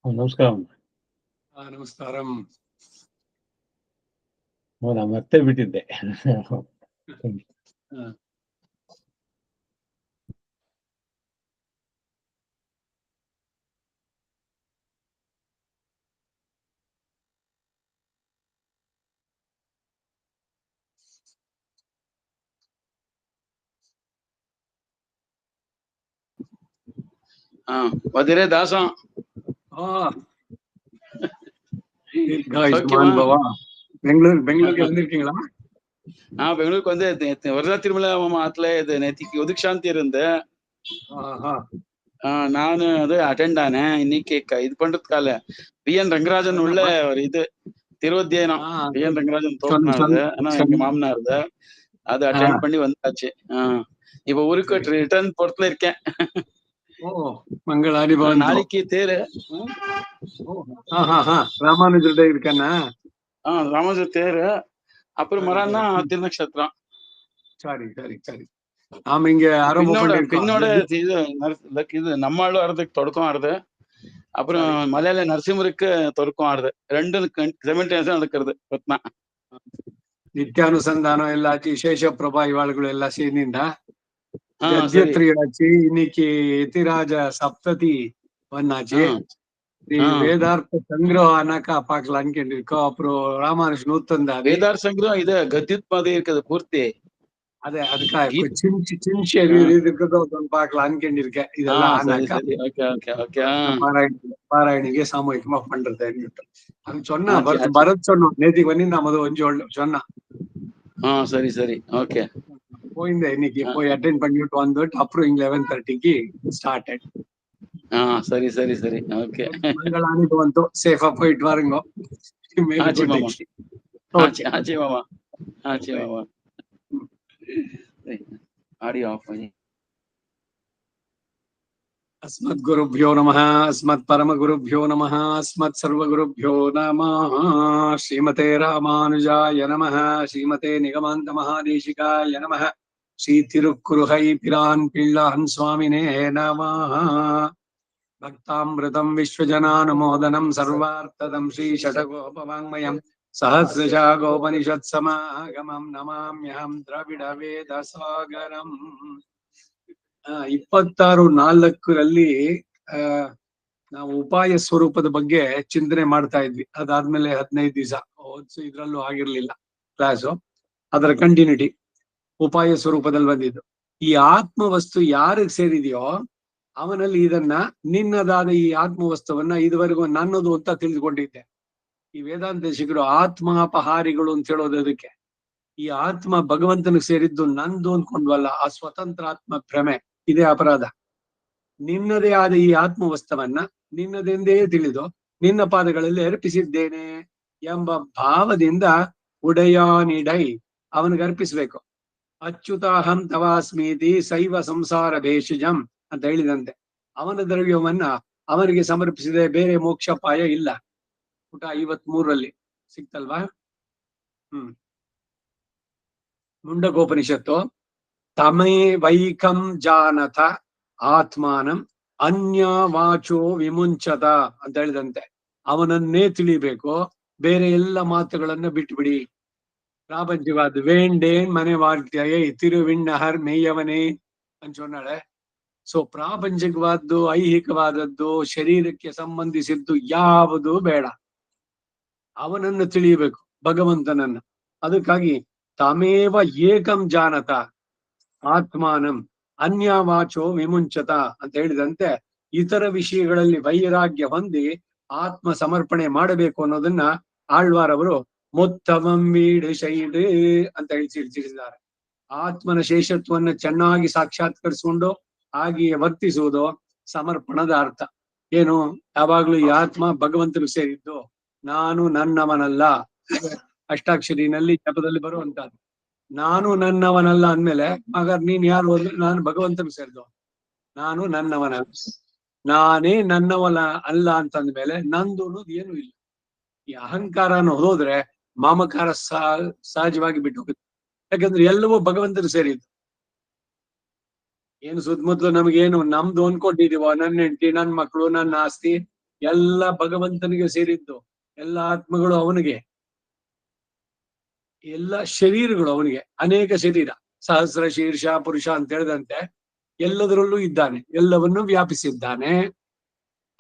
ನಮಸ್ಕಾರ. ನಮಸ್ಕಾರಂ. ನಾ ಮತ್ತೆ ಬಿಟ್ಟಿದ್ದೆ. வதிரே தாசம். பெங்களூருக்கு வந்திருக்கீங்களா? பெங்களூருக்கு வந்து வரதா திருமலா மாத்துல இது நேத்திக்கு ஒதுக்கு சாந்தி இருந்தேன். நானு அது அட்டெண்ட் ஆனேன். இன்னைக்கு இது பண்றதுக்கால பிஎன் ரங்கராஜன் உள்ள ஒரு இது திருவத்தியனம் பிஎன் ரங்கராஜன் தோப்பினாருது. ஆனா எங்க மாமனாருது அது அட்டெண்ட் பண்ணி வந்தாச்சு. இப்ப ஊருக்கு ரிட்டர்ன் போறதுல இருக்கேன். நாளைக்கு தேரு ராமானுஜர்ட இருக்கேன்னா ராமானுஜர் தேரு. அப்புறம் மறான்னா திருநக்ஷத்திரம். சரி சரி சரி. நாம இங்க பின்னோட இது நம்மளும் ஆடுறதுக்கு தொடக்கம் ஆடுது. அப்புறம் மலையாள நரசிம்மருக்கு தொடக்கம் ஆடுது. ரெண்டும் செமெண்டேஸா நடக்கிறது. நித்தியானுசந்தானம் எல்லாச்சு விசேஷ பிரபா இவாளுಗಳು ಎಲ್ಲ ಸೇರಿನಿಂದ ಗದ್ಯತ್ರಿಯಾಚಿ இன்னைக்கு எதிராஜ சப்ததி பண்ணாச்சு. வேதார்த்த சங்கிரகம் ஆனாக்கா பாக்கலாம் அன்கேண்டிருக்கோம். அப்புறம் ராமானுஷ் நூத்தந்தாதி வேதார்த்த சங்கிரகம் இது கத்யுத் மாதிரி இருக்குது பூர்த்தி. அது அதுக்காக சின்சி இருக்கிறத பாக்கலாம் அன்கேண்டிருக்கேன். இதெல்லாம் ஆனாக்கா பாராயணிಗೆ சாமூகிகமா பண்றது அது சொன்னா பரத் சொன்னோம். நேற்றுக்கு வந்து நாம கொஞ்சம் சொன்னா சரி சரி ஓகே போயிருந்தேன். இன்னைக்கு போய் அட்டென்ட் பண்ணிட்டு வந்துட்டு அப்புறம் இங்க 11:30க்கு ஸ்டார்டட். சரி சரி சரி ஓகே. மங்களானிக்கு வந்தோம். சேஃபா போயிட்டு வாருங்க. ஆச்சி மாமா ஆச்சி மாமா ஆச்சி மாமா. ஆடியோ ஆஃப் பண்ணி. अस्मत् गुरुभ्यो नमः. अस्मत् परम गुरुभ्यो नमः. अस्मत् सर्व गुरुभ्यो नमः. श्रीमते रामानुजाय नमः. श्रीमते निगमान्त महादेशिकाय नमः. श्री तिरुक्कुरुहै पिरान् पिळ्ळन् स्वामिने नमः. भक्तामृतं विश्वजनानुमोदनं सर्वार्थदं श्री षटकोपवाङ्मयं सहस्रशाखोपनिषत्समागमं नमाम्यहं द्रविड वेदसागरम्. 26/4 ನಾವು ಉಪಾಯ ಸ್ವರೂಪದ ಬಗ್ಗೆ ಚಿಂತನೆ ಮಾಡ್ತಾ ಇದ್ವಿ. ಅದಾದ್ಮೇಲೆ 15 ದಿವಸ ಇದ್ರಲ್ಲೂ ಆಗಿರ್ಲಿಲ್ಲ ಕ್ಲಾಸು. ಅದರ ಕಂಟಿನ್ಯೂಟಿ ಉಪಾಯ ಸ್ವರೂಪದಲ್ಲಿ ಬಂದಿದ್ದು. ಈ ಆತ್ಮವಸ್ತು ಯಾರಿಗೆ ಸೇರಿದೆಯೋ ಅವನಲ್ಲಿ ಇದನ್ನ ನಿನ್ನದಾದ ಈ ಆತ್ಮವಸ್ತುವನ್ನ ಇದುವರೆಗೂ ನನ್ನದು ಅಂತ ತಿಳಿದುಕೊಂಡಿದ್ದೆ. ಈ ವೇದಾಂತ ದೇಶಿಕರು ಆತ್ಮಾಪಹಾರಿಗಳು ಅಂತ ಹೇಳೋದು ಅದಕ್ಕೆ. ಈ ಆತ್ಮ ಭಗವಂತನಿಗೆ ಸೇರಿದ್ದು ನಂದು ಅಂದ್ಕೊಂಡ್ವಲ್ಲ, ಆ ಸ್ವತಂತ್ರ ಆತ್ಮ ಭ್ರಮೆ, ಇದೇ ಅಪರಾಧ. ನಿನ್ನದೇ ಆದ ಈ ಆತ್ಮವಸ್ತವನ್ನ ನಿನ್ನದೆಂದೇ ತಿಳಿದು ನಿನ್ನ ಪಾದಗಳಲ್ಲಿ ಅರ್ಪಿಸಿದ್ದೇನೆ ಎಂಬ ಭಾವದಿಂದ ಉಡಯಾನಿಡೈ ಅವನಿಗೆ ಅರ್ಪಿಸ್ಬೇಕು. ಅಚ್ಯುತಾಹಂ ತವಾಸ್ಮೀತಿ ಶೈವ ಸಂಸಾರ ಭೇಷಜಂ ಅಂತ ಹೇಳಿದಂತೆ ಅವನ ದ್ರವ್ಯವನ್ನ ಅವನಿಗೆ ಸಮರ್ಪಿಸಿದೆ, ಬೇರೆ ಮೋಕ್ಷಪಾಯ ಇಲ್ಲ. ಪುಟ 53 ಸಿಕ್ತಲ್ವಾ? ಮುಂಡಕೋಪನಿಷತ್ತು ತಮೇ ವೈಕಂ ಜಾನಥ ಆತ್ಮಾನಂ ಅನ್ಯ ವಾಚೋ ವಿಮುಂಚತ ಅಂತ ಹೇಳಿದಂತೆ ಅವನನ್ನೇ ತಿಳಿಬೇಕು, ಬೇರೆ ಎಲ್ಲ ಮಾತುಗಳನ್ನ ಬಿಟ್ಬಿಡಿ. ಪ್ರಾಪಂಚಿಕವಾದ ವೇಂಡೇನ್ ಮನೆ வாழ்க்கையை ತಿರುವಿಣ್ಣಹರ್ ಮೇಯವನೇ ಅಂತ சொன்னாಳೆ. ಸೊ ಪ್ರಾಪಂಚಿಕವಾದ್ದು, ಐಹಿಕವಾದದ್ದು, ಶರೀರಕ್ಕೆ ಸಂಬಂಧಿಸಿದ್ದು ಯಾವುದು ಬೇಡ. ಅವನನ್ನು ತಿಳಿಯಬೇಕು, ಭಗವಂತನನ್ನ. ಅದಕ್ಕಾಗಿ ತಮೇವ ಏಕಂ ಜಾನತ ಆತ್ಮಾನಂ ಅನ್ಯವಾಚೋ ವಿಮುಂಚತ ಅಂತ ಹೇಳಿದಂತೆ ಇತರ ವಿಷಯಗಳಲ್ಲಿ ವೈರಾಗ್ಯ ಹೊಂದಿ ಆತ್ಮ ಸಮರ್ಪಣೆ ಮಾಡಬೇಕು ಅನ್ನೋದನ್ನ ಆಳ್ವಾರ್ ಅವರು ಮೊತ್ತಮಂ ವೀಡು ಶೈಡು ಅಂತ ತಿಳಿಸಿದ್ದಾರೆ. ಆತ್ಮನ ಶೇಷತ್ವನ್ನ ಚೆನ್ನಾಗಿ ಸಾಕ್ಷಾತ್ಕರಿಸಿಕೊಂಡು ಹಾಗೆಯೇ ವರ್ತಿಸುವುದು ಸಮರ್ಪಣದ ಅರ್ಥ. ಏನು? ಯಾವಾಗ್ಲೂ ಈ ಆತ್ಮ ಭಗವಂತನಿಗೆ ಸೇರಿದ್ದು, ನಾನು ನನ್ನವನಲ್ಲ. ಅಷ್ಟಾಕ್ಷರಿನಲ್ಲಿ ಜಪದಲ್ಲಿ ಬರುವಂತಹದ್ದು. ನಾನು ನನ್ನವನಲ್ಲ ಅಂದ್ಮೇಲೆ ಹಾಗಾದ್ರೆ ನೀನ್ ಯಾರು ಅಂದ್ರೆ ನಾನು ಭಗವಂತನಿಗೆ ಸೇರಿದ್ದು, ನಾನು ನನ್ನವನ, ನಾನೇ ನನ್ನವನ ಅಲ್ಲ ಅಂತಂದ್ಮೇಲೆ ನಂದು ಅನ್ನೋದು ಏನು ಇಲ್ಲ. ಈ ಅಹಂಕಾರನ ಹೋದ್ರೆ ಮಾಮಕಾರ ಸಹಜವಾಗಿ ಬಿಟ್ಟು ಹೋಗುತ್ತೆ. ಯಾಕಂದ್ರೆ ಎಲ್ಲವೂ ಭಗವಂತನ ಸೇರಿದ್ದು. ಏನು ಸುತ್ತಮುತ್ತಲು ನಮಗೇನು ನಮ್ದು ಅನ್ಕೊಂಡಿದೀವೋ, ನನ್ನ ಹೆಂಡತಿ, ನನ್ನ ಮಕ್ಕಳು, ನನ್ನ ಆಸ್ತಿ ಎಲ್ಲ ಭಗವಂತನಿಗೆ ಸೇರಿದ್ದು. ಎಲ್ಲ ಆತ್ಮಗಳು ಅವನಿಗೆ, ಎಲ್ಲ ಶರೀರಗಳು ಅವನಿಗೆ. ಅನೇಕ ಶರೀರ, ಸಹಸ್ರ ಶೀರ್ಷ ಪುರುಷ ಅಂತ ಹೇಳಿದಂತೆ ಎಲ್ಲದರಲ್ಲೂ ಇದ್ದಾನೆ, ಎಲ್ಲವನ್ನೂ ವ್ಯಾಪಿಸಿದ್ದಾನೆ.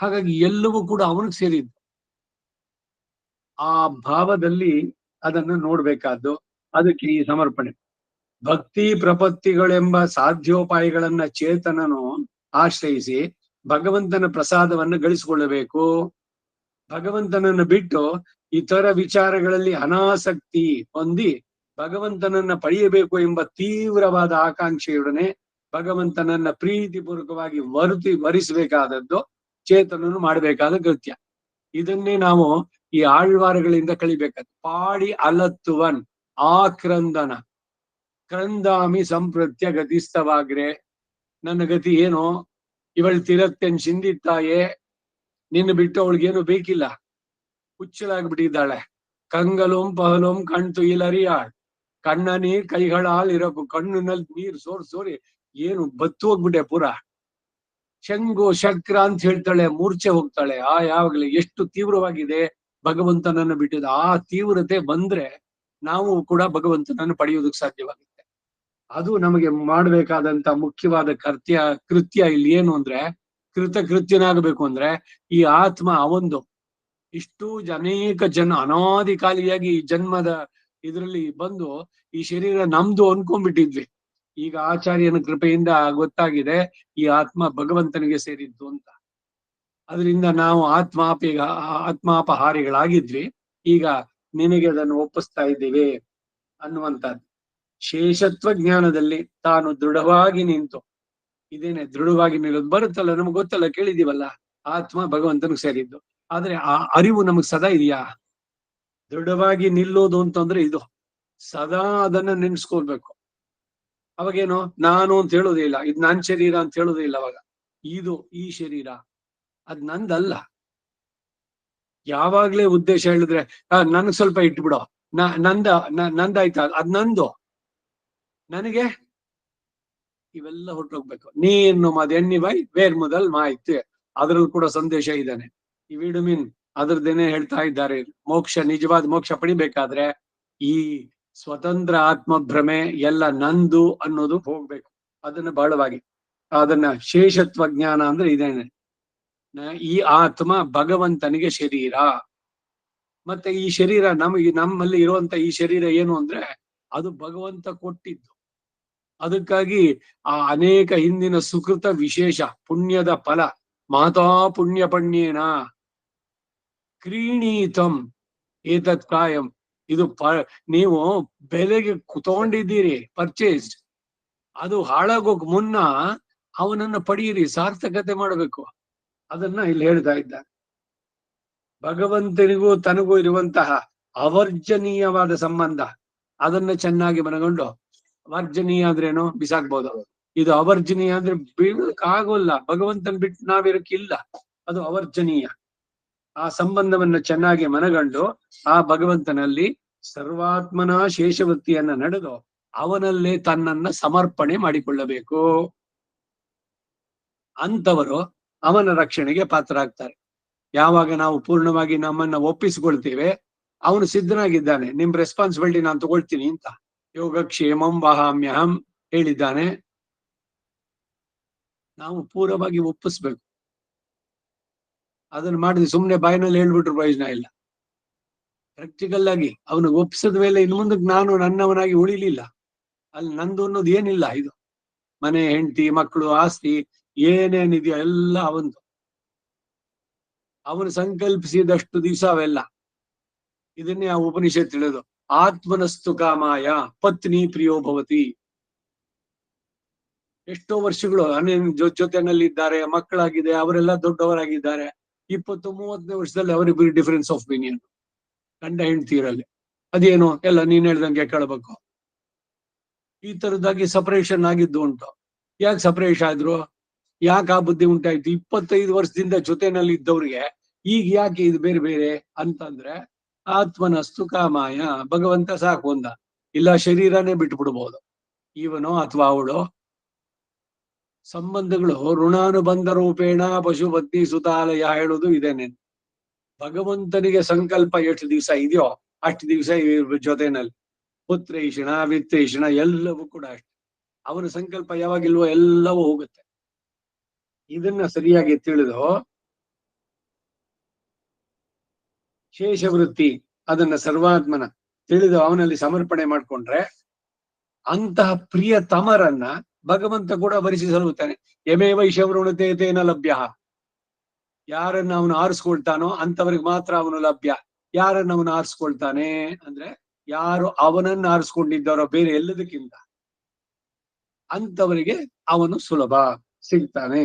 ಹಾಗಾಗಿ ಎಲ್ಲವೂ ಕೂಡ ಅವನಿಗೆ ಸೇರಿದ್ದು. ಆ ಭಾವದಲ್ಲಿ ಅದನ್ನು ನೋಡ್ಬೇಕಾದ್ದು. ಅದಕ್ಕೆ ಈ ಸಮರ್ಪಣೆ. ಭಕ್ತಿ ಪ್ರಪತ್ತಿಗಳೆಂಬ ಸಾಧ್ಯೋಪಾಯಗಳನ್ನ ಚೇತನನು ಆಶ್ರಯಿಸಿ ಭಗವಂತನ ಪ್ರಸಾದವನ್ನು ಗಳಿಸಿಕೊಳ್ಳಬೇಕು. ಭಗವಂತನನ್ನು ಬಿಟ್ಟು ಇತರ ವಿಚಾರಗಳಲ್ಲಿ ಅನಾಸಕ್ತಿ ಹೊಂದಿ ಭಗವಂತನನ್ನ ಪಡೆಯಬೇಕು ಎಂಬ ತೀವ್ರವಾದ ಆಕಾಂಕ್ಷೆಯೊಡನೆ ಭಗವಂತನನ್ನ ಪ್ರೀತಿಪೂರ್ವಕವಾಗಿ ವರಿಸಬೇಕಾದದ್ದು ಚೇತನನು ಮಾಡಬೇಕಾದ ಕೃತ್ಯ. ಇದನ್ನೇ ನಾವು ಈ ಆಳ್ವಾರಗಳಿಂದ ಕಲಿಬೇಕಾದ. ಪಾಡಿ ಅಲತ್ತುವನ್ ಆಕ್ರಂದನ ಕ್ರಂದಾಮಿ ಸಂಪ್ರತ್ಯ ಗತಿಸ್ತವಾಗ್ರೆ. ನನ್ನ ಗತಿ ಏನೋ, ಇವಳು ತಿರತ್ತೇನ್ ಚಿಂದಿತ್ತಾಯೇ, ನಿನ್ನ ಬಿಟ್ಟು ಅವಳಿಗೇನು ಬೇಕಿಲ್ಲ, ಹುಚ್ಚಲಾಗ್ಬಿಟ್ಟಿದ್ದಾಳೆ. ಕಂಗಲೋಂ ಪಹಲೋಂ ಕಣ್ತು ಇಲ್ಲರಿಯಾಳ್, ಕಣ್ಣ ನೀರ್ ಕೈಗಳಾಲ್ ಇರಕು, ಕಣ್ಣಿನಲ್ಲಿ ನೀರ್ ಸೋರಿ ಏನು ಬತ್ತು ಹೋಗ್ಬಿಟ್ಟೆ ಪೂರ. ಶಂಗು ಶಕ್ರ ಅಂತ ಹೇಳ್ತಾಳೆ, ಮೂರ್ಛೆ ಹೋಗ್ತಾಳೆ. ಯಾವಾಗ್ಲೂ ಎಷ್ಟು ತೀವ್ರವಾಗಿದೆ ಭಗವಂತನನ್ನು ಬಿಟ್ಟಿದ. ಆ ತೀವ್ರತೆ ಬಂದ್ರೆ ನಾವು ಕೂಡ ಭಗವಂತನನ್ನು ಪಡೆಯುವುದಕ್ಕೆ ಸಾಧ್ಯವಾಗುತ್ತೆ. ಅದು ನಮಗೆ ಮಾಡಬೇಕಾದಂತ ಮುಖ್ಯವಾದ ಕೃತ್ಯ ಇಲ್ಲಿ ಏನು ಅಂದ್ರೆ, ಕೃತ್ಯನಾಗಬೇಕು ಅಂದ್ರೆ ಈ ಆತ್ಮ ಅವಂದು. ಇಷ್ಟು ಅನೇಕ ಅನಾದಿಕಾಲಿಯಾಗಿ ಈ ಜನ್ಮದ ಇದರಲ್ಲಿ ಬಂದು ಈ ಶರೀರ ನಮ್ದು ಅನ್ಕೊಂಡ್ಬಿಟ್ಟಿದ್ವಿ. ಈಗ ಆಚಾರ್ಯನ ಕೃಪೆಯಿಂದ ಗೊತ್ತಾಗಿದೆ ಈ ಆತ್ಮ ಭಗವಂತನಿಗೆ ಸೇರಿದ್ದು ಅಂತ. ಅದರಿಂದ ನಾವು ಆತ್ಮಾಪಹಾರಿಗಳಾಗಿದ್ವಿ. ಈಗ ನಿನಗೆ ಅದನ್ನು ಒಪ್ಪಿಸ್ತಾ ಇದ್ದೇವೆ ಅನ್ನುವಂಥದ್ದು. ಶೇಷತ್ವ ಜ್ಞಾನದಲ್ಲಿ ತಾನು ದೃಢವಾಗಿ ನಿಂತು, ಇದೇನೆ ದೃಢವಾಗಿ ನಿಲ್ಲೋದು ಬರುತ್ತಲ್ಲ, ನಮ್ಗೆ ಗೊತ್ತಲ್ಲ, ಕೇಳಿದೀವಲ್ಲ, ಆತ್ಮ ಭಗವಂತನಿಗೆ ಸೇರಿದ್ದು. ಆದ್ರೆ ಆ ಅರಿವು ನಮಗ್ ಸದಾ ಇದೆಯಾ? ದೃಢವಾಗಿ ನಿಲ್ಲೋದು ಅಂತಂದ್ರೆ ಇದು ಸದಾ ಅದನ್ನ ನೆನ್ಸ್ಕೊಳ್ಬೇಕು. ಅವಾಗೇನು ನಾನು ಅಂತ ಹೇಳೋದೇ ಇಲ್ಲ, ಇದು ನನ್ ಶರೀರ ಅಂತ ಹೇಳೋದೇ ಇಲ್ಲ. ಅವಾಗ ಇದು ಈ ಶರೀರ ಅದ್ ನಂದಲ್ಲ. ಯಾವಾಗ್ಲೇ ಉದ್ದೇಶ ಹೇಳಿದ್ರೆ ನನ್ಗ್ ಸ್ವಲ್ಪ ಇಟ್ಬಿಡೋ, ನಂದಾಯ್ತಾ, ಅದ್ ನಂದು, ನನಗೆ ಇವೆಲ್ಲ ಹೊರಟೋಗ್ಬೇಕು. ನೀನು ಮದೆಣ್ಣಿ ಬೈ ಬೇರ್ ಮೊದಲ್ ಮಾಹಿತಿ, ಅದ್ರಲ್ಲಿ ಕೂಡ ಸಂದೇಶ ಇದ್ದಾನೆ. ಈ ವಿಡುಮಿನ್ ಅದ್ರದ್ದೇನೆ ಹೇಳ್ತಾ ಇದ್ದಾರೆ. ಮೋಕ್ಷ, ನಿಜವಾದ ಮೋಕ್ಷ ಪಡಿಬೇಕಾದ್ರೆ ಈ ಸ್ವತಂತ್ರ ಆತ್ಮಭ್ರಮೆ ಎಲ್ಲ ನಂದು ಅನ್ನೋದು ಹೋಗ್ಬೇಕು. ಅದನ್ನ ಬಹಳವಾಗಿ ಅದನ್ನ ಶೇಷತ್ವ ಜ್ಞಾನ ಅಂದ್ರೆ ಇದೇನೆ. ಈ ಆತ್ಮ ಭಗವಂತನಿಗೆ ಶರೀರ. ಮತ್ತೆ ಈ ಶರೀರ ನಮ್ಮಲ್ಲಿ ಇರುವಂತ ಈ ಶರೀರ ಏನು ಅಂದ್ರೆ ಅದು ಭಗವಂತ ಕೊಟ್ಟಿದ್ದು. ಅದಕ್ಕಾಗಿ ಆ ಅನೇಕ ಹಿಂದಿನ ಸುಕೃತ ವಿಶೇಷ ಪುಣ್ಯದ ಫಲ, ಮಾತಾ ಪುಣ್ಯ ಪಣ್ಯೇನ ಕ್ರೀಣೀತಂ ಏತತ್ ಕಾಯಂ. ಇದು ನೀವು ಬೆಲೆಗೆ ತಗೊಂಡಿದ್ದೀರಿ, ಪರ್ಚೇಸ್ಡ್. ಅದು ಹಾಳಾಗೋಕ್ ಮುನ್ನ ಅವನನ್ನ ಪಡೆಯಿರಿ, ಸಾರ್ಥಕತೆ ಮಾಡಬೇಕು. ಅದನ್ನ ಇಲ್ಲಿ ಹೇಳ್ತಾ ಇದ್ದಾರೆ. ಭಗವಂತನಿಗೂ ತನಗೂ ಇರುವಂತಹ ಅವರ್ಜನೀಯವಾದ ಸಂಬಂಧ, ಅದನ್ನ ಚೆನ್ನಾಗಿ ಮನಗೊಂಡು, ವರ್ಜನೀಯ ಅಂದ್ರೇನು ಬಿಸಾಕ್ಬಹುದು, ಇದು ಅವರ್ಜನೀಯ ಅಂದ್ರೆ ಬೀಳಕ್ಕಾಗೋಲ್ಲ. ಭಗವಂತನ ಬಿಟ್ಟು ನಾವಿರಕ್ಕಿಲ್ಲ, ಅದು ಅವರ್ಜನೀಯ. ಆ ಸಂಬಂಧವನ್ನ ಚೆನ್ನಾಗಿ ಮನಗಂಡು ಆ ಭಗವಂತನಲ್ಲಿ ಸರ್ವಾತ್ಮನ ಶೇಷವೃತ್ತಿಯನ್ನ ನಡೆದು ಅವನಲ್ಲೇ ತನ್ನನ್ನ ಸಮರ್ಪಣೆ ಮಾಡಿಕೊಳ್ಳಬೇಕು. ಅಂತವರು ಅವನ ರಕ್ಷಣೆಗೆ ಪಾತ್ರರಾಗ್ತಾರೆ. ಯಾವಾಗ ನಾವು ಪೂರ್ಣವಾಗಿ ನಮ್ಮನ್ನ ಒಪ್ಪಿಸಿಕೊಳ್ತೇವೆ, ಅವನು ಸಿದ್ಧನಾಗಿದ್ದಾನೆ, ನಿಮ್ ರೆಸ್ಪಾನ್ಸಿಬಿಲಿಟಿ ನಾನು ತಗೊಳ್ತೀನಿ ಅಂತ. ಯೋಗಕ್ಷೇಮಂ ವಹಾಮ್ಯಹಂ ಹೇಳಿದ್ದಾನೆ. ನಾವು ಪೂರ್ವವಾಗಿ ಒಪ್ಪಿಸ್ಬೇಕು. ಅದನ್ನ ಮಾಡಿದ್ರೆ ಸುಮ್ನೆ ಬಾಯಿನಲ್ಲಿ ಹೇಳ್ಬಿಟ್ರು ಪ್ರಯೋಜನ ಇಲ್ಲ. ಪ್ರಾಕ್ಟಿಕಲ್ ಆಗಿ ಅವನಿಗೆ ಒಪ್ಪಿಸಿದ ಮೇಲೆ ಇನ್ನು ಮುಂದಕ್ಕೆ ನಾನು ನನ್ನವನಾಗಿ ಉಳಿಲಿಲ್ಲ. ಅಲ್ಲಿ ನಂದು ಅನ್ನೋದು ಏನಿಲ್ಲ. ಇದು ಮನೆ, ಹೆಂಡತಿ, ಮಕ್ಕಳು, ಆಸ್ತಿ ಏನೇನಿದೆಯೋ ಎಲ್ಲ ಅವಂದು. ಅವನು ಸಂಕಲ್ಪಿಸಿದಷ್ಟು ದಿವಸ ಅವೆಲ್ಲ. ಇದನ್ನೇ ಆ ಉಪನಿಷತ್ ತಿಳಿದು ಆತ್ಮನಸ್ತು ಕಾಮಾಯ ಪತ್ನಿ ಪ್ರಿಯೋ ಭವತಿ. ಎಷ್ಟೋ ವರ್ಷಗಳು ಜೊತೆನಲ್ಲಿ ಇದ್ದಾರೆ, ಮಕ್ಕಳಾಗಿದೆ, ಅವರೆಲ್ಲ ದೊಡ್ಡವರಾಗಿದ್ದಾರೆ. 20-30 ವರ್ಷದಲ್ಲಿ ಅವರಿಬ್ಬರು ಡಿಫರೆನ್ಸ್ ಆಫ್ ಒಪಿನಿಯನ್ ಗಂಡ ಹೆಂಡತಿರಲ್ಲಿ. ಅದೇನು ಎಲ್ಲ ನೀನ್ ಹೇಳ್ದಂಗೆ ಕೇಳಬೇಕು. ಈ ತರದಾಗಿ ಸಪರೇಷನ್ ಆಗಿದ್ದು ಉಂಟು. ಯಾಕೆ ಸಪರೇಷನ್ ಆದ್ರು? ಯಾಕೆ ಆ ಬುದ್ಧಿ ಉಂಟಾಯ್ತು? 25 ವರ್ಷದಿಂದ ಜೊತೆನಲ್ಲಿ ಇದ್ದವ್ರಿಗೆ ಈಗ ಯಾಕೆ ಇದು ಬೇರೆ ಬೇರೆ ಅಂತಂದ್ರೆ ಆತ್ಮನಸ್ತು ಕಾಮಾಯ, ಭಗವಂತ ಸಾಕು ಒಂದ. ಇಲ್ಲ ಶರೀರನೇ ಬಿಟ್ಟು ಬಿಡ್ಬೋದು. ಇವನು ಅಥವಾ ಅವಳು ಸಂಬಂಧಗಳು ಋಣಾನುಬಂಧ ರೂಪೇಣ ಪಶು ಪತ್ನಿ ಸುತಾಲಯ ಹೇಳುದು ಇದೇನೆ. ಭಗವಂತನಿಗೆ ಸಂಕಲ್ಪ ಎಷ್ಟು ದಿವಸ ಇದೆಯೋ ಅಷ್ಟು ದಿವಸ ಜೊತೆನಲ್ಲಿ ಪುತ್ರೇಷಣ ವಿತ್ತೇಷಣ ಎಲ್ಲವೂ ಕೂಡ ಅಷ್ಟೆ. ಅವನ ಸಂಕಲ್ಪ ಯಾವಾಗಿಲ್ವೋ ಎಲ್ಲವೂ ಹೋಗುತ್ತೆ. ಇದನ್ನ ಸರಿಯಾಗಿ ತಿಳಿದು ಶೇಷವೃತ್ತಿ ಅದನ್ನ ಸರ್ವಾತ್ಮನ ತಿಳಿದು ಅವನಲ್ಲಿ ಸಮರ್ಪಣೆ ಮಾಡ್ಕೊಂಡ್ರೆ ಅಂತಹ ಪ್ರಿಯ ತಮರನ್ನ ಭಗವಂತ ಕೂಡ ಬರಿಸಿಸಲುತ್ತಾನೆ. ಯಮೇ ವೈಶವೃಣತೆ ತೇನ ಲಭ್ಯ. ಯಾರನ್ನ ಅವನು ಆರಿಸ್ಕೊಳ್ತಾನೋ ಅಂತವರಿಗೆ ಮಾತ್ರ ಅವನು ಲಭ್ಯ. ಯಾರನ್ನ ಅವನು ಆರಿಸ್ಕೊಳ್ತಾನೆ ಅಂದ್ರೆ ಯಾರು ಅವನನ್ನ ಆರಿಸ್ಕೊಂಡಿದ್ದಾರೋ ಬೇರೆ ಎಲ್ಲದಕ್ಕಿಂತ ಅಂತವರಿಗೆ ಅವನು ಸುಲಭ ಸಿಗ್ತಾನೆ.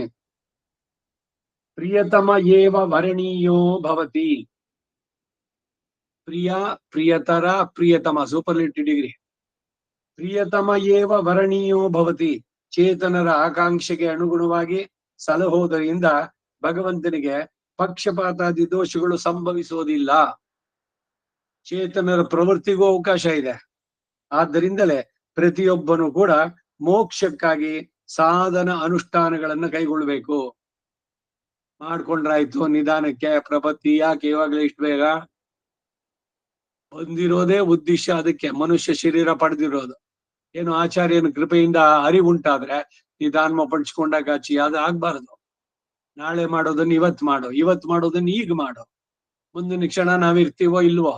ಪ್ರಿಯತಮ ಏವ ವರಣೀಯೋ ಭವತಿ. ಪ್ರಿಯ, ಪ್ರಿಯತರ, ಪ್ರಿಯತಮ ಸೂಪರ್ಲೇಟಿವ್ ಡಿಗ್ರಿ. ಪ್ರಿಯತಮ ಏವ ವರಣೀಯೋ ಭವತಿ. ಚೇತನರ ಆಕಾಂಕ್ಷೆಗೆ ಅನುಗುಣವಾಗಿ ಸಲಹೋದರಿಂದ ಭಗವಂತನಿಗೆ ಪಕ್ಷಪಾತಾದಿ ದೋಷಗಳು ಸಂಭವಿಸೋದಿಲ್ಲ. ಚೇತನರ ಪ್ರವೃತ್ತಿಗೂ ಅವಕಾಶ ಇದೆ. ಆದ್ದರಿಂದಲೇ ಪ್ರತಿಯೊಬ್ಬನು ಕೂಡ ಮೋಕ್ಷಕ್ಕಾಗಿ ಸಾಧನ ಅನುಷ್ಠಾನಗಳನ್ನ ಕೈಗೊಳ್ಬೇಕು. ಮಾಡ್ಕೊಂಡ್ರಾಯ್ತು ನಿಧಾನಕ್ಕೆ. ಪ್ರಪತ್ತಿ ಯಾಕೆ ಇವಾಗಲೇ ಇಷ್ಟು ಬೇಗ? ಬಂದಿರೋದೇ ಉದ್ದೇಶ ಅದಕ್ಕೆ ಮನುಷ್ಯ ಶರೀರ ಪಡೆದಿರೋದು. ಏನು ಆಚಾರ್ಯನ ಕೃಪೆಯಿಂದ ಅರಿವುಂಟಾದ್ರೆ ನಿಧಾನ ಪಡಿಸ್ಕೊಂಡಾಗ ಆಚಿ ಅದು ಆಗ್ಬಾರ್ದು. ನಾಳೆ ಮಾಡೋದನ್ನ ಇವತ್ ಮಾಡು, ಇವತ್ ಮಾಡೋದನ್ನ ಈಗ ಮಾಡು. ಮುಂದಿನ ಕ್ಷಣ ನಾವಿರ್ತೀವೋ ಇಲ್ವೋ?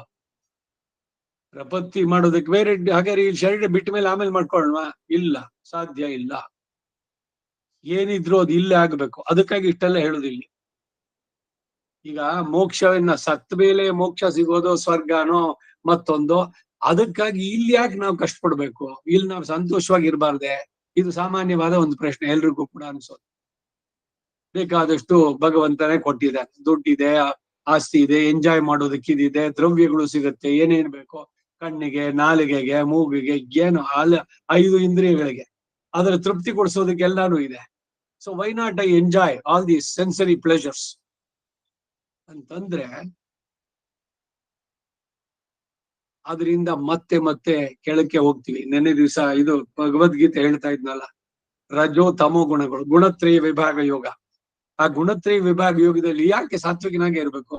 ಪ್ರಪತ್ತಿ ಮಾಡೋದಕ್ಕೆ ಬೇರೆ ಹಾಗಾದ್ರೆ ಈ ಶರೀರ ಬಿಟ್ಟ ಮೇಲೆ ಆಮೇಲೆ ಮಾಡ್ಕೊಳ್ಳೋಣ? ಇಲ್ಲ, ಸಾಧ್ಯ ಇಲ್ಲ. ಏನಿದ್ರು ಅದು ಇಲ್ಲೇ ಆಗ್ಬೇಕು. ಅದಕ್ಕಾಗಿ ಇಷ್ಟೆಲ್ಲ ಹೇಳುದಿಲ್ಲ. ಈಗ ಮೋಕ್ಷವನ್ನ ಸತ್ತ ಮೇಲೆ ಮೋಕ್ಷ ಸಿಗೋದು ಸ್ವರ್ಗನೋ ಮತ್ತೊಂದು, ಅದಕ್ಕಾಗಿ ಇಲ್ಲಿ ಯಾಕೆ ನಾವು ಕಷ್ಟಪಡ್ಬೇಕು? ಇಲ್ಲಿ ನಾವು ಸಂತೋಷವಾಗಿರ್ಬಾರ್ದೆ? ಇದು ಸಾಮಾನ್ಯವಾದ ಒಂದು ಪ್ರಶ್ನೆ ಎಲ್ರಿಗೂ ಕೂಡ ಅನ್ಸೋದು. ಬೇಕಾದಷ್ಟು ಭಗವಂತನೇ ಕೊಟ್ಟಿದ್ದಾನೆ. ದುಡ್ಡಿದೆ, ಆಸ್ತಿ ಇದೆ, ಎಂಜಾಯ್ ಮಾಡೋದಕ್ಕಿದೆ, ದ್ರವ್ಯಗಳು ಸಿಗುತ್ತೆ, ಏನೇನ್ ಬೇಕೋ ಕಣ್ಣಿಗೆ, ನಾಲಿಗೆಗೆ, ಮೂಗಿಗೆ, ಏನು 5 ಇಂದ್ರಿಯಗಳಿಗೆ ಅದರ ತೃಪ್ತಿ ಕೊಡಿಸೋದಕ್ಕೆ ಎಲ್ಲಾನು ಇದೆ. So why not I enjoy all these sensory pleasures ಅಂತಂದ್ರೆ ಅದರಿಂದ ಮತ್ತೆ ಮತ್ತೆ ಕೆಳಕ್ಕೆ ಹೋಗ್ತೀವಿ. ನೆನ್ನೆ ದಿವಸ ಇದು ಭಗವದ್ಗೀತೆ ಹೇಳ್ತಾ ಇದ್ನಲ್ಲ, ರಜೋ ತಮೋ ಗುಣಗಳು, ಗುಣತ್ರಯ ವಿಭಾಗ ಯೋಗ. ಆ ಗುಣತ್ರಯ ವಿಭಾಗ ಯೋಗದಲ್ಲಿ ಯಾಕೆ ಸಾತ್ವಿಕನಾಗೆ ಇರ್ಬೇಕು?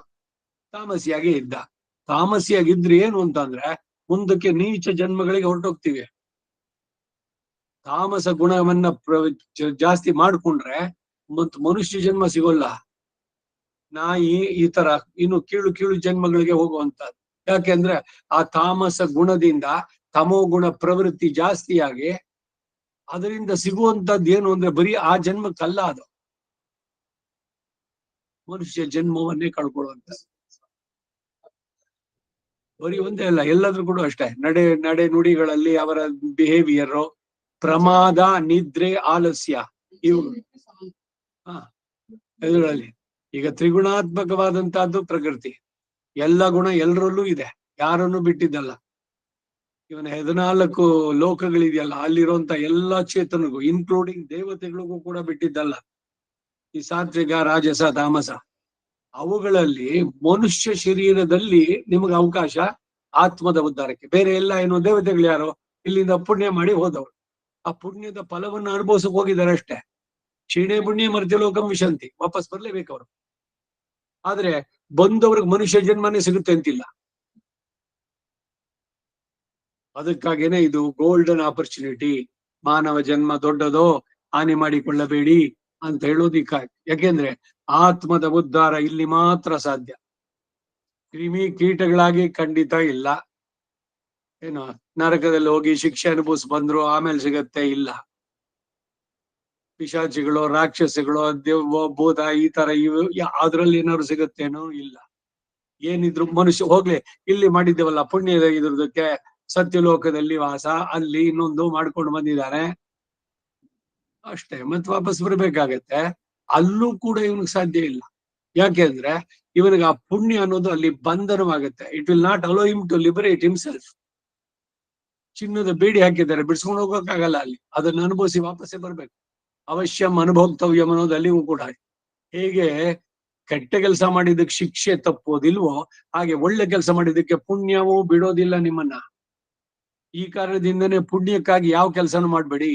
ತಾಮಸಿಯಾಗೆ ಇದ್ದ. ತಾಮಸಿಯಾಗಿದ್ರೆ ಏನು ಅಂತಂದ್ರೆ ಮುಂದಕ್ಕೆ ನೀಚ ಜನ್ಮಗಳಿಗೆ ಹೊರಟೋಗ್ತೀವಿ. ತಾಮಸ ಗುಣವನ್ನ ಜಾಸ್ತಿ ಮಾಡ್ಕೊಂಡ್ರೆ ಮನುಷ್ಯ ಜನ್ಮ ಸಿಗೋಲ್ಲ. ನಾಯಿ ಈ ತರ ಇನ್ನು ಕೀಳು ಕೀಳು ಜನ್ಮಗಳಿಗೆ ಹೋಗುವಂತದ್ದು. ಯಾಕೆಂದ್ರೆ ಆ ತಾಮಸ ಗುಣದಿಂದ ತಮೋ ಗುಣ ಪ್ರವೃತ್ತಿ ಜಾಸ್ತಿಯಾಗಿ ಅದರಿಂದ ಸಿಗುವಂತದ್ದು ಏನು ಅಂದ್ರೆ ಬರೀ ಆ ಜನ್ಮಕ್ಕಲ್ಲ, ಅದು ಮನುಷ್ಯ ಜನ್ಮವನ್ನೇ ಕಳ್ಕೊಳ್ಳುವಂಥದ್ದು. ಬರೀ ಒಂದೇ ಅಲ್ಲ, ಎಲ್ಲಾದ್ರೂ ಕೂಡ ಅಷ್ಟೇ. ನಡೆ ನುಡಿಗಳಲ್ಲಿ ಅವರ ಬಿಹೇವಿಯರ್, ಪ್ರಮಾದ, ನಿದ್ರೆ, ಆಲಸ್ಯ, ಇವು ಇದರಲ್ಲಿ ಈಗ ತ್ರಿಗುಣಾತ್ಮಕವಾದಂತಹದ್ದು ಪ್ರಕೃತಿ. ಎಲ್ಲ ಗುಣ ಎಲ್ಲರಲ್ಲೂ ಇದೆ, ಯಾರನ್ನು ಬಿಟ್ಟಿದ್ದಲ್ಲ. ಇವನ 14 ಲೋಕಗಳಿದೆಯಲ್ಲ, ಅಲ್ಲಿರುವಂತ ಎಲ್ಲಾ ಚೇತನಿಗೂ ಇನ್ಕ್ಲೂಡಿಂಗ್ ದೇವತೆಗಳಿಗೂ ಕೂಡ ಬಿಟ್ಟಿದ್ದಲ್ಲ. ಈ ಸಾತ್ವಿಕ, ರಾಜಸ, ತಾಮಸ ಅವುಗಳಲ್ಲಿ ಮನುಷ್ಯ ಶರೀರದಲ್ಲಿ ನಿಮಗೆ ಅವಕಾಶ ಆತ್ಮದ ಉದ್ಧಾರಕ್ಕೆ. ಬೇರೆ ಎಲ್ಲ ಏನು ದೇವತೆಗಳು ಯಾರು ಇಲ್ಲಿಂದ ಪುಣ್ಯ ಮಾಡಿ ಹೋದವರು, ಆ ಪುಣ್ಯದ ಫಲವನ್ನು ಅನುಭವಿಸಕ್ ಹೋಗಿದ್ದಾರೆ ಅಷ್ಟೇ. ಕ್ಷೀಣೆ ಪುಣ್ಯ ಮರ್ತ್ಯಲೋಕಂ ವಿಶಂತಿ, ವಾಪಸ್ ಬರ್ಲೇಬೇಕು ಅವರು. ಆದ್ರೆ ಬಂದವ್ರಿಗೆ ಮನುಷ್ಯ ಜನ್ಮನೇ ಸಿಗುತ್ತೆ ಅಂತಿಲ್ಲ. ಅದಕ್ಕಾಗೇನೆ ಇದು ಗೋಲ್ಡನ್ ಆಪರ್ಚುನಿಟಿ. ಮಾನವ ಜನ್ಮ ದೊಡ್ಡದೋ, ಹಾನಿ ಮಾಡಿಕೊಳ್ಳಬೇಡಿ ಅಂತ ಹೇಳೋದಿಕ್ಕಾಗಿ. ಯಾಕೆಂದ್ರೆ ಆತ್ಮದ ಉದ್ಧಾರ ಇಲ್ಲಿ ಮಾತ್ರ ಸಾಧ್ಯ. ಕ್ರಿಮಿ ಕೀಟಗಳಾಗಿ ಖಂಡಿತ ಇಲ್ಲ. ಏನು ನರಕದಲ್ಲಿ ಹೋಗಿ ಶಿಕ್ಷೆ ಅನುಭವಿಸಿ ಬಂದ್ರು ಆಮೇಲೆ ಸಿಗತ್ತೆ? ಇಲ್ಲ. ಪಿಶಾಚಿಗಳು, ರಾಕ್ಷಸಗಳು, ಭೂತ ಈ ತರ ಇವು ಅದ್ರಲ್ಲಿ ಏನಾದ್ರು ಸಿಗತ್ತೇನೋ? ಇಲ್ಲ. ಏನಿದ್ರು ಮನುಷ್ಯ ಹೋಗ್ಲಿ, ಇಲ್ಲಿ ಮಾಡಿದ್ದೇವಲ್ಲ ಪುಣ್ಯದ ಇದ್ರದಕ್ಕೆ ಸತ್ಯಲೋಕದಲ್ಲಿ ವಾಸ, ಅಲ್ಲಿ ಇನ್ನೊಂದು ಮಾಡ್ಕೊಂಡು ಬಂದಿದ್ದಾರೆ ಅಷ್ಟೇ. ಮತ್ತೆ ವಾಪಸ್ ಬರ್ಬೇಕಾಗತ್ತೆ. ಅಲ್ಲೂ ಕೂಡ ಇವನಿಗೆ ಸಾಧ್ಯ ಇಲ್ಲ. ಯಾಕೆಂದ್ರೆ ಇವನಿಗೆ ಆ ಪುಣ್ಯ ಅನ್ನೋದು ಅಲ್ಲಿ ಬಂಧನವಾಗುತ್ತೆ. It will not allow him to liberate himself. ಚಿನ್ನದ ಬೇಡಿ ಹಾಕಿದ್ದಾರೆ, ಬಿಡಿಸ್ಕೊಂಡು ಹೋಗೋಕ್ಕಾಗಲ್ಲ. ಅಲ್ಲಿ ಅದನ್ನ ಅನುಭವಿಸಿ ವಾಪಸ್ಸೇ ಬರ್ಬೇಕು. ಅವಶ್ಯಂ ಅನುಭೋಕ್ತವ್ಯಂ ಅನ್ನೋದು ಅಲ್ಲಿಗೂ ಕೂಡ. ಹೇಗೆ ಕೆಟ್ಟ ಕೆಲಸ ಮಾಡಿದ್ದಕ್ಕೆ ಶಿಕ್ಷೆ ತಪ್ಪೋದಿಲ್ವೋ, ಹಾಗೆ ಒಳ್ಳೆ ಕೆಲಸ ಮಾಡಿದ್ದಕ್ಕೆ ಪುಣ್ಯವೂ ಬಿಡೋದಿಲ್ಲ ನಿಮ್ಮನ್ನ. ಈ ಕಾರಣದಿಂದನೇ ಪುಣ್ಯಕ್ಕಾಗಿ ಯಾವ ಕೆಲಸನೂ ಮಾಡ್ಬೇಡಿ,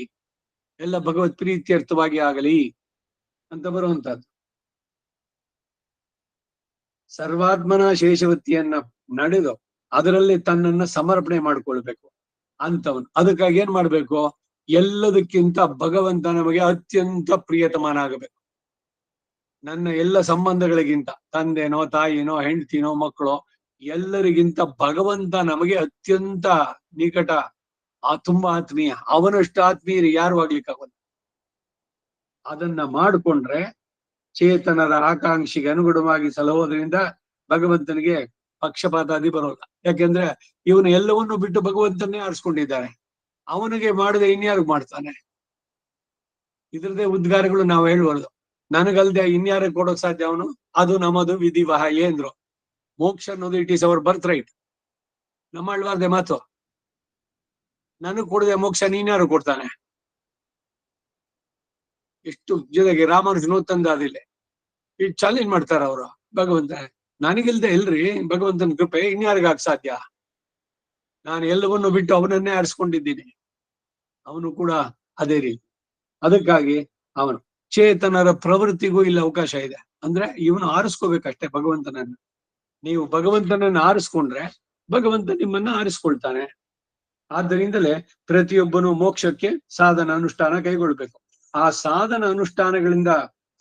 ಎಲ್ಲ ಭಗವತ್ ಪ್ರೀತ್ಯರ್ಥವಾಗಿ ಆಗಲಿ ಅಂತ ಬರುವಂತಹದ್ದು. ಸರ್ವಾತ್ಮನ ಶೇಷವತ್ತಿಯನ್ನ ನಡೆದು ಅದರಲ್ಲಿ ತನ್ನನ್ನ ಸಮರ್ಪಣೆ ಮಾಡ್ಕೊಳ್ಬೇಕು ಅಂತವನು. ಅದಕ್ಕಾಗಿ ಏನ್ ಮಾಡ್ಬೇಕು? ಎಲ್ಲದಕ್ಕಿಂತ ಭಗವಂತ ನಮಗೆ ಅತ್ಯಂತ ಪ್ರಿಯತಮನಾಗಬೇಕು. ನನ್ನ ಎಲ್ಲ ಸಂಬಂಧಗಳಿಗಿಂತ, ತಂದೆನೋ ತಾಯಿನೋ ಹೆಂಡತಿನೋ ಮಕ್ಕಳೋ, ಎಲ್ಲರಿಗಿಂತ ಭಗವಂತ ನಮಗೆ ಅತ್ಯಂತ ನಿಕಟ, ತುಂಬಾ ಆತ್ಮೀಯ. ಅವನಷ್ಟು ಆತ್ಮೀಯರು ಯಾರು ಆಗ್ಲಿಕ್ಕಾಗಲ್ಲ. ಅದನ್ನ ಮಾಡಿಕೊಂಡ್ರೆ ಚೇತನರ ಆಕಾಂಕ್ಷೆಗೆ ಅನುಗುಣವಾಗಿ ಸಲಹೋದ್ರಿಂದ ಭಗವಂತನಿಗೆ ಪಕ್ಷಪಾತಾದಿ ಬರೋಲ್ಲ. ಯಾಕೆಂದ್ರೆ ಇವನು ಎಲ್ಲವನ್ನು ಬಿಟ್ಟು ಭಗವಂತನ್ನೇ ಆರಿಸ್ಕೊಂಡಿದ್ದಾನೆ. ಅವನಿಗೆ ಮಾಡದೆ ಇನ್ಯಾರು ಮಾಡ್ತಾನೆ? ಇದ್ರದ್ದೇ ಉದ್ಗಾರಗಳು ನಾವು ಹೇಳ್ಬಾರ್ದು. ನನಗಲ್ದೆ ಇನ್ಯಾರ ಕೊಡೋಕ್ ಸಾಧ್ಯ ಅವನು? ಅದು ನಮ್ಮದು ವಿಧಿವಹ ಏಂದ್ರು. ಮೋಕ್ಷ ಅನ್ನೋದು it is our birth right. ನಮ್ಮ ಆಳ್ವಾರ್ದೆ ಮಾತು. ನನಗ್ ಕೊಡದೆ ಮೋಕ್ಷ ನೀನ್ಯಾರು ಕೊಡ್ತಾನೆ? ಎಷ್ಟು ಜೊತೆಗೆ ರಾಮಾನುಜನು ತಂದಾದಿಲ್ಲ ಈ ಚಾಲೆಂಜ್ ಮಾಡ್ತಾರ ಅವರು. ಭಗವಂತ ನನಗಿಲ್ದೆ ಇಲ್ರಿ ಭಗವಂತನ ಕೃಪೆ ಇನ್ಯಾರಿಗಾಗ ಸಾಧ್ಯ? ನಾನು ಎಲ್ಲವನ್ನು ಬಿಟ್ಟು ಅವನನ್ನೇ ಆರಿಸ್ಕೊಂಡಿದ್ದೀನಿ. ಅವನು ಕೂಡ ಅದೇ ರೀತಿ. ಅದಕ್ಕಾಗಿ ಅವನು ಚೇತನರ ಪ್ರವೃತ್ತಿಗೂ ಇಲ್ಲಿ ಅವಕಾಶ ಇದೆ. ಅಂದ್ರೆ ಇವನು ಆರಿಸ್ಕೋಬೇಕಷ್ಟೇ ಭಗವಂತನನ್ನ. ನೀವು ಭಗವಂತನನ್ನ ಆರಿಸ್ಕೊಂಡ್ರೆ ಭಗವಂತ ನಿಮ್ಮನ್ನ ಆರಿಸ್ಕೊಳ್ತಾನೆ. ಆದ್ದರಿಂದಲೇ ಪ್ರತಿಯೊಬ್ಬನು ಮೋಕ್ಷಕ್ಕೆ ಸಾಧನ ಅನುಷ್ಠಾನ ಕೈಗೊಳ್ಬೇಕು. ಆ ಸಾಧನ ಅನುಷ್ಠಾನಗಳಿಂದ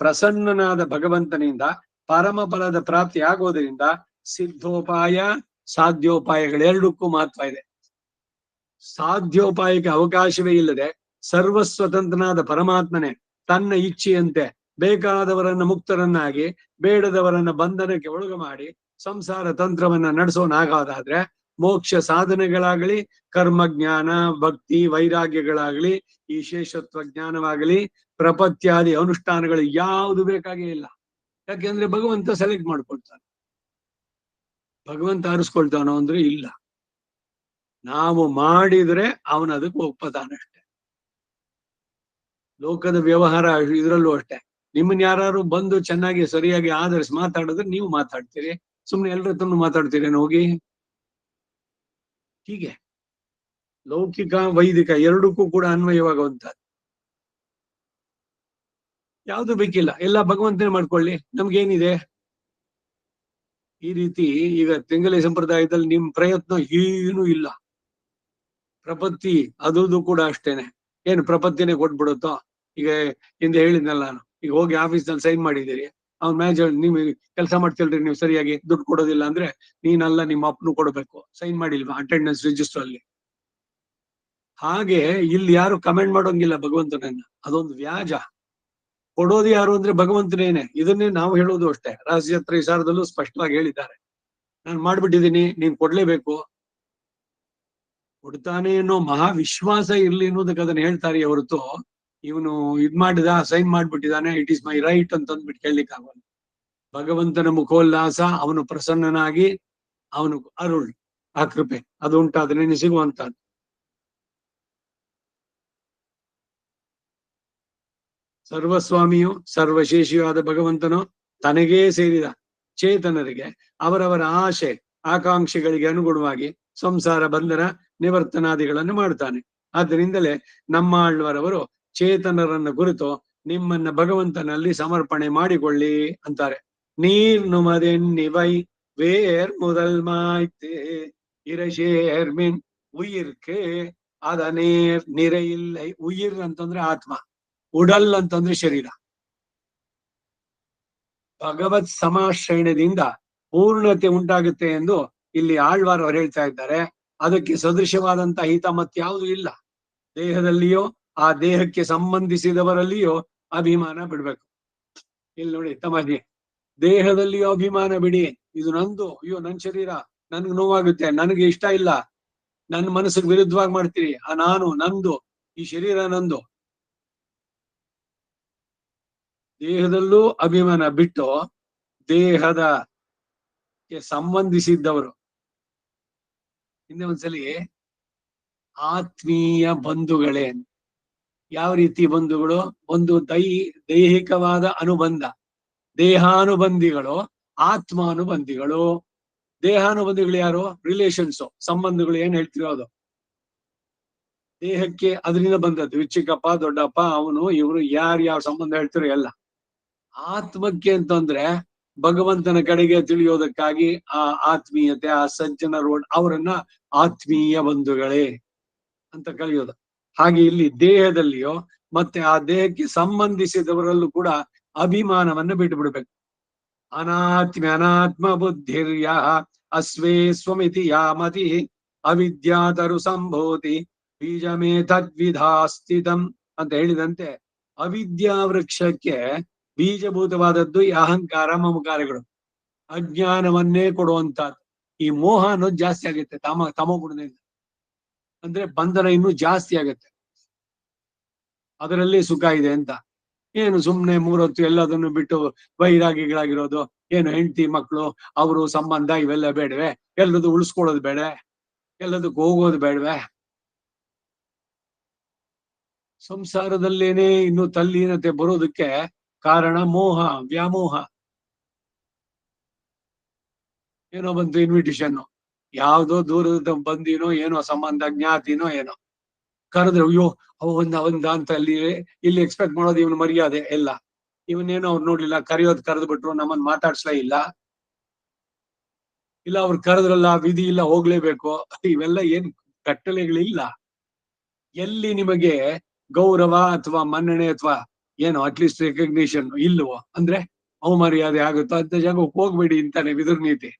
ಪ್ರಸನ್ನನಾದ ಭಗವಂತನಿಂದ ಪರಮ ಫಲದ ಪ್ರಾಪ್ತಿ ಆಗೋದರಿಂದ ಸಿದ್ಧೋಪಾಯ ಸಾಧ್ಯೋಪಾಯಗಳೆರಡಕ್ಕೂ ಮಹತ್ವ ಇದೆ. ಸಾಧ್ಯೋಪಾಯಕ್ಕೆ ಅವಕಾಶವೇ ಇಲ್ಲದೆ ಸರ್ವಸ್ವತಂತ್ರನಾದ ಪರಮಾತ್ಮನೇ ತನ್ನ ಇಚ್ಛೆಯಂತೆ ಬೇಕಾದವರನ್ನ ಮುಕ್ತರನ್ನಾಗಿ ಬೇಡದವರನ್ನ ಬಂಧನಕ್ಕೆ ಒಳಗು ಮಾಡಿ ಸಂಸಾರ ತಂತ್ರವನ್ನ ನಡೆಸೋನಾಗಾದಾದ್ರೆ ಮೋಕ್ಷ ಸಾಧನೆಗಳಾಗಲಿ, ಕರ್ಮಜ್ಞಾನ, ಭಕ್ತಿ, ವೈರಾಗ್ಯಗಳಾಗಲಿ, ಈ ಶೇಷತ್ವ ಜ್ಞಾನವಾಗಲಿ, ಪ್ರಪತ್ಯಾದಿ ಅನುಷ್ಠಾನಗಳು ಯಾವುದು ಬೇಕಾಗೇ ಇಲ್ಲ. ಯಾಕೆಂದ್ರೆ ಭಗವಂತ ಸೆಲೆಕ್ಟ್ ಮಾಡ್ಕೊಳ್ತಾನೆ. ಭಗವಂತ ಆರಿಸ್ಕೊಳ್ತಾನೋ ಅಂದ್ರೆ ಇಲ್ಲ. ನಾವು ಮಾಡಿದ್ರೆ ಅವನ ಅದಕ್ಕೆ ಒಪ್ಪತಾನಷ್ಟೆ. ಲೋಕದ ವ್ಯವಹಾರ ಇದ್ರಲ್ಲೂ ಅಷ್ಟೇ. ನಿಮ್ಮನ್ನ ಯಾರು ಬಂದು ಚೆನ್ನಾಗಿ ಸರಿಯಾಗಿ ಆಧರಿಸಿ ಮಾತಾಡಿದ್ರೆ ನೀವು ಮಾತಾಡ್ತೀರಿ, ಸುಮ್ನೆ ಎಲ್ರ ಹತ್ರನು ಮಾತಾಡ್ತೀರೇನು ಹೋಗಿ? ಹೀಗೆ ಲೌಕಿಕ ವೈದಿಕ ಎರಡಕ್ಕೂ ಕೂಡ ಅನ್ವಯವಾಗುವಂತಹದ್ದು. ಯಾವುದು ಬೇಕಿಲ್ಲ, ಎಲ್ಲ ಭಗವಂತನೇ ಮಾಡ್ಕೊಳ್ಳಿ, ನಮ್ಗೇನಿದೆ? ಈ ರೀತಿ ಈಗ ತಿಂಗಳಿ ಸಂಪ್ರದಾಯದಲ್ಲಿ ನಿಮ್ ಪ್ರಯತ್ನ ಏನೂ ಇಲ್ಲ. ಪ್ರಪತ್ತಿ ಅದು ಕೂಡ ಅಷ್ಟೇನೆ. ಏನು ಪ್ರಪತ್ತಿನೇ ಕೊಟ್ಬಿಡುತ್ತೋ? ಈಗ ಹಿಂದೆ ಹೇಳಿದ್ನಲ್ಲ ನಾನು, ಈಗ ಹೋಗಿ ಆಫೀಸ್ನಲ್ಲಿ ಸೈನ್ ಮಾಡಿದ್ದೀರಿ, ಅವ್ನ ಮ್ಯಾನೇಜರ್ ನೀವು ಕೆಲಸ ಮಾಡ್ತಿಲ್ರಿ, ನೀವು ಸರಿಯಾಗಿ ದುಡ್ಡು ಕೊಡೋದಿಲ್ಲ ಅಂದ್ರೆ ನೀನಲ್ಲ ನಿಮ್ಮ ಅಪ್ಪನು ಕೊಡ್ಬೇಕು. ಸೈನ್ ಮಾಡಿಲ್ವಾ ಅಟೆಂಡೆನ್ಸ್ ರಿಜಿಸ್ಟರ್ ಅಲ್ಲಿ? ಹಾಗೆ ಇಲ್ಲಿ ಯಾರು ಕಮೆಂಟ್ ಮಾಡೋಂಗಿಲ್ಲ ಭಗವಂತನನ್ನ. ಅದೊಂದು ವ್ಯಾಜ. ಕೊಡೋದು ಯಾರು ಅಂದ್ರೆ ಭಗವಂತನೇನೆ. ಇದನ್ನೇ ನಾವು ಹೇಳೋದು ಅಷ್ಟೇ. ರಹಸ್ಯ ತ್ರೈಸಾರದಲ್ಲೂ ಸ್ಪಷ್ಟವಾಗಿ ಹೇಳಿದ್ದಾರೆ, ನಾನು ಮಾಡ್ಬಿಟ್ಟಿದ್ದೀನಿ, ನೀನ್ ಕೊಡ್ಲೇಬೇಕು. ಕೊಡ್ತಾನೆ ಅನ್ನೋ ಮಹಾ ವಿಶ್ವಾಸ ಇರ್ಲಿ ಅನ್ನೋದಕ್ಕೆ ಅದನ್ನ ಹೇಳ್ತಾರೆ ಹೊರತು ಇವನು ಇದ್ ಮಾಡಿದ, ಸೈನ್ ಮಾಡ್ಬಿಟ್ಟಿದ್ದಾನೆ, ಇಟ್ ಈಸ್ ಮೈ ರೈಟ್ ಅಂತ ಅಂದ್ಬಿಟ್ಟು ಕೇಳಲಿಕ್ಕೆ ಆಗೋಲ್ಲ. ಭಗವಂತನ ಮುಖೋಲ್ಲಾಸ, ಅವನು ಪ್ರಸನ್ನನಾಗಿ ಅವನು ಅರುಳ್ ಆ ಕೃಪೆ ಅದು ಉಂಟಾದ್ರೆ ನಿನಗೆ ಸಿಗುವಂತಹದ್ದು. ಸರ್ವಸ್ವಾಮಿಯು ಸರ್ವಶೇಷಿಯೂ ಆದ ಭಗವಂತನು ತನಗೇ ಸೇರಿದ ಚೇತನರಿಗೆ ಅವರವರ ಆಶೆ ಆಕಾಂಕ್ಷೆಗಳಿಗೆ ಅನುಗುಣವಾಗಿ ಸಂಸಾರ ಬಂಧನ ನಿವರ್ತನಾದಿಗಳನ್ನು ಮಾಡ್ತಾನೆ. ಆದ್ದರಿಂದಲೇ ನಮ್ಮ ಆಳ್ವರವರು ಚೇತನರನ್ನ ಕುರಿತು ನಿಮ್ಮನ್ನ ಭಗವಂತನಲ್ಲಿ ಸಮರ್ಪಣೆ ಮಾಡಿಕೊಳ್ಳಿ ಅಂತಾರೆ. ನೀರ್ ನುಮದೆನ್ನಿವೈ வேர் முதல் மாய்த்து இரஷேர்மின் உயிர்க்கு அதನೇರ್ ನಿರೆಯಿಲ್ಲೈ. ಉಯಿರ್ ಅಂತಂದ್ರೆ ಆತ್ಮ, ಉಡಲ್ ಅಂತಂದ್ರೆ ಶರೀರ. ಭಗವತ್ ಸಮಾಶ್ರಯಣದಿಂದ ಪೂರ್ಣತೆ ಉಂಟಾಗುತ್ತೆ ಎಂದು ಇಲ್ಲಿ ಆಳ್ವಾರ್ ಅವರು ಹೇಳ್ತಾ ಇದ್ದಾರೆ. ಅದಕ್ಕೆ ಸದೃಶವಾದಂತಹ ಹಿತ ಮತ್ಯಾವುದು ಇಲ್ಲ. ದೇಹದಲ್ಲಿಯೋ ಆ ದೇಹಕ್ಕೆ ಸಂಬಂಧಿಸಿದವರಲ್ಲಿಯೋ ಅಭಿಮಾನ ಬಿಡ್ಬೇಕು. ಇಲ್ಲಿ ನೋಡಿ ತಮಾಷೆ, ದೇಹದಲ್ಲಿಯೋ ಅಭಿಮಾನ ಬಿಡಿ. ಇದು ನಂದು, ಅಯ್ಯೋ ನನ್ ಶರೀರ, ನನ್ಗೆ ನೋವಾಗುತ್ತೆ, ನನಗೆ ಇಷ್ಟ ಇಲ್ಲ, ನನ್ನ ಮನಸ್ಸಿಗೆ ವಿರುದ್ಧವಾಗಿ ಮಾಡ್ತೀರಿ, ನಾನು ನಂದು, ಈ ಶರೀರ ನಂದು. ದೇಹದಲ್ಲೂ ಅಭಿಮಾನ ಬಿಟ್ಟು ದೇಹದ ಸಂಬಂಧಿಸಿದ್ದವರು. ಹಿಂದೆ ಒಂದ್ಸಲಿ ಆತ್ಮೀಯ ಬಂಧುಗಳೇ, ಯಾವ ರೀತಿ ಬಂಧುಗಳು? ಒಂದು ದೈಹಿಕವಾದ ಅನುಬಂಧ, ದೇಹಾನುಬಂಧಿಗಳು, ಆತ್ಮಾನುಬಂಧಿಗಳು. ದೇಹಾನುಬಂಧಿಗಳು ಯಾರು? ರಿಲೇಷನ್ಸ್, ಸಂಬಂಧಗಳು ಏನ್ ಹೇಳ್ತಿರೋ ಅದು. ದೇಹಕ್ಕೆ ಅದರಿಂದ ಬಂದದ್ದು. ಚಿಕ್ಕಪ್ಪ ದೊಡ್ಡಪ್ಪ ಅವನು ಇವರು ಯಾರ್ಯಾವ ಸಂಬಂಧ ಹೇಳ್ತಿರೋ ಎಲ್ಲ. ಆತ್ಮಕ್ಕೆ ಅಂತಂದ್ರೆ ಭಗವಂತನ ಕಡೆಗೆ ತಿಳಿಯೋದಕ್ಕಾಗಿ ಆ ಆತ್ಮೀಯತೆ, ಆ ಸಜ್ಜನರು ಅವರನ್ನ ಆತ್ಮೀಯ ಬಂಧುಗಳೇ ಅಂತ ಕಲಿಯೋದು. ಹಾಗೆ ಇಲ್ಲಿ ದೇಹದಲ್ಲಿಯೋ ಮತ್ತೆ ಆ ದೇಹಕ್ಕೆ ಸಂಬಂಧಿಸಿದವರಲ್ಲೂ ಕೂಡ ಅಭಿಮಾನವನ್ನು ಬಿಟ್ಟು ಬಿಡ್ಬೇಕು. ಅನಾತ್ಮ ಬುದ್ಧಿರ್ಯ ಅಸ್ವೇ ಸ್ವಮಿತಿ ಯಾಮತಿ ಅವಿದ್ಯಾತರು ಸಂಭೂತಿ ಬೀಜಮೇ ತದ್ವಿಧಾಸ್ಥಿತಂ ಅಂತ ಹೇಳಿದಂತೆ, ಅವಿದ್ಯಾ ವೃಕ್ಷಕ್ಕೆ ಬೀಜಭೂತವಾದದ್ದು ಈ ಅಹಂಕಾರ ಮಮಕಾರಗಳು, ಅಜ್ಞಾನವನ್ನೇ ಕೊಡುವಂತಹದ್ದು. ಈ ಮೋಹ ಅನ್ನೋದು ಜಾಸ್ತಿ ಆಗುತ್ತೆ ತಮೋಗುಣದಿಂದ. ಅಂದ್ರೆ ಬಂಧನ ಇನ್ನೂ ಜಾಸ್ತಿ ಆಗುತ್ತೆ. ಅದರಲ್ಲಿ ಸುಖ ಇದೆ ಅಂತ ಏನು ಸುಮ್ನೆ 3 ಹೊತ್ತು ಎಲ್ಲದನ್ನು ಬಿಟ್ಟು ವೈರಾಗಿಗಳಾಗಿರೋದು, ಏನು ಹೆಂಡತಿ ಮಕ್ಕಳು ಅವರು ಸಂಬಂಧ ಇವೆಲ್ಲ ಬೇಡವೆ, ಎಲ್ಲದು ಉಳಿಸ್ಕೊಳ್ಳೋದು ಬೇಡ, ಎಲ್ಲದಕ್ಕೂ ಹೋಗೋದು ಬೇಡವೆ. ಸಂಸಾರದಲ್ಲೇನೆ ಇನ್ನು ತಲ್ಲೀನತೆ ಬರೋದಕ್ಕೆ ಕಾರಣ ಮೋಹ, ವ್ಯಾಮೋಹ. ಏನೋ ಬಂತು ಇನ್ವಿಟೇಷನ್, ಯಾವ್ದೋ ದೂರದ ಬಂದಿನೋ ಏನೋ ಸಂಬಂಧ ಜ್ಞಾತಿನೋ ಏನೋ ಕರೆದ್ರೆ, ಅಯ್ಯೋ ಒಂದ ಅಂತ ಇಲ್ಲಿ ಎಕ್ಸ್ಪೆಕ್ಟ್ ಮಾಡೋದು ಇವನು ಮರ್ಯಾದೆ ಎಲ್ಲ. ಇವನೇನೋ ಅವ್ರು ನೋಡ್ಲಿಲ್ಲ, ಕರೆದು ಬಿಟ್ರು, ನಮ್ಮನ್ನ ಮಾತಾಡ್ಸ್ಲೇ ಇಲ್ಲ, ಇಲ್ಲ ಅವ್ರು ಕರೆದ್ರಲ್ಲ ವಿಧಿ ಇಲ್ಲ ಹೋಗ್ಲೇಬೇಕು. ಇವೆಲ್ಲ ಏನ್ ಕಟ್ಟಳೆಗಳಿಲ್ಲ. ಎಲ್ಲಿ ನಿಮಗೆ ಗೌರವ ಅಥವಾ ಮನ್ನಣೆ ಅಥವಾ ಏನೋ ಅಟ್ಲೀಸ್ಟ್ ರೆಕಗ್ನಿಷನ್ ಇಲ್ವೋ ಅಂದ್ರೆ ಅವಮರ್ಯಾದೆ ಆಗುತ್ತೋ ಅಂತ ಜಾಗಕ್ಕೆ ಹೋಗ್ಬೇಡಿ ಅಂತಾನೆ ವಿದುರ ನೀತಿ.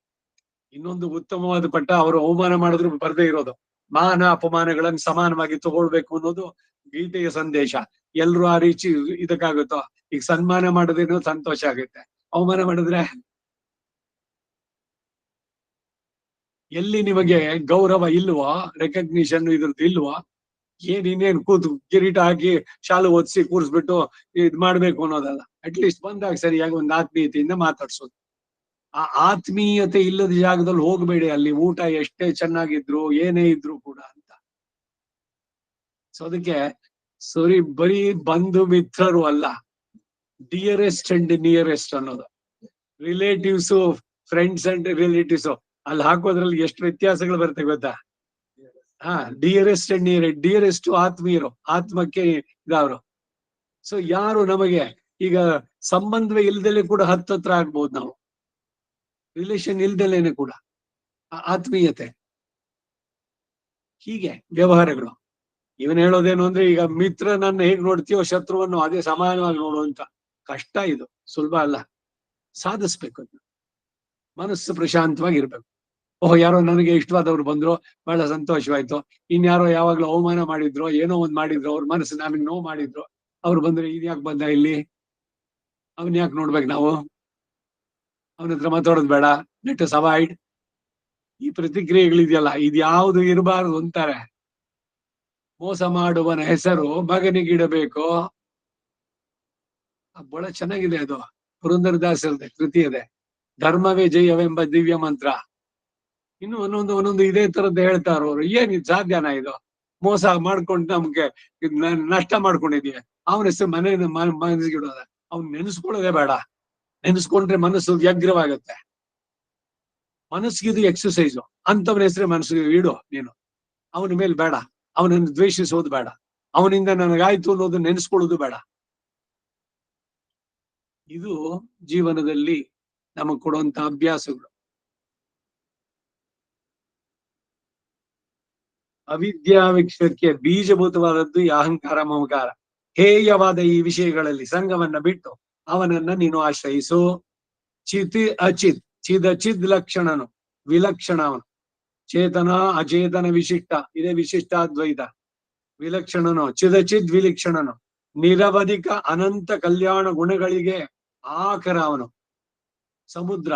ಇನ್ನೊಂದು ಉತ್ತಮವಾದ ಪಟ್ಟ ಅವರು ಅವಮಾನ ಮಾಡಿದ್ರು ಬರ್ದೇ ಇರೋದು, ಮಾನ ಅಪಮಾನಗಳನ್ನು ಸಮಾನವಾಗಿ ತಗೊಳ್ಬೇಕು ಅನ್ನೋದು ಗೀತೆಯ ಸಂದೇಶ. ಎಲ್ರು ಆ ರೀತಿ ಇದಕ್ಕಾಗುತ್ತೋ? ಈಗ ಸನ್ಮಾನ ಮಾಡೋದೇನೋ ಸಂತೋಷ ಆಗುತ್ತೆ, ಅವಮಾನ ಮಾಡಿದ್ರೆ ಎಲ್ಲಿ ನಿಮಗೆ ಗೌರವ ಇಲ್ವೋ, ರೆಕಗ್ನಿಷನ್ ಇದ್ರದ್ದು ಇಲ್ವೋ, ಇನ್ನೇನ್ ಕೂತು ಕಿರೀಟ ಹಾಕಿ ಶಾಲು ಒದಿಸಿ ಕೂರಿಸ್ಬಿಟ್ಟು ಇದ್ ಮಾಡ್ಬೇಕು ಅನ್ನೋದಲ್ಲ. ಅಟ್ಲೀಸ್ಟ್ ಬಂದಾಗ ಸರಿಯಾಗಿ ಒಂದು ಆತ್ಮೀಯತೆಯಿಂದ ಮಾತಾಡ್ಸೋದು. ಆ ಆತ್ಮೀಯತೆ ಇಲ್ಲದ ಜಾಗದಲ್ಲಿ ಹೋಗ್ಬೇಡಿ. ಅಲ್ಲಿ ಊಟ ಎಷ್ಟೇ ಚೆನ್ನಾಗಿದ್ರು ಏನೇ ಇದ್ರು ಕೂಡ ಅಂತ. ಸೊ ಅದಕ್ಕೆ ಬರೀ ಬಂಧು ಮಿತ್ರರು ಅಲ್ಲ, ಡಿಯರೆಸ್ಟ್ ಅಂಡ್ ನಿಯರೆಸ್ಟ್ ಅನ್ನೋದು. ರಿಲೇಟಿವ್ಸ್, ಫ್ರೆಂಡ್ಸ್ ಅಂಡ್ ರಿಲೇಟಿವ್ಸ್ ಅಲ್ಲಿ ಹಾಕೋದ್ರಲ್ಲಿ ಎಷ್ಟು ವ್ಯತ್ಯಾಸಗಳು ಬರುತ್ತೆ ಗೊತ್ತಾ? ಡಿಯರೆಸ್ಟ್ ಅಂಡ್ ಡಿಯರೆಸ್ಟ್ ಆತ್ಮೀಯರು, ಆತ್ಮಕ್ಕೆ ಇದಾದ್ರು. ಸೊ ಯಾರು ನಮಗೆ ಈಗ ಸಂಬಂಧವೇ ಇಲ್ದಲೆ ಕೂಡ ಹತ್ತತ್ರ ಆಗ್ಬೋದು ನಾವು, ರಿಲೇಷನ್ ಇಲ್ದಲೇನೆ ಕೂಡ ಆತ್ಮೀಯತೆ. ಹೀಗೆ ವ್ಯವಹಾರಗಳು. ಇವನ್ ಹೇಳೋದೇನು ಅಂದ್ರೆ, ಈಗ ಮಿತ್ರನನ್ನ ಹೇಗ್ ನೋಡ್ತೀಯೋ ಶತ್ರುವನ್ನು ಅದೇ ಸಮಾನವಾಗಿ ನೋಡುವಂತ. ಕಷ್ಟ ಇದು, ಸುಲಭ ಅಲ್ಲ, ಸಾಧಿಸ್ಬೇಕು. ಮನಸ್ಸು ಪ್ರಶಾಂತವಾಗಿರ್ಬೇಕು. ಓಹ್, ಯಾರೋ ನನಗೆ ಇಷ್ಟವಾದವ್ರು ಬಂದ್ರು, ಬಹಳ ಸಂತೋಷವಾಯ್ತು. ಇನ್ಯಾರೋ ಯಾವಾಗ್ಲೂ ಅವಮಾನ ಮಾಡಿದ್ರು, ಏನೋ ಒಂದ್ ಮಾಡಿದ್ರು, ಅವ್ರ ಮನಸ್ಸು ನಮಗೆ ನೋವು ಮಾಡಿದ್ರು, ಅವ್ರು ಬಂದ್ರೆ ಇದ್ ಯಾಕೆ ಬಂದ ಇಲ್ಲಿ, ಅವನ್ ಯಾಕೆ ನೋಡ್ಬೇಕು ನಾವು, ಅವನ ಹತ್ರ ಮಾತಾಡೋದು ಬೇಡ, ಲೆಟ್ ಅಸ್ ಅವಾಯ್ಡ್. ಈ ಪ್ರತಿಕ್ರಿಯೆಗಳಿದೆಯಲ್ಲ, ಇದ್ಯಾವುದು ಇರಬಾರದು ಅಂತಾರೆ. ಮೋಸ ಮಾಡುವನ ಹೆಸರು ಮಗನಿಗಿಡಬೇಕು. ಬಹಳ ಚೆನ್ನಾಗಿದೆ ಅದು, ಪುರಂದರದಾಸರದ ಕೃತಿ ಇದೆ, ಧರ್ಮವೇ ಜಯವೆಂಬ ದಿವ್ಯ ಮಂತ್ರ. ಇನ್ನು ಒಂದೊಂದು ಇದೇ ತರದ್ದು ಹೇಳ್ತಾರ ಅವ್ರು. ಏನ್ ಇದು ಸಾಧ್ಯನಾ? ಇದು ಮೋಸ ಮಾಡ್ಕೊಂಡು ನಮ್ಗೆ ನಷ್ಟ ಮಾಡ್ಕೊಂಡಿದೀವಿ. ಅವನ ಹೆಸರು ಮನಸ್ಸಿಗಿಡೋದ, ಅವ್ನ್ ನೆನೆಸ್ಕೊಳ್ಳೋದೇ ಬೇಡ. ನೆನೆಸ್ಕೊಂಡ್ರೆ ಮನಸ್ಸು ವ್ಯಗ್ರವಾಗುತ್ತೆ. ಮನಸ್ಸಿಗಿದು ಎಕ್ಸರ್ಸೈಸು. ಅಂತವನ ಹೆಸರೇ ಮನಸ್ಸಿಗೆ ಇಡು ನೀನು, ಅವನ ಮೇಲೆ ಬೇಡ. ಅವನನ್ನು ದ್ವೇಷಿಸೋದು ಬೇಡ, ಅವನಿಂದ ನನಗಾಯ್ತು ಅನ್ನೋದು ನೆನೆಸ್ಕೊಳ್ಳೋದು ಬೇಡ. ಇದು ಜೀವನದಲ್ಲಿ ನಮಗ್ ಕೊಡುವಂತ ಅಭ್ಯಾಸಗಳು. ಅವಿದ್ಯಾ ವೃಕ್ಷಕ್ಕೆ ಬೀಜಭೂತವಾದದ್ದು ಈ ಅಹಂಕಾರ ಮಮಕಾರ. ಹೇಯವಾದ ಈ ವಿಷಯಗಳಲ್ಲಿ ಸಂಘವನ್ನ ಬಿಟ್ಟು ಅವನನ್ನ ನೀನು ಆಶ್ರಯಿಸು. ಚಿತ್ ಅಚಿತ್, ಚಿದ್ ಲಕ್ಷಣನು, ವಿಲಕ್ಷಣ ಅವನು. ಚೇತನ ಅಚೇತನ ವಿಶಿಷ್ಟ, ಇದೇ ವಿಶಿಷ್ಟಾದ್ವೈತ. ವಿಲಕ್ಷಣನು ಚಿದಚಿದ್ ವಿಲಕ್ಷಣನು, ನಿರವಧಿಕ ಅನಂತ ಕಲ್ಯಾಣ ಗುಣಗಳಿಗೆ ಆಕರ ಅವನು. ಸಮುದ್ರ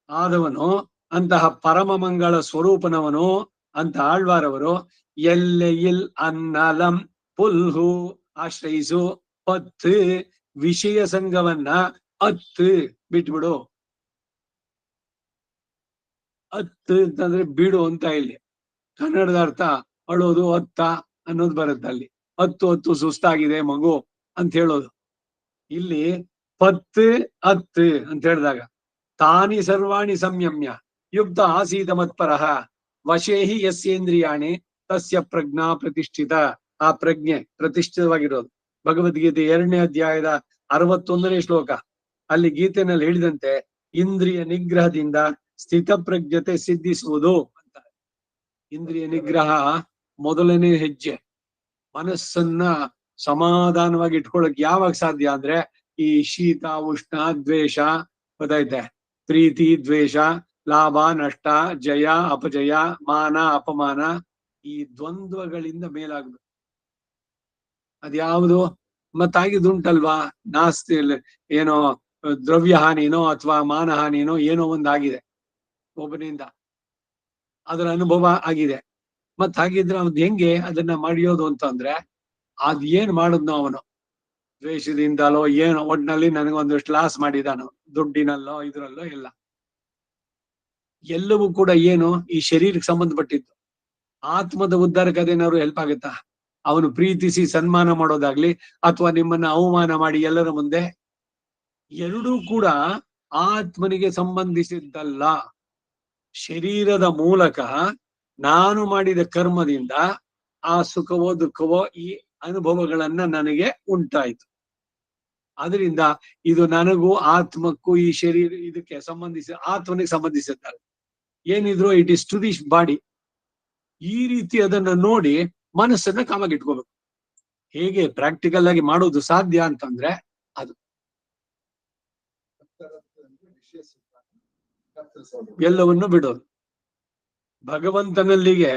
ಆದವನು, ಅಂತಹ ಪರಮ ಮಂಗಳ ಸ್ವರೂಪನವನು ಅಂತ ಆಳ್ವಾರವರು. ಎಲ್ಲೆಯಿಲ್ ಅನ್ನಲಂ ಪುಲ್ಹು, ಆಶ್ರಯಿಸು. ಪತ್ತು, ವಿಷಯ ಸಂಘವನ್ನ ಬಿಟ್ಬಿಡು. ಅಂತಂದ್ರೆ ಬಿಡು ಅಂತ. ಇಲ್ಲಿ ಕನ್ನಡದ ಅರ್ಥ ಅಳೋದು, ಅತ್ತ ಅನ್ನೋದು ಬರುತ್ತೆ. ಅಲ್ಲಿ ಹತ್ತು ಸುಸ್ತಾಗಿದೆ ಮಗು ಅಂತ ಹೇಳೋದು. ಇಲ್ಲಿ ಪತ್ತು ಅಂತ ಹೇಳಿದಾಗ, ತಾನಿ ಸರ್ವಾಣಿ ಸಂಯಮ್ಯ ಯುಕ್ತ ಆಸೀತ ಮತ್ಪರಃ ವಶೇಹಿ ಯಸ್ಯೇಂದ್ರಿಯಾಣಿ ತಸ್ಯ ಪ್ರಜ್ಞಾ ಪ್ರತಿಷ್ಠಿತ. ಆ ಪ್ರಜ್ಞೆ ಪ್ರತಿಷ್ಠಿತವಾಗಿರೋದು. ಭಗವದ್ಗೀತೆ 2ನೇ ಅಧ್ಯಾಯದ 61ನೇ ಶ್ಲೋಕ. ಅಲ್ಲಿ ಗೀತೆನಲ್ಲಿ ಹೇಳಿದಂತೆ ಇಂದ್ರಿಯ ನಿಗ್ರಹದಿಂದ ಸ್ಥಿತಪ್ರಜ್ಞತೆ ಸಿದ್ಧಿಸುವುದು ಅಂತ. ಇಂದ್ರಿಯ ನಿಗ್ರಹ ಮೊದಲನೇ ಹೆಜ್ಜೆ. ಮನಸ್ಸನ್ನ ಸಮಾಧಾನವಾಗಿ ಇಟ್ಕೊಳ್ಳಕ್ ಯಾವಾಗ ಸಾಧ್ಯ ಅಂದ್ರೆ ಈ ಶೀತ ಉಷ್ಣ ದ್ವೇಷ, ಗೊತ್ತೈತೆ, ಪ್ರೀತಿ ದ್ವೇಷ, ಲಾಭ ನಷ್ಟ, ಜಯ ಅಪಜಯ, ಮಾನ ಅಪಮಾನ, ಈ ದ್ವಂದ್ವಗಳಿಂದ ಮೇಲಾಗ್ಬೇಕು. ಅದ್ಯಾವುದು ಮತ್ತಾಗಿದುಂಟಲ್ವಾ, ನಾಸ್ತಿ ಏನೋ ದ್ರವ್ಯ ಹಾನಿನೋ ಅಥವಾ ಮಾನಹಾನಿನೋ ಏನೋ ಒಂದಾಗಿದೆ ಒಬ್ಬನಿಂದ, ಅದರ ಅನುಭವ ಆಗಿದೆ. ಮತ್ ಹಾಗಿದ್ರೆ ಅವ್ನು ಹೆಂಗೆ ಅದನ್ನ ಮಾಡಿಯೋದು ಅಂತಂದ್ರೆ, ಅದ್ ಏನ್ ಮಾಡುದ್ನೋ ಅವನು ದ್ವೇಷದಿಂದಲೋ ಏನೋ ಒಟ್ನಲ್ಲಿ ನನಗೊಂದಷ್ಟು ಲಾಸ್ ಮಾಡಿದಾನು, ದುಡ್ಡಿನಲ್ಲೋ ಇದ್ರಲ್ಲೋ ಎಲ್ಲ. ಎಲ್ಲವೂ ಕೂಡ ಏನು ಈ ಶರೀರಕ್ಕೆ ಸಂಬಂಧಪಟ್ಟಿದ್ದು. ಆತ್ಮದ ಉದ್ಧಾರಕ್ಕೆ ಅದೇನಾದ್ರು ಹೆಲ್ಪ್ ಆಗುತ್ತಾ? ಅವನು ಪ್ರೀತಿಸಿ ಸನ್ಮಾನ ಮಾಡೋದಾಗ್ಲಿ ಅಥವಾ ನಿಮ್ಮನ್ನ ಅವಮಾನ ಮಾಡಿ ಎಲ್ಲರ ಮುಂದೆ, ಎರಡೂ ಕೂಡ ಆತ್ಮನಿಗೆ ಸಂಬಂಧಿಸಿದ್ದಲ್ಲ. ಶರೀರದ ಮೂಲಕ ನಾನು ಮಾಡಿದ ಕರ್ಮದಿಂದ ಆ ಸುಖವೋ ದುಃಖವೋ ಈ ಅನುಭವಗಳನ್ನ ನನಗೆ ಉಂಟಾಯಿತು. ಅದರಿಂದ ಇದು ನನಗೂ ಆತ್ಮಕ್ಕೂ ಈ ಶರೀರ ಇದಕ್ಕೆ ಆತ್ಮನಿಗೆ ಸಂಬಂಧಿಸಿದ್ದಲ್ಲ. ಏನಿದ್ರು it is to this body. ಈ ರೀತಿ ಅದನ್ನ ನೋಡಿ ಮನಸ್ಸನ್ನ ಕಾಮಾಗಿಟ್ಕೋಬೇಕು. ಹೇಗೆ ಪ್ರಾಕ್ಟಿಕಲ್ ಆಗಿ ಮಾಡೋದು ಸಾಧ್ಯ ಅಂತಂದ್ರೆ ಅದು ಎಲ್ಲವನ್ನು ಬಿಡೋದು. ಭಗವಂತನಲ್ಲಿಗೆ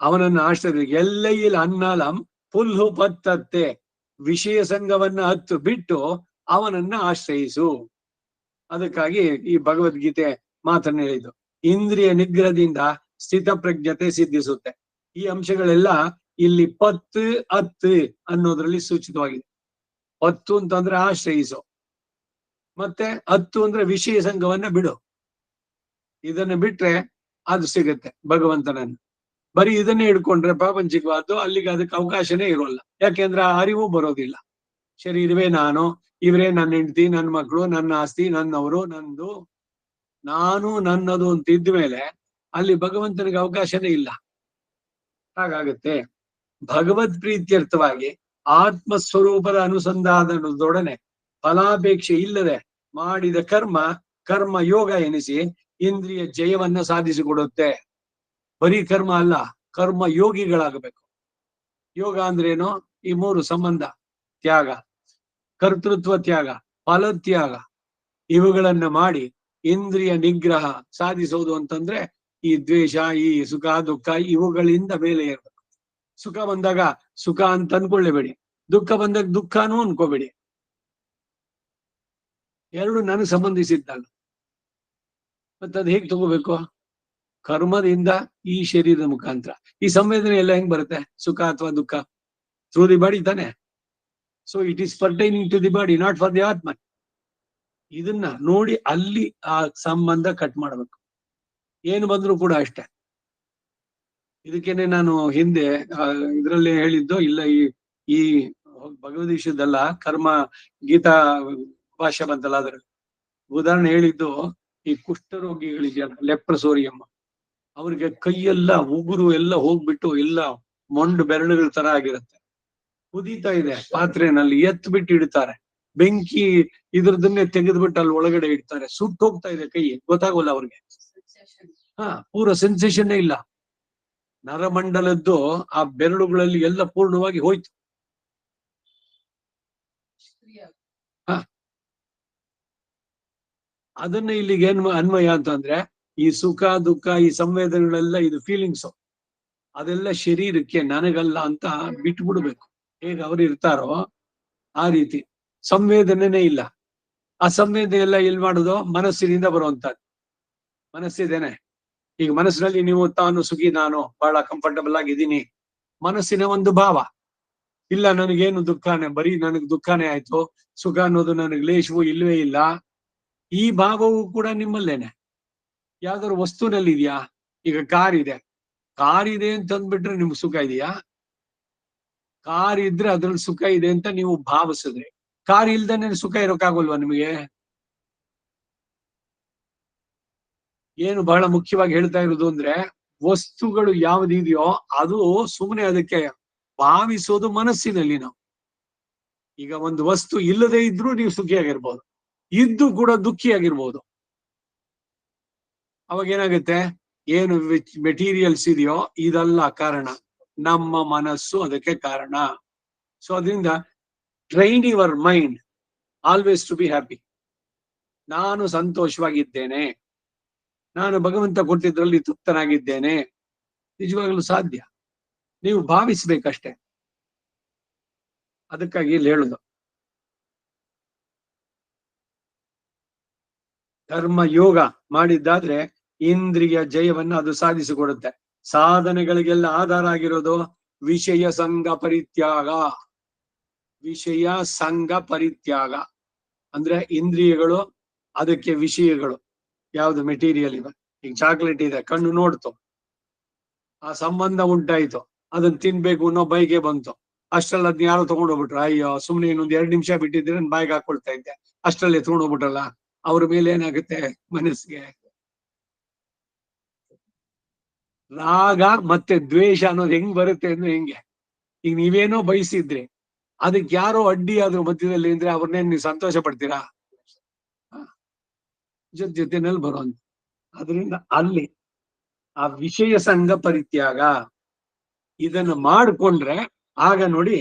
ಅವನನ್ನು ಆಶ್ರಯ ಎಲ್ಲೈಲ್ ಅನ್ನಲಂ ಪುಲ್ಹು ಪತ್ತತ್ತೆ, ವಿಷಯ ಸಂಘವನ್ನ ಹತ್ತು ಬಿಟ್ಟು ಅವನನ್ನ ಆಶ್ರಯಿಸು. ಅದಕ್ಕಾಗಿ ಈ ಭಗವದ್ಗೀತೆ ಮಾತನ್ನ ಹೇಳಿದ್ದು. ಇಂದ್ರಿಯ ನಿಗ್ರಹದಿಂದ ಸ್ಥಿತ ಪ್ರಜ್ಞತೆ ಸಿದ್ಧಿಸುತ್ತೆ. ಈ ಅಂಶಗಳೆಲ್ಲ ಇಲ್ಲಿ ಪತ್ತು ಹತ್ತು ಅನ್ನೋದ್ರಲ್ಲಿ ಸೂಚಿತವಾಗಿದೆ. ಪತ್ತು ಅಂತಂದ್ರೆ ಆಶ್ರಯಿಸು, ಮತ್ತೆ ಹತ್ತು ಅಂದ್ರೆ ವಿಷಯ ಸಂಘವನ್ನ ಬಿಡು. ಇದನ್ನ ಬಿಟ್ರೆ ಅದು ಸಿಗುತ್ತೆ ಭಗವಂತನನ್ನು. ಬರೀ ಇದನ್ನೇ ಹಿಡ್ಕೊಂಡ್ರೆ ಪ್ರಾಪಂಚಿಕವಾದ್ದು, ಅಲ್ಲಿಗೆ ಅದಕ್ಕೆ ಅವಕಾಶನೇ ಇರೋಲ್ಲ. ಯಾಕೆಂದ್ರೆ ಆ ಅರಿವು ಬರೋದಿಲ್ಲ. ಶರೀರವೇ ನಾನು, ಇವರೇ ನನ್ನ ಹೆಂಡತಿ, ನನ್ನ ಮಕ್ಕಳು, ನನ್ನ ಆಸ್ತಿ, ನನ್ನವರು, ನಂದು, ನಾನು ನನ್ನದು ಅಂತ ಇದ್ದ ಮೇಲೆ ಅಲ್ಲಿ ಭಗವಂತನಿಗೆ ಅವಕಾಶನೇ ಇಲ್ಲ. ಹಾಗಾಗತ್ತೆ. ಭಗವದ್ ಪ್ರೀತ್ಯರ್ಥವಾಗಿ ಆತ್ಮಸ್ವರೂಪದ ಅನುಸಂಧಾನದೊಡನೆ ಫಲಾಪೇಕ್ಷೆ ಇಲ್ಲದೆ ಮಾಡಿದ ಕರ್ಮ ಯೋಗ ಎನಿಸಿ ಇಂದ್ರಿಯ ಜಯವನ್ನ ಸಾಧಿಸಿಕೊಡುತ್ತೆ. ಬರೀ ಕರ್ಮ ಅಲ್ಲ, ಕರ್ಮ ಯೋಗಿಗಳಾಗಬೇಕು. ಯೋಗ ಅಂದ್ರೇನು? ಈ ಮೂರು ಸಂಬಂಧ: ತ್ಯಾಗ, ಕರ್ತೃತ್ವ ತ್ಯಾಗ, ಫಲತ್ಯಾಗ. ಇವುಗಳನ್ನ ಮಾಡಿ ಇಂದ್ರಿಯ ನಿಗ್ರಹ ಸಾಧಿಸೋದು ಅಂತಂದ್ರೆ ಈ ದ್ವೇಷ, ಈ ಸುಖ ದುಃಖ ಇವುಗಳಿಂದ ಮೇಲೆ ಇರಬೇಕು. ಸುಖ ಬಂದಾಗ ಸುಖ ಅಂತ ಅನ್ಕೊಳ್ಳೇಬೇಡಿ, ದುಃಖ ಬಂದಾಗ ದುಃಖನೂ ಅನ್ಕೋಬೇಡಿ. ಎರಡು ನನಗೆ ಸಂಬಂಧಿಸಿದ್ದಾಗ. ಮತ್ತದ್ ಹೇಗ್ ತಗೋಬೇಕು? ಕರ್ಮದಿಂದ ಈ ಶರೀರದ ಮುಖಾಂತರ. ಈ ಸಂವೇದನೆ ಎಲ್ಲ ಹೆಂಗ್ ಬರುತ್ತೆ? ಸುಖ ಅಥವಾ ದುಃಖ ಥ್ರೂ ದಿ ಬಾಡಿ ತಾನೆ. So it is pertaining to the body, not for the atma. ಇದನ್ನ ನೋಡಿ ಅಲ್ಲಿ ಆ ಸಂಬಂಧ ಕಟ್ ಮಾಡ್ಬೇಕು. ಏನು ಬಂದ್ರು ಕೂಡ ಅಷ್ಟೇ. ಇದಕ್ಕೇನೆ ನಾನು ಹಿಂದೆ ಇದ್ರಲ್ಲಿ ಹೇಳಿದ್ದು ಇಲ್ಲ, ಈ ಭಗವದ್ಗೀತೆದಲ್ಲ, ಕರ್ಮ ಗೀತಾ ಭಾಷೆ ಬಂತಲ್ಲ, ಅದ್ರ ಉದಾಹರಣೆ ಹೇಳಿದ್ದು ಈ ಕುಷ್ಠರೋಗಿಗಳಿದೆಯಲ್ಲ, ಲೆಪ್ರಸೋರಿಯಮ್ಮ, ಅವ್ರಿಗೆ ಕೈಯೆಲ್ಲ ಉಗುರು ಎಲ್ಲ ಹೋಗ್ಬಿಟ್ಟು ಎಲ್ಲ ಮೊಂಡು ಬೆರಳುಗಳ ತರ ಆಗಿರುತ್ತೆ. ಕುದೀತಾ ಇದೆ ಪಾತ್ರೆನಲ್ಲಿ, ಎತ್ ಬಿಟ್ಟು ಇಡ್ತಾರೆ. ಬೆಂಕಿ ಇದ್ರದನ್ನೇ ತೆಗೆದ್ಬಿಟ್ಟು ಅಲ್ಲಿ ಒಳಗಡೆ ಇಡ್ತಾರೆ. ಸುಟ್ಟು ಹೋಗ್ತಾ ಇದೆ ಕೈ, ಗೊತ್ತಾಗೋಲ್ಲ ಅವ್ರಿಗೆ. ಪೂರ ಸೆನ್ಸೇಷನ್ನೇ ಇಲ್ಲ. ನರಮಂಡಲದ್ದು ಆ ಬೆರಳುಗಳಲ್ಲಿ ಎಲ್ಲ ಪೂರ್ಣವಾಗಿ ಹೋಯ್ತು. ಅದನ್ನ ಇಲ್ಲಿಗೆ ಏನ್ ಅನ್ವಯ ಅಂತಂದ್ರೆ, ಈ ಸುಖ ದುಃಖ ಈ ಸಂವೇದನೆಗಳೆಲ್ಲ ಇದು ಫೀಲಿಂಗ್ಸ್, ಅದೆಲ್ಲ ಶರೀರಕ್ಕೆ, ನನಗಲ್ಲ ಅಂತ ಬಿಟ್ಬಿಡ್ಬೇಕು. ಹೇಗೆ ಅವ್ರು ಇರ್ತಾರೋ ಆ ರೀತಿ. ಸಂವೇದನೆನೇ ಇಲ್ಲ. ಆ ಸಂವೇದನೆ ಎಲ್ಲ ಎಲ್ಲಿ ಮಾಡುದು? ಮನಸ್ಸಿನಿಂದ ಬರುವಂತದ್ದು. ಮನಸ್ಸಿದೇನೆ. ಈಗ ಮನಸ್ಸಿನಲ್ಲಿ ನೀವು ತಾನು ಸುಖಿ, ನಾನು ಬಹಳ ಕಂಫರ್ಟಬಲ್ ಆಗಿದ್ದೀನಿ, ಮನಸ್ಸಿನ ಒಂದು ಭಾವ. ಇಲ್ಲ ನನಗೇನು ದುಃಖನೇ, ಬರೀ ನನಗ್ ದುಃಖನೇ ಆಯ್ತು, ಸುಖ ಅನ್ನೋದು ನನಗೆ ಲೇಷವೂ ಇಲ್ವೇ ಇಲ್ಲ. ಈ ಭಾವವು ಕೂಡ ನಿಮ್ಮಲ್ಲೇನೆ. ಯಾವ್ದಾದ್ರು ವಸ್ತುನಲ್ಲಿ ಇದೆಯಾ? ಈಗ ಕಾರ್ ಇದೆ ಅಂತ ಅಂದ್ಬಿಟ್ರೆ ನಿಮ್ಗೆ ಸುಖ ಇದೆಯಾ? ಕಾರ್ ಇದ್ರೆ ಅದ್ರಲ್ಲಿ ಸುಖ ಇದೆ ಅಂತ ನೀವು ಭಾವಿಸಿದ್ರೆ, ಕಾರ್ ಇಲ್ದೇನೆ ಸುಖ ಇರೋಕ್ಕಾಗಲ್ವಾ ನಿಮಗೆ? ಏನು ಬಹಳ ಮುಖ್ಯವಾಗಿ ಹೇಳ್ತಾ ಇರೋದು ಅಂದ್ರೆ, ವಸ್ತುಗಳು ಯಾವ್ದಿದೆಯೋ ಅದು ಸುಮ್ಮನೆ ಅದಕ್ಕೆ ಭಾವಿಸೋದು ಮನಸ್ಸಿನಲ್ಲಿ ನಾವು. ಈಗ ಒಂದು ವಸ್ತು ಇಲ್ಲದೆ ಇದ್ರೂ ನೀವು ಸುಖಿಯಾಗಿರ್ಬೋದು, ಇದ್ದು ಕೂಡ ದುಃಖಿಯಾಗಿರ್ಬೋದು. ಅವಾಗ ಏನಾಗುತ್ತೆ, ಏನು ಮೆಟೀರಿಯಲ್ಸ್ ಇದೆಯೋ ಇದಲ್ಲ ಕಾರಣ, ನಮ್ಮ ಮನಸ್ಸು ಅದಕ್ಕೆ ಕಾರಣ. ಸೊ ಅದರಿಂದ train your mind always to be happy. ನಾನು ಸಂತೋಷವಾಗಿದ್ದೇನೆ, ನಾನು ಭಗವಂತ ಕೊಟ್ಟಿದ್ರಲ್ಲಿ ತೃಪ್ತನಾಗಿದ್ದೇನೆ, ನಿಜವಾಗಲೂ ಸಾಧ್ಯ. ನೀವು ಭಾವಿಸ್ಬೇಕಷ್ಟೆ. ಅದಕ್ಕಾಗಿ ಇಲ್ಲಿ ಹೇಳುದು, ಕರ್ಮ ಯೋಗ ಮಾಡಿದ್ದಾದ್ರೆ ಇಂದ್ರಿಯ ಜಯವನ್ನ ಅದು ಸಾಧಿಸಿಕೊಡುತ್ತೆ. ಸಾಧನೆಗಳಿಗೆಲ್ಲ ಆಧಾರ ಆಗಿರೋದು ವಿಷಯ ಸಂಘ ಪರಿತ್ಯಾಗ. ವಿಷಯ ಸಂಘ ಪರಿತ್ಯಾಗ ಅಂದ್ರೆ ಇಂದ್ರಿಯಗಳು, ಅದಕ್ಕೆ ವಿಷಯಗಳು ಯಾವ್ದು ಮೆಟೀರಿಯಲ್ ಇವೆ. ಈಗ ಚಾಕ್ಲೇಟ್ ಇದೆ, ಕಣ್ಣು ನೋಡ್ತು, ಆ ಸಂಬಂಧ ಉಂಟಾಯ್ತು, ಅದನ್ನ ತಿನ್ಬೇಕು ಅನ್ನೋ ಬೈಗೆ ಬಂತು. ಅಷ್ಟ್ರಲ್ಲಿ ಅದ್ನ ಯಾರೋ ತಗೊಂಡೋಗ್ಬಿಟ್ರು, ಅಯ್ಯೋ ಸುಮ್ನೆ ಇನ್ನೊಂದ್ 2 ನಿಮಿಷ ಬಿಟ್ಟಿದ್ರೆ ಬಾಯಿಗೆ ಹಾಕೊಳ್ತಾ ಇದ್ದೆ, ಅಷ್ಟ್ರಲ್ಲಿ ತಗೊಂಡೋಗ್ಬಿಟ್ರಲ್ಲ. ಅವ್ರ ಮೇಲೆ ಏನಾಗುತ್ತೆ ಮನಸ್ಸಿಗೆ ರಾಗ ಮತ್ತೆ ದ್ವೇಷ ಅನ್ನೋದು ಹೆಂಗ್ ಬರುತ್ತೆ ಅಂದ್ರೆ ಹೆಂಗೆ, ಈಗ ನೀವೇನೋ ಬಯಸಿದ್ರಿ, ಅದಕ್ಕೆ ಯಾರೋ ಅಡ್ಡಿ ಆದ್ರೂ ಮಧ್ಯದಲ್ಲಿ ಅಂದ್ರೆ ಅವ್ರನ್ನೇನ್ ನೀವು ಸಂತೋಷ ಪಡ್ತೀರಾ? ಜೊತೆನಲ್ಲಿ ಬರುವಂತ. ಅದರಿಂದ ಅಲ್ಲಿ ಆ ವಿಷಯ ಸಂಘ ಪರಿತ್ಯಾಗ ಇದನ್ನು ಮಾಡಿಕೊಂಡ್ರೆ ಆಗ ನೋಡಿ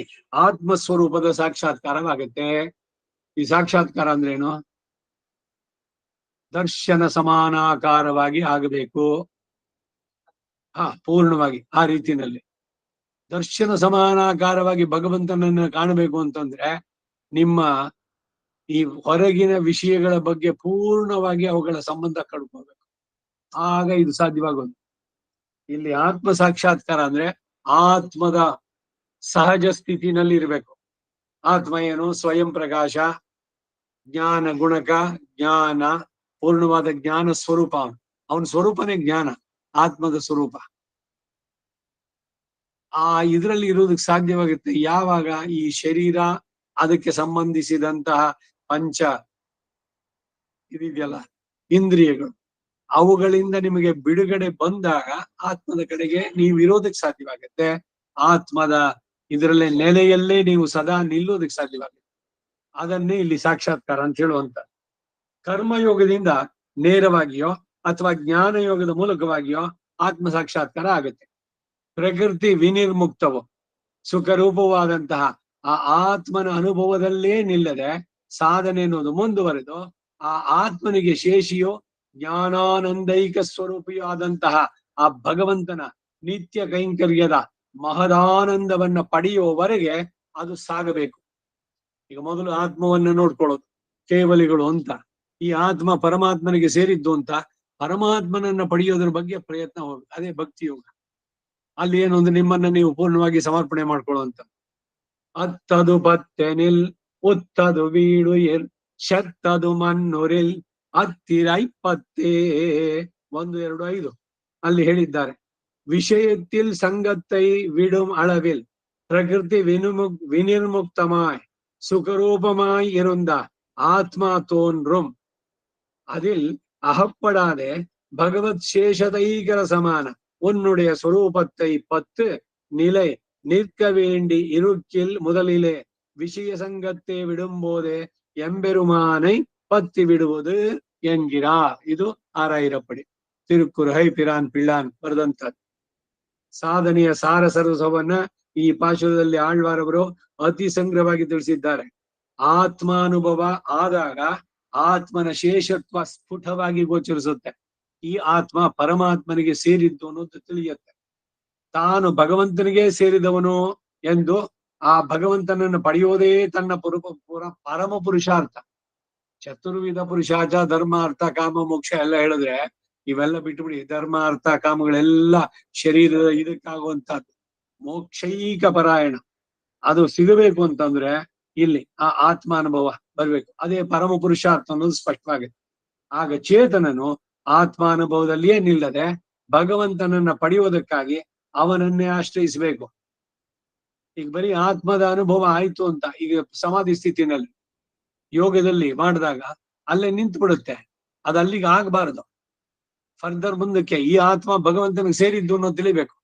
ಆತ್ಮಸ್ವರೂಪದ ಸಾಕ್ಷಾತ್ಕಾರವಾಗುತ್ತೆ. ಈ ಸಾಕ್ಷಾತ್ಕಾರ ಅಂದ್ರೇನು? ದರ್ಶನ ಸಮಾನಾಕಾರವಾಗಿ ಆಗಬೇಕು. ಪೂರ್ಣವಾಗಿ ಆ ರೀತಿಯಲ್ಲಿ ದರ್ಶನ ಸಮಾನಾಕಾರವಾಗಿ ಭಗವಂತನನ್ನ ಕಾಣಬೇಕು ಅಂತಂದ್ರೆ ನಿಮ್ಮ ಈ ಹೊರಗಿನ ವಿಷಯಗಳ ಬಗ್ಗೆ ಪೂರ್ಣವಾಗಿ ಅವುಗಳ ಸಂಬಂಧ ಕಳ್ಕೋಬೇಕು. ಆಗ ಇದು ಸಾಧ್ಯವಾಗೋದು. ಇಲ್ಲಿ ಆತ್ಮ ಸಾಕ್ಷಾತ್ಕಾರ ಅಂದ್ರೆ ಆತ್ಮದ ಸಹಜ ಸ್ಥಿತಿನಲ್ಲಿ ಇರಬೇಕು. ಆತ್ಮ ಏನು? ಸ್ವಯಂ ಪ್ರಕಾಶ, ಜ್ಞಾನ ಗುಣಕ, ಜ್ಞಾನ ಪೂರ್ಣವಾದ ಜ್ಞಾನ ಸ್ವರೂಪ. ಅವನ ಸ್ವರೂಪನೇ ಜ್ಞಾನ, ಆತ್ಮದ ಸ್ವರೂಪ. ಇದರಲ್ಲಿ ಇರೋದಕ್ಕೆ ಸಾಧ್ಯವಾಗುತ್ತೆ ಯಾವಾಗ ಈ ಶರೀರ, ಅದಕ್ಕೆ ಸಂಬಂಧಿಸಿದಂತಹ ಪಂಚ ಇದೆಯಲ್ಲ ಇಂದ್ರಿಯಗಳು, ಅವುಗಳಿಂದ ನಿಮಗೆ ಬಿಡುಗಡೆ ಬಂದಾಗ ಆತ್ಮದ ಕಡೆಗೆ ನೀವು ಇರೋದಕ್ಕೆ ಸಾಧ್ಯವಾಗುತ್ತೆ. ಆತ್ಮದ ಇದರಲ್ಲೇ ನೆಲೆಯಲ್ಲೇ ನೀವು ಸದಾ ನಿಲ್ಲೋದಕ್ಕೆ ಸಾಧ್ಯವಾಗುತ್ತೆ. ಅದನ್ನೇ ಇಲ್ಲಿ ಸಾಕ್ಷಾತ್ಕಾರ ಅಂತ ಹೇಳುವಂತ. ಕರ್ಮಯೋಗದಿಂದ ನೇರವಾಗಿಯೋ ಅಥವಾ ಜ್ಞಾನ ಯೋಗದ ಮೂಲಕವಾಗಿಯೋ ಆತ್ಮ ಸಾಕ್ಷಾತ್ಕಾರ ಆಗುತ್ತೆ. ಪ್ರಕೃತಿ ವಿನಿರ್ಮುಕ್ತವು ಸುಖರೂಪವಾದಂತಹ ಆ ಆತ್ಮನ ಅನುಭವದಲ್ಲೇ ನಿಲ್ಲದೆ ಸಾಧನೆ ಅನ್ನೋದು ಮುಂದುವರೆದು ಆ ಆತ್ಮನಿಗೆ ಶೇಷಿಯೋ ಜ್ಞಾನಾನಂದೈಕ ಸ್ವರೂಪಿಯೋ ಆದಂತಹ ಆ ಭಗವಂತನ ನಿತ್ಯ ಕೈಂಕರ್ಯದ ಮಹದಾನಂದವನ್ನ ಪಡೆಯುವವರೆಗೆ ಅದು ಸಾಗಬೇಕು. ಈಗ ಮೊದಲು ಆತ್ಮವನ್ನ ನೋಡ್ಕೊಳ್ಳೋದು ಕೇವಲಿಗಳು ಅಂತ, ಈ ಆತ್ಮ ಪರಮಾತ್ಮನಿಗೆ ಸೇರಿದ್ದು ಅಂತ ಪರಮಾತ್ಮನನ್ನ ಪಡೆಯೋದ್ರ ಬಗ್ಗೆ ಪ್ರಯತ್ನ ಹೋಗ್ಬೇಕು. ಅದೇ ಭಕ್ತಿ ಯೋಗ. ಅಲ್ಲಿ ಏನು ಅಂದ್ರೆ ನಿಮ್ಮನ್ನ ನೀವು ಪೂರ್ಣವಾಗಿ ಸಮರ್ಪಣೆ ಮಾಡ್ಕೊಳ್ಳುವಂತ. ಅತ್ತದು ಪತ್ತೆನಿಲ್ ಉತ್ತದು ವೀಡು ಎಲ್ ಶತ್ತದು ಮಣ್ಣುರಿಲ್ ಹತ್ತಿರ 20 1 2 5 ಅಲ್ಲಿ ಹೇಳಿದ್ದಾರೆ. ವಿಷಯத்தில் ಸಂಗத்தை விடும் அளவில் பிரகிருதி வினிர்முக்தமாய் சுகரூபமாய் இருந்த ஆத்மா தோன்றும். அதில் அகப்படாதே பகவத் சேஷதைகர சமான உன்னுடைய சொரூபத்தை பத்து நிலை நிற்க வேண்டி இருக்கில் முதலிலே விஷய சங்கத்தை விடும்போதே எம்பெருமானை பத்தி விடுவது என்கிறார். ಇದು 6000 ತಿರುಕುರಹೈ ಪಿರಾನ್ ಪಿಳ್ಳಾನ್ ಬರೆದಂತದ್ದು. ಸಾಧನೆಯ ಸಾರ ಸರ್ವಸವನ್ನ ಈ ಪಾಶುರದಲ್ಲಿ ಆಳ್ವಾರವರು ಅತಿ ಸಂಗ್ರಹವಾಗಿ ತಿಳಿಸಿದ್ದಾರೆ. ಆತ್ಮಾನುಭವ ಆದಾಗ ಆತ್ಮನ ಶೇಷತ್ವ ಸ್ಫುಟವಾಗಿ ಗೋಚರಿಸುತ್ತೆ. ಈ ಆತ್ಮ ಪರಮಾತ್ಮನಿಗೆ ಸೇರಿದ್ದು ಅನ್ನೋದು ತಿಳಿಯುತ್ತೆ. ತಾನು ಭಗವಂತನಿಗೆ ಸೇರಿದವನು ಎಂದು ಆ ಭಗವಂತನನ್ನು ಪಡೆಯುವುದೇ ತನ್ನ ಪರಮ ಪುರುಷಾರ್ಥ. ಚತುರ್ವಿಧ ಪುರುಷಾರ್ಥ, ಧರ್ಮ ಅರ್ಥ ಕಾಮ ಮೋಕ್ಷ ಎಲ್ಲ ಹೇಳಿದ್ರೆ ಇವೆಲ್ಲ ಬಿಟ್ಬಿಡಿ. ಧರ್ಮ ಅರ್ಥ ಕಾಮಗಳೆಲ್ಲ ಶರೀರದ ಇದಕ್ಕಾಗುವಂತಹದ್ದು. ಮೋಕ್ಷೈಕ ಪರಾಯಣ ಅದು ಸಿಗಬೇಕು ಅಂತಂದ್ರೆ ಇಲ್ಲಿ ಆ ಆತ್ಮಾನುಭವ ಬರ್ಬೇಕು. ಅದೇ ಪರಮ ಪುರುಷಾರ್ಥ ಅನ್ನೋದು ಸ್ಪಷ್ಟವಾಗುತ್ತೆ. ಆಗ ಚೇತನನು ಆತ್ಮಾನುಭವದಲ್ಲಿಯೇ ನಿಲ್ಲದೆ ಭಗವಂತನನ್ನ ಪಡೆಯುವುದಕ್ಕಾಗಿ ಅವನನ್ನೇ ಆಶ್ರಯಿಸಬೇಕು. ಈಗ ಬರೀ ಆತ್ಮದ ಅನುಭವ ಆಯ್ತು ಅಂತ ಈಗ ಸಮಾಧಿ ಸ್ಥಿತಿನಲ್ಲಿ ಯೋಗದಲ್ಲಿ ಮಾಡಿದಾಗ ಅಲ್ಲೇ ನಿಂತು ಬಿಡುತ್ತೆ. ಅದು ಅಲ್ಲಿಗೆ ಆಗ್ಬಾರ್ದು. ಫರ್ದರ್ ಮುಂದಕ್ಕೆ ಈ ಆತ್ಮ ಭಗವಂತನಿಗೆ ಸೇರಿದ್ದು ಅನ್ನೋದು ತಿಳಿಬೇಕು.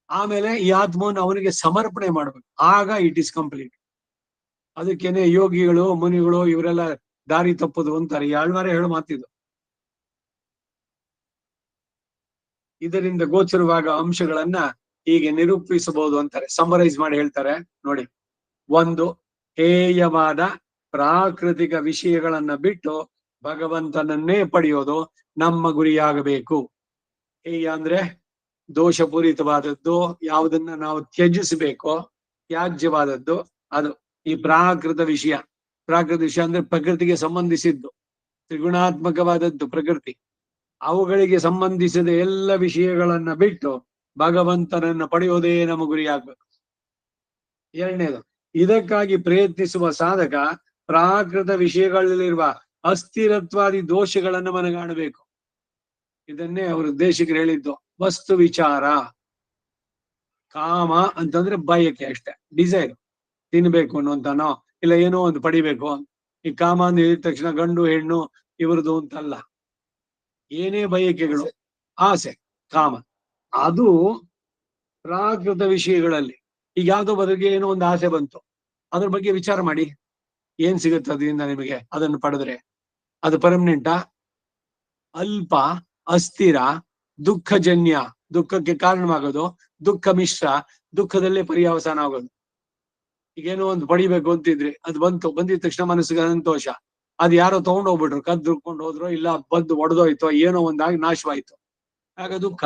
ಆಮೇಲೆ ಈ ಆತ್ಮವನ್ನು ಅವನಿಗೆ ಸಮರ್ಪಣೆ ಮಾಡ್ಬೇಕು. ಆಗ ಇಟ್ ಇಸ್ ಕಂಪ್ಲೀಟ್. ಅದಕ್ಕೇನೆ ಯೋಗಿಗಳು ಮುನಿಗಳು ಇವರೆಲ್ಲ ದಾರಿ ತಪ್ಪುದು ಅಂತಾರೆ. ಆಳ್ವಾರೆ ಹೇಳು ಮಾತಿದ್ದು. ಇದರಿಂದ ಗೋಚರವಾಗ ಅಂಶಗಳನ್ನ ಹೀಗೆ ನಿರೂಪಿಸಬಹುದು ಅಂತಾರೆ. ಸಮರೈಸ್ ಮಾಡಿ ಹೇಳ್ತಾರೆ ನೋಡಿ. ಒಂದು, ಹೇಯವಾದ ಪ್ರಾಕೃತಿಕ ವಿಷಯಗಳನ್ನ ಬಿಟ್ಟು ಭಗವಂತನನ್ನೇ ಪಡೆಯೋದು ನಮ್ಮ ಗುರಿಯಾಗಬೇಕು. ಹೇಯ ಅಂದ್ರೆ ದೋಷಪೂರಿತವಾದದ್ದು, ಯಾವುದನ್ನ ನಾವು ತ್ಯಜಿಸಬೇಕೋ ತ್ಯಾಜ್ಯವಾದದ್ದು ಅದು ಈ ಪ್ರಾಕೃತ ವಿಷಯ. ಪ್ರಾಕೃತ ವಿಷಯ ಅಂದ್ರೆ ಪ್ರಕೃತಿಗೆ ಸಂಬಂಧಿಸಿದ್ದು, ತ್ರಿಗುಣಾತ್ಮಕವಾದದ್ದು ಪ್ರಕೃತಿ. ಅವುಗಳಿಗೆ ಸಂಬಂಧಿಸಿದ ಎಲ್ಲ ವಿಷಯಗಳನ್ನ ಬಿಟ್ಟು ಭಗವಂತನನ್ನ ಪಡೆಯೋದೇ ನಮ್ಮ ಗುರಿಯಾಗಬೇಕು. ಎರಡನೇದು, ಇದಕ್ಕಾಗಿ ಪ್ರಯತ್ನಿಸುವ ಸಾಧಕ ಪ್ರಾಕೃತ ವಿಷಯಗಳಲ್ಲಿರುವ ಅಸ್ಥಿರತ್ವಾದಿ ದೋಷಗಳನ್ನ ಮನಗಾಣಬೇಕು. ಇದನ್ನೇ ಅವರು ದೇಶಿಕರು ಹೇಳಿದ್ದು ವಸ್ತು ವಿಚಾರ. ಕಾಮ ಅಂತಂದ್ರೆ ಬಯಕೆ ಅಷ್ಟೇ, ಡಿಸೈರ್, ತಿನ್ಬೇಕು ಅನ್ನೋಂತಾನೋ ಇಲ್ಲ ಏನೋ ಒಂದು ಪಡಿಬೇಕು. ಈ ಕಾಮ ಅಂದ್ರೆ ಹೇಳಿದ ತಕ್ಷಣ ಗಂಡು ಹೆಣ್ಣು ಇವ್ರದ್ದು ಅಂತಲ್ಲ, ಏನೇ ಬಯಕೆಗಳು, ಆಸೆ, ಕಾಮ, ಅದು ಪ್ರಾಕೃತ ವಿಷಯಗಳಲ್ಲಿ. ಈಗ ಯಾವ್ದೋ ಬದಲಿಗೆ ಏನೋ ಒಂದು ಆಸೆ ಬಂತು, ಅದ್ರ ಬಗ್ಗೆ ವಿಚಾರ ಮಾಡಿ. ಏನ್ ಸಿಗುತ್ತೆ ಅದರಿಂದ ನಿಮಗೆ? ಅದನ್ನು ಪಡೆದ್ರೆ ಅದು ಪರ್ಮನೆಂಟಾ? ಅಲ್ಪ, ಅಸ್ಥಿರ, ದುಃಖಜನ್ಯ, ದುಃಖಕ್ಕೆ ಕಾರಣವಾಗೋದು, ದುಃಖ ಮಿಶ್ರ, ದುಃಖದಲ್ಲೇ ಪರ್ಯಾವಸಾನ ಆಗೋದು. ಈಗೇನೋ ಒಂದು ಪಡಿಬೇಕು ಅಂತಿದ್ರಿ, ಅದು ಬಂದಿದ ತಕ್ಷಣ ಮನಸ್ಸಿಗೆ ಸಂತೋಷ. ಅದು ಯಾರೋ ತಗೊಂಡೋಗ್ಬಿಟ್ರು, ಕದ್ದುಕೊಂಡು ಹೋದ್ರು, ಇಲ್ಲ ಬಂದು ಒಡೆದೋಯ್ತೋ, ಏನೋ ಒಂದಾಗಿ ನಾಶವಾಯ್ತು, ಆಗ ದುಃಖ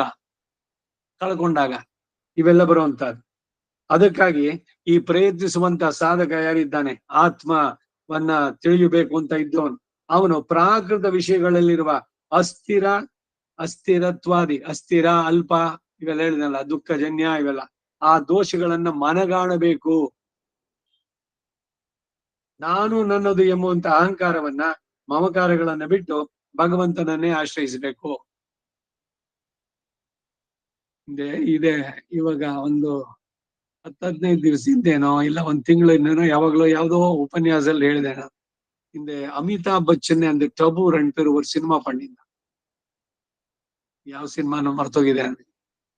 ಕಳ್ಕೊಂಡಾಗ ಇವೆಲ್ಲ ಬರುವಂತಹದ್ದು. ಅದಕ್ಕಾಗಿ ಈ ಪ್ರಯತ್ನಿಸುವಂತ ಸಾಧಕ ಯಾರಿದ್ದಾನೆ, ಆತ್ಮವನ್ನ ತಿಳಿಯಬೇಕು ಅಂತ ಇದ್ದವನು, ಅವನು ಪ್ರಾಕೃತ ವಿಷಯಗಳಲ್ಲಿರುವ ಅಸ್ಥಿರತ್ವಾದಿ, ಅಸ್ಥಿರ, ಅಲ್ಪ, ಇವೆಲ್ಲ ಹೇಳಿದಲ್ಲ, ದುಃಖಜನ್ಯ, ಇವೆಲ್ಲ ಆ ದೋಷಗಳನ್ನ ಮನಗಾಣಬೇಕು. ನಾನು ನನ್ನದು ಎಂಬುವಂತ ಅಹಂಕಾರವನ್ನ, ಮಮಕಾರಗಳನ್ನ ಬಿಟ್ಟು ಭಗವಂತನನ್ನೇ ಆಶ್ರಯಿಸಬೇಕು. ಇದೆ ಇವಾಗ ಒಂದು 10-15 ದಿವಸ ಹಿಂದೇನೋ ಇಲ್ಲ ಒಂದ್ ತಿಂಗಳಿಂದೇನೋ ಯಾವಾಗ್ಲೋ ಯಾವ್ದೋ ಉಪನ್ಯಾಸದಲ್ಲಿ ಹೇಳಿದೆ ನಾನು. ಹಿಂದೆ ಅಮಿತಾಬ್ ಬಚ್ಚನ್ ಅಂದ್ ಟಬು ರಂಟರ್ ஒரு ಸಿನಿಮಾ பண்ணிருந்தாங்க. ಯಾವ ಸಿನಿಮಾನು ಮರ್ತೋಗಿದೆ.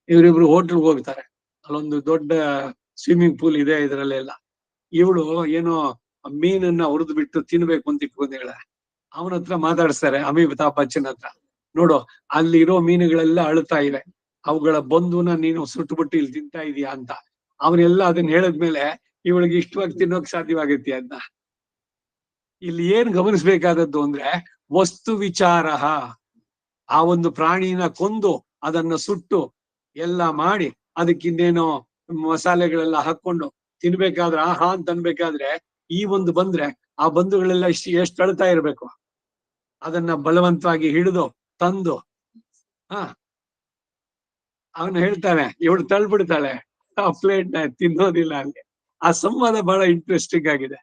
ಇವರಿಬ್ರು ಹೋಟೆಲ್ಗೆ ಹೋಗ್ತಾರೆ, ಅಲ್ಲೊಂದು ದೊಡ್ಡ ಸ್ವಿಮ್ಮಿಂಗ್ ಪೂಲ್ ಇದೆ ಇದ್ರಲ್ಲೆಲ್ಲ. ಇವಳು ಏನೋ ಮೀನನ್ನ ಹುರಿದು ಬಿಟ್ಟು ತಿನ್ಬೇಕು ಅಂತ ಇಟ್ಕೊಂಡೇಳ. ಅವನ ಹತ್ರ ಮಾತಾಡಿಸ್ತಾರೆ ಅಮಿತಾಬ್ ಬಚ್ಚನ್ ಹತ್ರ. ನೋಡು, ಅಲ್ಲಿರೋ ಮೀನುಗಳೆಲ್ಲ ಅಳ್ತಾ ಇವೆ, ಅವುಗಳ ಬಂಧುನ ನೀನು ಸುಟ್ಟುಬಿಟ್ಟು ಇಲ್ಲಿ ತಿಂತಾ ಇದೀಯಾ ಅಂತ. ಅವನೆಲ್ಲ ಅದನ್ನ ಹೇಳದ್ಮೇಲೆ ಇವಳಿಗೆ ಇಷ್ಟವಾಗಿ ತಿನ್ನೋಕ್ ಸಾಧ್ಯವಾಗತ್ತೆ ಅಂತ. ಇಲ್ಲಿ ಏನ್ ಗಮನಿಸ್ಬೇಕಾದದ್ದು ಅಂದ್ರೆ ವಸ್ತು ವಿಚಾರ. ಆ ಒಂದು ಪ್ರಾಣಿನ ಕೊಂದು ಅದನ್ನ ಸುಟ್ಟು ಎಲ್ಲ ಮಾಡಿ ಅದಕ್ಕಿನ್ನೇನೋ ಮಸಾಲೆಗಳೆಲ್ಲ ಹಾಕೊಂಡು ತಿನ್ಬೇಕಾದ್ರೆ ಆಹಾ ಅಂತ ಅನ್ಬೇಕಾದ್ರೆ ಈ ಒಂದು ಬಂದ್ರೆ ಆ ಬಂಧುಗಳೆಲ್ಲ ಎಷ್ಟು ಅಳ್ತಾ ಇರ್ಬೇಕು. ಅದನ್ನ ಬಲವಂತವಾಗಿ ಹಿಡಿದು ತಂದು ಅವನು ಹೇಳ್ತಾನೆ, ಇವಳು ತಳ್ಬಿಡ್ತಾಳೆ, ಆ ಪ್ಲೇಟ್ ನ ತಿನ್ನೋದಿಲ್ಲ. ಅಲ್ಲಿ ಆ ಸಂವಾದ ಬಹಳ ಇಂಟ್ರೆಸ್ಟಿಂಗ್ ಆಗಿದೆ.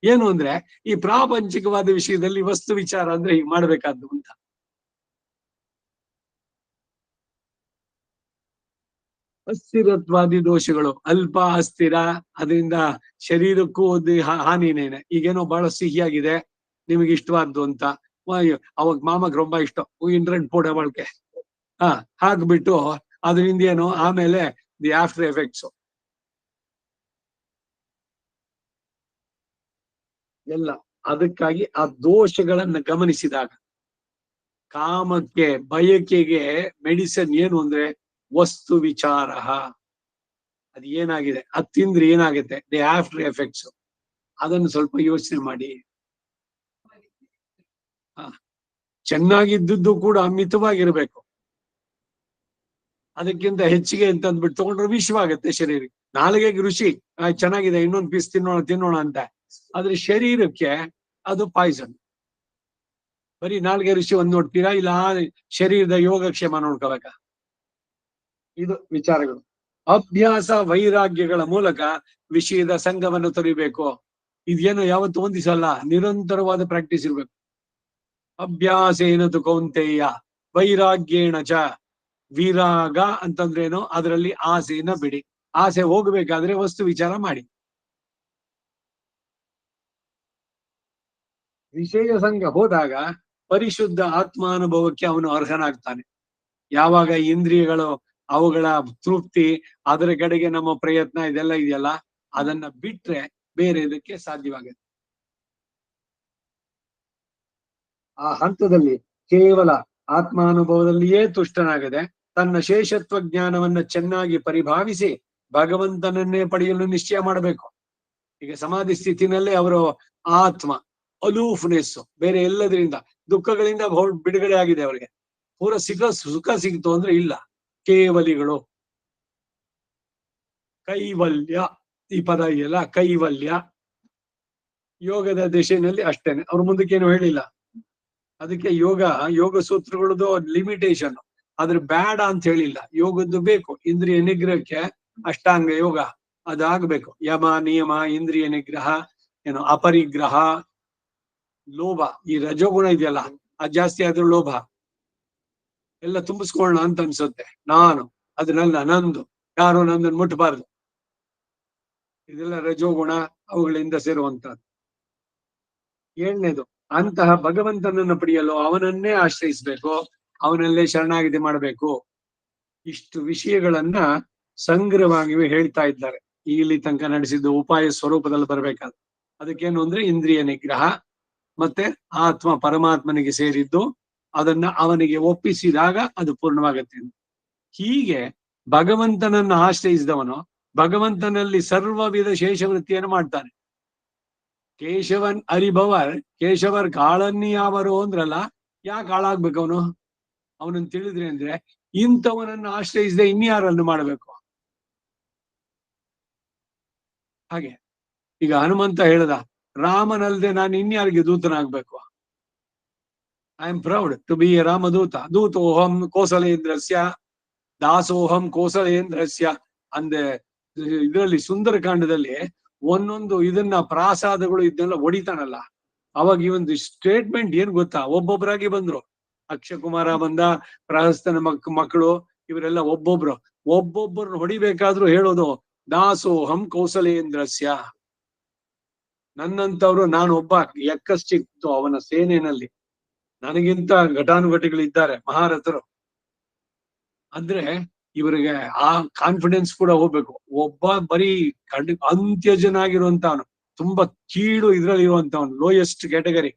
ಏನು ಅಂದ್ರೆ ಈ ಪ್ರಾಪಂಚಿಕವಾದ ವಿಷಯದಲ್ಲಿ ವಸ್ತು ವಿಚಾರ ಅಂದ್ರೆ ಹೀಗೆ ಮಾಡ್ಬೇಕಾದ್ದು ಅಂತ. ಅಸ್ಥಿರತ್ವಾದಿ ದೋಷಗಳು, ಅಲ್ಪ, ಅಸ್ಥಿರ, ಅದರಿಂದ ಶರೀರಕ್ಕೂ ಒಂದು ಹಾನಿನೇನೆ. ಈಗೇನೋ ಬಹಳ ಸಿಹಿಯಾಗಿದೆ, ನಿಮಗೆ ಇಷ್ಟವಾದ್ದು ಅಂತ ಅವಾಗ ಮಾಮಗ್ ರೊಂಬ ಇಷ್ಟ, ಇಂಟ್ರೆಂಟ್ ಪೋಡ ಬಳಕೆ ಹಾಕ್ಬಿಟ್ಟು ಅದರಿಂದ ಏನು ಆಮೇಲೆ ದಿ ಆಫ್ಟರ್ ಎಫೆಕ್ಟ್ಸ್ ಎಲ್ಲ. ಅದಕ್ಕಾಗಿ ಆ ದೋಷಗಳನ್ನ ಗಮನಿಸಿದಾಗ ಕಾಮಕ್ಕೆ, ಬಯಕೆಗೆ ಮೆಡಿಸನ್ ಏನು ಅಂದ್ರೆ ವಸ್ತು ವಿಚಾರ. ಅದು ಏನಾಗಿದೆ, ಅದು ತಿಂದ್ರೆ ಏನಾಗುತ್ತೆ, ದಿ ಆಫ್ಟರ್ ಎಫೆಕ್ಟ್ಸ್, ಅದನ್ನು ಸ್ವಲ್ಪ ಯೋಚನೆ ಮಾಡಿ. ಚೆನ್ನಾಗಿದ್ದದ್ದು ಕೂಡ ಮಿತವಾಗಿರ್ಬೇಕು. ಅದಕ್ಕಿಂತ ಹೆಚ್ಚಿಗೆ ಅಂತ ಅಂದ್ಬಿಟ್ಟು ತಗೊಂಡ್ರೆ ವಿಷವಾಗತ್ತೆ ಶರೀರಕ್ಕೆ. ನಾಲಿಗೆಗೆ ರುಚಿ ಚೆನ್ನಾಗಿದೆ, ಇನ್ನೊಂದು ಪೀಸ್ ತಿನ್ನೋಣ ಅಂತ, ಆದ್ರೆ ಶರೀರಕ್ಕೆ ಅದು ಪಾಯ್ಸನ್. ಬರೀ ನಾಲ್ಗೆ ರುಚಿ ಒಂದ್ ನೋಡ್ತೀರಾ, ಇಲ್ಲ ಶರೀರದ ಯೋಗಕ್ಷೇಮ ನೋಡ್ಕೋಬೇಕ. ಇದು ವಿಚಾರಗಳು. ಅಭ್ಯಾಸ ವೈರಾಗ್ಯಗಳ ಮೂಲಕ ವಿಷಯದ ಸಂಘವನ್ನು ತೊರಿಬೇಕು. ಇದೇನು ಯಾವತ್ತು ಒಂದಿಸಲ್ಲ, ನಿರಂತರವಾದ ಪ್ರಾಕ್ಟೀಸ್ ಇರ್ಬೇಕು. ಅಭ್ಯಾಸ ಏನದು ಕೌಂತೆಯ ವೈರಾಗ್ಯೇಣ ಚ. ವಿರಾಗ ಅಂತಂದ್ರೇನು, ಅದರಲ್ಲಿ ಆಸೆಯನ್ನ ಬಿಡಿ. ಆಸೆ ಹೋಗ್ಬೇಕಾದ್ರೆ ವಸ್ತು ವಿಚಾರ ಮಾಡಿ. ವಿಷಯ ಸಂಘ ಹೋದಾಗ ಪರಿಶುದ್ಧ ಆತ್ಮಾನುಭವಕ್ಕೆ ಅವನು ಅರ್ಹನಾಗ್ತಾನೆ. ಯಾವಾಗ ಇಂದ್ರಿಯಗಳು ಅವುಗಳ ತೃಪ್ತಿ, ಅದರ ಕಡೆಗೆ ನಮ್ಮ ಪ್ರಯತ್ನ ಇದೆಲ್ಲ ಇದೆಯಲ್ಲ, ಅದನ್ನ ಬಿಟ್ರೆ ಬೇರೆ ಇದಕ್ಕೆ ಸಾಧ್ಯವಾಗುತ್ತೆ. ಆ ಹಂತದಲ್ಲಿ ಕೇವಲ ಆತ್ಮಾನುಭವದಲ್ಲಿಯೇ ತುಷ್ಟನಾಗದೆ ತನ್ನ ಶೇಷತ್ವ ಜ್ಞಾನವನ್ನ ಚೆನ್ನಾಗಿ ಪರಿಭಾವಿಸಿ ಭಗವಂತನನ್ನೇ ಪಡೆಯಲು ನಿಶ್ಚಯ ಮಾಡಬೇಕು. ಈಗ ಸಮಾಧಿ ಸ್ಥಿತಿನಲ್ಲೇ ಅವರು ಆತ್ಮ ಅಲೂಫ್ನೆಸ್, ಬೇರೆ ಎಲ್ಲದರಿಂದ ದುಃಖಗಳಿಂದ ಬಿಡುಗಡೆ ಆಗಿದೆ ಅವರಿಗೆ. ಪೂರ ಸುಖ ಸಿಗ್ತು ಅಂದ್ರೆ ಇಲ್ಲ. ಕೇವಲಿಗಳು, ಕೈವಲ್ಯ, ಈ ಪದ ಇದೆಯಲ್ಲ ಕೈವಲ್ಯ, ಯೋಗದ ದಿಶೆಯಲ್ಲಿ ಅಷ್ಟೇನೆ, ಅವ್ರ ಮುಂದಕ್ಕೇನು ಹೇಳಿಲ್ಲ. ಅದಕ್ಕೆ ಯೋಗ ಸೂತ್ರಗಳದ್ದು ಲಿಮಿಟೇಷನ್, ಅದ್ರ ಬೇಡ ಅಂತ ಹೇಳಿಲ್ಲ. ಯೋಗದ್ದು ಬೇಕು, ಇಂದ್ರಿಯ ನಿಗ್ರಹಕ್ಕೆ ಅಷ್ಟಾಂಗ ಯೋಗ ಅದಾಗಬೇಕು. ಯಮ ನಿಯಮ, ಇಂದ್ರಿಯ ನಿಗ್ರಹ, ಏನು ಅಪರಿಗ್ರಹ, ಲೋಭ, ಈ ರಜೋಗುಣ ಇದೆಯಲ್ಲ ಅದ್ ಜಾಸ್ತಿ ಆದ್ರೂ ಲೋಭ, ಎಲ್ಲ ತುಂಬಿಸ್ಕೊಳ್ಳೋಣ ಅಂತ ಅನ್ಸುತ್ತೆ. ನಾನು ಅದನ್ನೆಲ್ಲ ನಂದು, ಯಾರು ನಂದನ್ನು ಮುಟ್ಟಬಾರ್ದು, ಇದೆಲ್ಲ ರಜೋಗುಣ, ಅವುಗಳಿಂದ ಸೇರುವಂತಹದ್ದು. ಏಳನೇದು, ಅಂತಹ ಭಗವಂತನನ್ನು ಪಡೆಯಲು ಅವನನ್ನೇ ಆಶ್ರಯಿಸ್ಬೇಕು, ಅವನಲ್ಲೇ ಶರಣಾಗತಿ ಮಾಡಬೇಕು. ಇಷ್ಟು ವಿಷಯಗಳನ್ನ ಸಂಗ್ರಹವಾಗಿ ಹೇಳ್ತಾ ಇದ್ದಾರೆ. ಇಲ್ಲಿ ತನಕ ನಡೆಸಿದ್ದು ಉಪಾಯ ಸ್ವರೂಪದಲ್ಲಿ ಬರ್ಬೇಕಾದ್ರೆ ಅದಕ್ಕೇನು ಅಂದ್ರೆ ಇಂದ್ರಿಯ ನಿಗ್ರಹ, ಮತ್ತೆ ಆತ್ಮ ಪರಮಾತ್ಮನಿಗೆ ಸೇರಿದ್ದು, ಅದನ್ನ ಅವನಿಗೆ ಒಪ್ಪಿಸಿದಾಗ ಅದು ಪೂರ್ಣವಾಗತ್ತೆ. ಹೀಗೆ ಭಗವಂತನನ್ನು ಆಶ್ರಯಿಸಿದವನು ಭಗವಂತನಲ್ಲಿ ಸರ್ವ ವಿಧ ಶೇಷವೃತ್ತಿಯನ್ನು ಮಾಡ್ತಾನೆ. ಕೇಶವನ್ ಅರಿಭವರ್ ಕೇಶವರ್ ಕಾಳನ್ನಿಯಾವರು ಅಂದ್ರಲ್ಲ, ಯಾಕೆ ಹಾಳಾಗ್ಬೇಕು ಅವನು? ಅವನನ್ನು ತಿಳಿದ್ರಿ ಅಂದ್ರೆ ಇಂಥವನನ್ನು ಆಶ್ರಯಿಸದೆ ಇನ್ಯಾರನ್ನು ಮಾಡಬೇಕು? ಹಾಗೆ ಈಗ ಹನುಮಂತ ಹೇಳ್ದ, ರಾಮನಲ್ದೆ ನಾನು ಇನ್ಯಾರಿಗೆ ದೂತನಾಗ್ಬೇಕು? I am proud to be a Ramaduta. ದೂತೋಹಂ ಕೋಸಲೇಂದ್ರಸ್ಯ ದಾಸೋಹಂ ಕೋಸಲೇಂದ್ರಸ್ಯ ಅಂದೆ. ಇದರಲ್ಲಿ ಸುಂದರಕಾಂಡದಲ್ಲಿ ಒಂದೊಂದು ಇದನ್ನ ಪ್ರಾಸಾದಗಳು ಇದನ್ನೆಲ್ಲ ಹೊಡಿತಾನಲ್ಲ, ಅವಾಗ ಈ ಒಂದು ಸ್ಟೇಟ್ಮೆಂಟ್ ಏನ್ ಗೊತ್ತಾ? ಒಬ್ಬೊಬ್ಬರಾಗಿ ಬಂದ್ರು. ಅಕ್ಷಕುಮಾರ ಬಂದ, ಪ್ರಹಸ್ತನ ಮಕ್ಕಳು, ಇವರೆಲ್ಲ ಒಬ್ಬೊಬ್ಬರನ್ನ ಹೊಡಿಬೇಕಾದ್ರೂ ಹೇಳೋದು ದಾಸೋಹಂ ಕೌಸಲೇಂದ್ರಸ್ಯ. ನನ್ನಂತವ್ರು, ನಾನು ಒಬ್ಬ ಎಕ್ಕಶ್ಚಿತ್ತು ಅವನ ಸೇನೆಯಲ್ಲಿ, ನನಗಿಂತ ಘಟಾನುಘಟಿಗಳಿದ್ದಾರೆ, ಮಹಾರಥರು. ಅಂದ್ರೆ ಇವರಿಗೆ ಆ ಕಾನ್ಫಿಡೆನ್ಸ್ ಕೂಡ ಹೋಗ್ಬೇಕು. ಒಬ್ಬ ಬರೀ ಅಂತ್ಯಜನಾಗಿರುವಂತವನು, ತುಂಬಾ ಕೀಳು ಇದ್ರಲ್ಲಿ ಇರುವಂತವನು, ಲೋಯೆಸ್ಟ್ ಕ್ಯಾಟಗರಿ,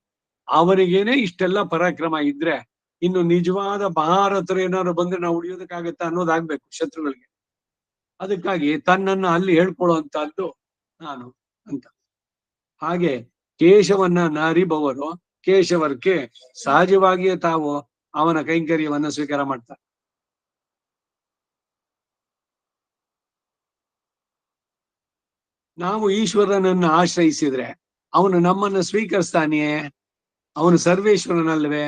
ಅವನಿಗೇನೆ ಇಷ್ಟೆಲ್ಲ ಪರಾಕ್ರಮ ಇದ್ರೆ ಇನ್ನು ನಿಜವಾದ ಮಹಾರಥರು ಏನಾದ್ರು ಬಂದ್ರೆ ನಾವು ಉಳಿಯೋದಕ್ಕಾಗತ್ತಾ ಅನ್ನೋದಾಗ್ಬೇಕು ಶತ್ರುಗಳಿಗೆ. ಅದಕ್ಕಾಗಿ ತನ್ನನ್ನ ಅಲ್ಲಿ ಹೇಳ್ಕೊಳ್ಳುವಂತಹದ್ದು ನಾನು ಅಂತ. ಹಾಗೆ ಕೇಶವನ್ನ ನಾರಿಬವರು ಕೇಶವರ್ಕೆ ಸಹಜವಾಗಿಯೇ ತಾವು ಅವನ ಕೈಂಕರ್ಯವನ್ನ ಸ್ವೀಕಾರ ಮಾಡ್ತಾರೆ. ನಾವು ಈಶ್ವರನನ್ನ ಆಶ್ರಯಿಸಿದ್ರೆ ಅವನು ನಮ್ಮನ್ನ ಸ್ವೀಕರಿಸ್ತಾನೆಯೇ? ಅವನು ಸರ್ವೇಶ್ವರನಲ್ವೇ?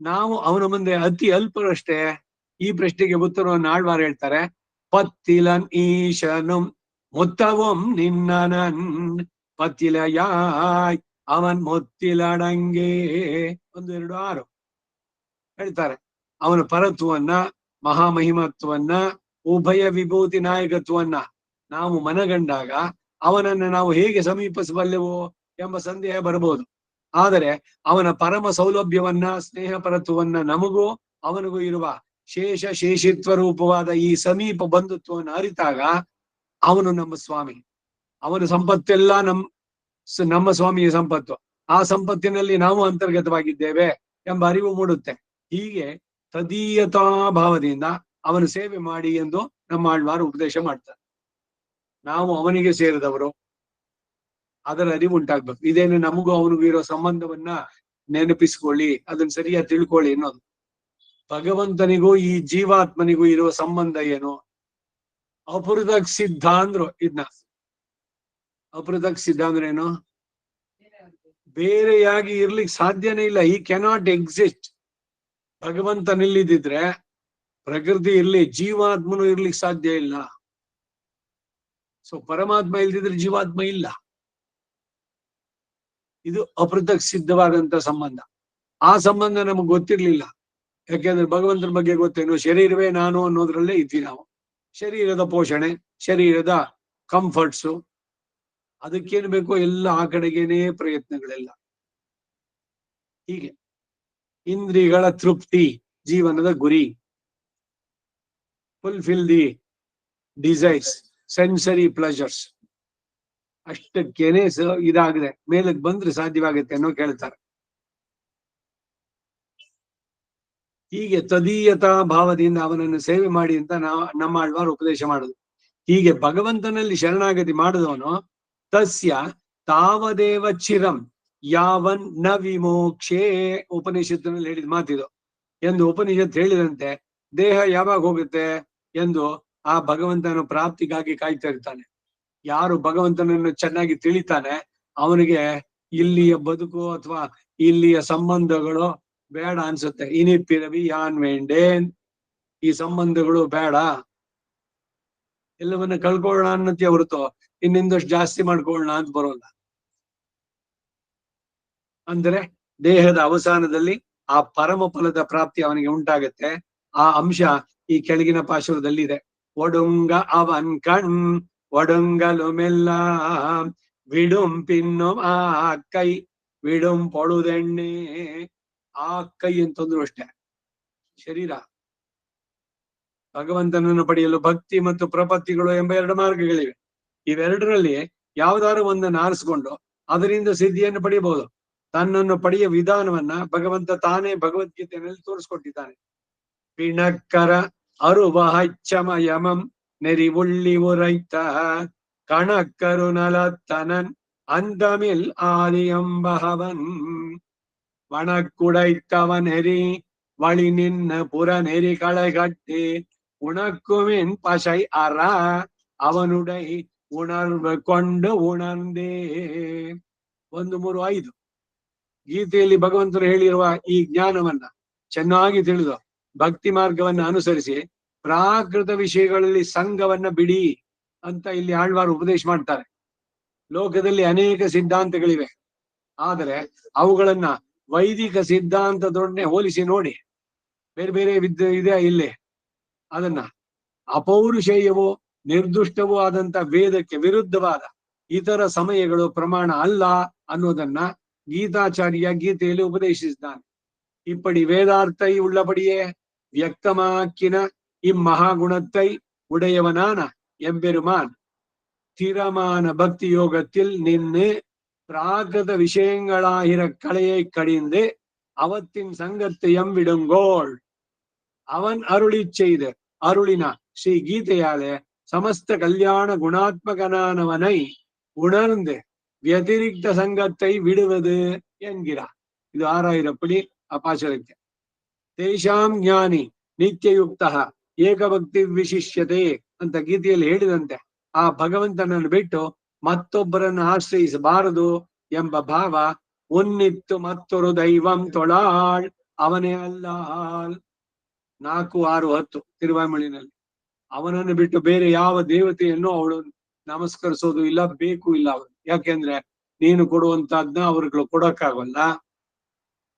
ನಾವು ಅವನ ಮುಂದೆ ಅತಿ ಅಲ್ಪರಷ್ಟೇ. ಈ ಪ್ರಶ್ನೆಗೆ ಉತ್ತರವನ್ನು ಆಳ್ವಾರ್ ಹೇಳ್ತಾರೆ, ಪತ್ತಿಲನ್ ಈಶನು ಮುತ್ತವಂ ನಿನ್ನನನ್ ಪತ್ತಿಲಯಾಯ್ ಅವನ್ ಮೊತ್ತಿಲಡಂಗೆ 1-2-6 ಹೇಳ್ತಾರೆ. ಅವನ ಪರತ್ವವನ್ನ, ಮಹಾಮಹಿಮತ್ವವನ್ನ, ಉಭಯ ವಿಭೂತಿ ನಾಯಕತ್ವವನ್ನ ನಾವು ಮನಗಂಡಾಗ ಅವನನ್ನು ನಾವು ಹೇಗೆ ಸಮೀಪಿಸಬಲ್ಲೆವು ಎಂಬ ಸಂದೇಹ ಬರಬಹುದು. ಆದರೆ ಅವನ ಪರಮ ಸೌಲಭ್ಯವನ್ನ, ಸ್ನೇಹ ಪರತ್ವವನ್ನ ನಮಗೂ ಅವನಿಗೂ ಇರುವ ಶೇಷಿತ್ವ ರೂಪವಾದ ಈ ಸಮೀಪ ಬಂಧುತ್ವವನ್ನು ಅರಿತಾಗ ಅವನು ನಮ್ಮ ಸ್ವಾಮಿ, ಅವನ ಸಂಪತ್ತೆಲ್ಲ ನಮ್ಮ ಸ್ವಾಮಿಯ ಸಂಪತ್ತು, ಆ ಸಂಪತ್ತಿನಲ್ಲಿ ನಾವು ಅಂತರ್ಗತವಾಗಿದ್ದೇವೆ ಎಂಬ ಅರಿವು ಮೂಡುತ್ತೆ. ಹೀಗೆ ತದೀಯತಾ ಭಾವದಿಂದ ಅವನು ಸೇವೆ ಮಾಡಿ ಎಂದು ನಮ್ಮ ಆಳ್ವಾರು ಉಪದೇಶ ಮಾಡ್ತಾರೆ. ನಾವು ಅವನಿಗೆ ಸೇರಿದವರು, ಅದರ ಅರಿವು ಉಂಟಾಗ್ಬೇಕು. ಇದೇನು ನಮಗೂ ಅವನಿಗೂ ಇರೋ ಸಂಬಂಧವನ್ನ ನೆನಪಿಸ್ಕೊಳ್ಳಿ, ಅದನ್ನ ಸರಿಯಾಗಿ ತಿಳ್ಕೊಳ್ಳಿ ಅನ್ನೋದು. ಭಗವಂತನಿಗೂ ಈ ಜೀವಾತ್ಮನಿಗೂ ಇರುವ ಸಂಬಂಧ ಏನು? ಅಪೃಥಕ್ ಸಿದ್ಧ ಅಂದ್ರು. ಇದನ್ನ ಅಪೃಥಕ್ ಸಿದ್ಧ ಅಂದ್ರೆ ಏನು? ಬೇರೆಯಾಗಿ ಇರ್ಲಿಕ್ಕೆ ಸಾಧ್ಯನೇ ಇಲ್ಲ. ಈ ಕೆನಾಟ್ ಎಕ್ಸಿಸ್ಟ್. ಭಗವಂತನಿಲ್ಲಿದ್ದಿದ್ರೆ ಪ್ರಕೃತಿ ಇರ್ಲಿ, ಜೀವಾತ್ಮನು ಇರ್ಲಿಕ್ಕೆ ಸಾಧ್ಯ ಇಲ್ಲ. ಸೊ ಪರಮಾತ್ಮ ಇಲ್ದಿದ್ರೆ ಜೀವಾತ್ಮ ಇಲ್ಲ. ಇದು ಅಪೃಥಕ್ ಸಿದ್ಧವಾದಂತ ಸಂಬಂಧ. ಆ ಸಂಬಂಧ ನಮಗ್ ಗೊತ್ತಿರ್ಲಿಲ್ಲ. ಯಾಕೆಂದ್ರೆ ಭಗವಂತನ ಬಗ್ಗೆ ಗೊತ್ತೇನು? ಶರೀರವೇ ನಾನು ಅನ್ನೋದ್ರಲ್ಲೇ ಇದ್ವಿ ನಾವು. ಶರೀರದ ಪೋಷಣೆ, ಶರೀರದ ಕಂಫರ್ಟ್ಸು, ಅದಕ್ಕೇನು ಬೇಕೋ ಎಲ್ಲ ಆ ಕಡೆಗೇನೆ ಪ್ರಯತ್ನಗಳೆಲ್ಲ. ಹೀಗೆ ಇಂದ್ರಿಯಗಳ ತೃಪ್ತಿ ಜೀವನದ ಗುರಿ. Fulfil the desires, sensory pleasures. ಅಷ್ಟಕ್ಕೇನೆ ಇದಾಗಿದೆ, ಮೇಲಕ್ಕೆ ಬಂದ್ರೆ ಸಾಧ್ಯವಾಗುತ್ತೆ ಅನ್ನೋ ಕೇಳ್ತಾರೆ. ಹೀಗೆ ತದೀಯತಾ ಭಾವದಿಂದ ಅವನನ್ನು ಸೇವೆ ಮಾಡಿ ಅಂತ ನಮ್ಮ ಆಳ್ವಾರ್ ಉಪದೇಶ ಮಾಡುದು. ಹೀಗೆ ಭಗವಂತನಲ್ಲಿ ಶರಣಾಗತಿ ಮಾಡಿದವನು ತಸ್ಯ ತಾವದೇವ ಚಿರಂ ಯಾವನ್ ನ ವಿಮೋಕ್ಷೇ, ಉಪನಿಷತ್ತಿನಲ್ಲಿ ಹೇಳಿದ ಮಾತಿದು. ಎಂದು ಉಪನಿಷತ್ ಹೇಳಿದಂತೆ ದೇಹ ಯಾವಾಗ ಹೋಗುತ್ತೆ ಎಂದು ಆ ಭಗವಂತನ ಪ್ರಾಪ್ತಿಗಾಗಿ ಕಾಯ್ತಾ ಇರ್ತಾನೆ. ಯಾರು ಭಗವಂತನನ್ನು ಚೆನ್ನಾಗಿ ತಿಳಿತಾನೆ ಅವನಿಗೆ ಇಲ್ಲಿಯ ಬದುಕು ಅಥವಾ ಇಲ್ಲಿಯ ಸಂಬಂಧಗಳು ಬೇಡ ಅನ್ಸುತ್ತೆ. ಇನಿಪಿರವಿ ಯಾನ್ ವೇಂಡೇನ್, ಈ ಸಂಬಂಧಗಳು ಬೇಡ, ಎಲ್ಲವನ್ನ ಕಳ್ಕೊಳ್ಳೋಣ ಅನ್ನತ್ತೆ ಹೊರತು ಇನ್ನಿಂದಷ್ಟು ಜಾಸ್ತಿ ಮಾಡ್ಕೊಳ್ಳೋಣ ಅಂತ ಬರೋಲ್ಲ. ಅಂದ್ರೆ ದೇಹದ ಅವಸಾನದಲ್ಲಿ ಆ ಪರಮ ಫಲದ ಪ್ರಾಪ್ತಿ ಅವನಿಗೆ ಉಂಟಾಗತ್ತೆ. ಆ ಅಂಶ ಈ ಕೆಳಗಿನ ಪಾಶುರದಲ್ಲಿ ಇದೆ. ಒಡುಂಗ ಅವನ್ ಕಣ್ ಒಡುಂಗಲು ಮೆಲ್ಲ ವಿಡುಂ ಪಿನ್ನು ಆ ಕೈ ವಿಡುಂ ಪೊಳುದೆಣ್ಣೆ. ಆ ಕೈ ಅಂತಂದ್ರು ಅಷ್ಟೇ ಶರೀರ. ಭಗವಂತನನ್ನು ಪಡೆಯಲು ಭಕ್ತಿ ಮತ್ತು ಪ್ರಪತ್ತಿಗಳು ಎಂಬ 2 ಮಾರ್ಗಗಳಿವೆ. ಇವೆರಡರಲ್ಲಿ ಯಾವ್ದಾದ್ರು ಒಂದನ್ನು ಆರಿಸ್ಕೊಂಡು ಅದರಿಂದ ಸಿದ್ಧಿಯನ್ನು ಪಡೆಯಬಹುದು. ತನ್ನನ್ನು ಪಡೆಯುವ ವಿಧಾನವನ್ನ ಭಗವಂತ ತಾನೇ ಭಗವದ್ಗೀತೆಯಲ್ಲಿ ತೋರಿಸ್ಕೊಟ್ಟಿದ್ದಾನೆ. ಪಿಣಕ್ಕರ ಅರುವ ಹಚ್ಚಮ ಯಮಂ ನೆರಿವುಳ್ಳಿ ಉರೈತ ಕಣಕ್ಕರು ನಲತ್ತನನ್ ಅಂತಮಿಲ್ ಆದಿಯಂಬಹವನ್ வனக்குடைத்தவன் நெறி வழி நின்ன புற நெறி களைகட்டி உனக்குமின் பசை அற ಅವನುಡೈ ಉಣರ್ವ ಕೊಂಡು ಉಣಂದೇ. 1, 3, 5 ಗೀತೆಯಲ್ಲಿ ಭಗವಂತರು ಹೇಳಿರುವ ಈ ಜ್ಞಾನವನ್ನ ಚೆನ್ನಾಗಿ ತಿಳಿದು ಭಕ್ತಿ ಮಾರ್ಗವನ್ನ ಅನುಸರಿಸಿ ಪ್ರಾಕೃತ ವಿಷಯಗಳಲ್ಲಿ ಸಂಘವನ್ನ ಬಿಡಿ ಅಂತ ಇಲ್ಲಿ ಆಳ್ವಾರು ಉಪದೇಶ ಮಾಡ್ತಾರೆ. ಲೋಕದಲ್ಲಿ ಅನೇಕ ಸಿದ್ಧಾಂತಗಳಿವೆ, ಆದರೆ ಅವುಗಳನ್ನ ವೈದಿಕ ಸಿದ್ಧಾಂತದೊಡನೆ ಹೋಲಿಸಿ ನೋಡಿ. ಬೇರೆ ಬೇರೆ ಇದೆ ಇಲ್ಲಿ. ಅದನ್ನ ಅಪೌರುಷೇಯವೋ ನಿರ್ದುಷ್ಟವೂ ಆದಂತ ವೇದಕ್ಕೆ ವಿರುದ್ಧವಾದ ಇತರ ಸಮಯಗಳು ಪ್ರಮಾಣ ಅಲ್ಲ ಅನ್ನೋದನ್ನ ಗೀತಾಚಾರ್ಯ ಗೀತೆಯಲ್ಲಿ ಉಪದೇಶಿಸಿದ್ದಾನೆ. இப்படி வேதார்த்தை உள்ளபடியே வியக்தமாக்கின இம்மகாகுணத்தை உடையவனான எம்பெருமான் ஸ்திரமான பக்தி யோகத்தில் நின்று பிராகிருத விஷயங்களாகிற கலையை கடிந்து அவத்தின் சங்கத்தையும் விடுங்கோள். அவன் அருளி செய்த அருளின ஸ்ரீ கீதையாலே சமஸ்த கல்யாண குணாத்மகனானவனை உணர்ந்து ವ್ಯತಿರಿಕ್ತ ಸಂಗத்தை விடுவது என்கிறார். ಇದು 6000 ಪಡಿ ಅಪಾಚರಕ್ಕೆ. ತೇಷಾಂ ಜ್ಞಾನಿ ನಿತ್ಯಯುಕ್ತ ಏಕಭಕ್ತಿ ವಿಶಿಷ್ಯತೆ ಅಂತ ಗೀತೆಯಲ್ಲಿ ಹೇಳಿದಂತೆ ಆ ಭಗವಂತನನ್ನು ಬಿಟ್ಟು ಮತ್ತೊಬ್ಬರನ್ನು ಆಶ್ರಯಿಸಬಾರದು ಎಂಬ ಭಾವ ಉನ್ನಿತ್ತು ಮತ್ತೊರು ದೈವಂ ತೊಳಾಳ್, ಅವನೇ ಅಲ್ಲ. 4, 6, 10 ತಿರುವಾಮಳಿನಲ್ಲಿ. ಅವನನ್ನು ಬಿಟ್ಟು ಬೇರೆ ಯಾವ ದೇವತೆಯನ್ನು ಅವಳು ನಮಸ್ಕರಿಸೋದು ಇಲ್ಲ, ಬೇಕು ಇಲ್ಲ ಅವನು. ಯಾಕೆಂದ್ರೆ ನೀನು ಕೊಡುವಂತದ್ನ ಅವ್ರಿಗೆ ಕೊಡಕ್ಕಾಗಲ್ಲ,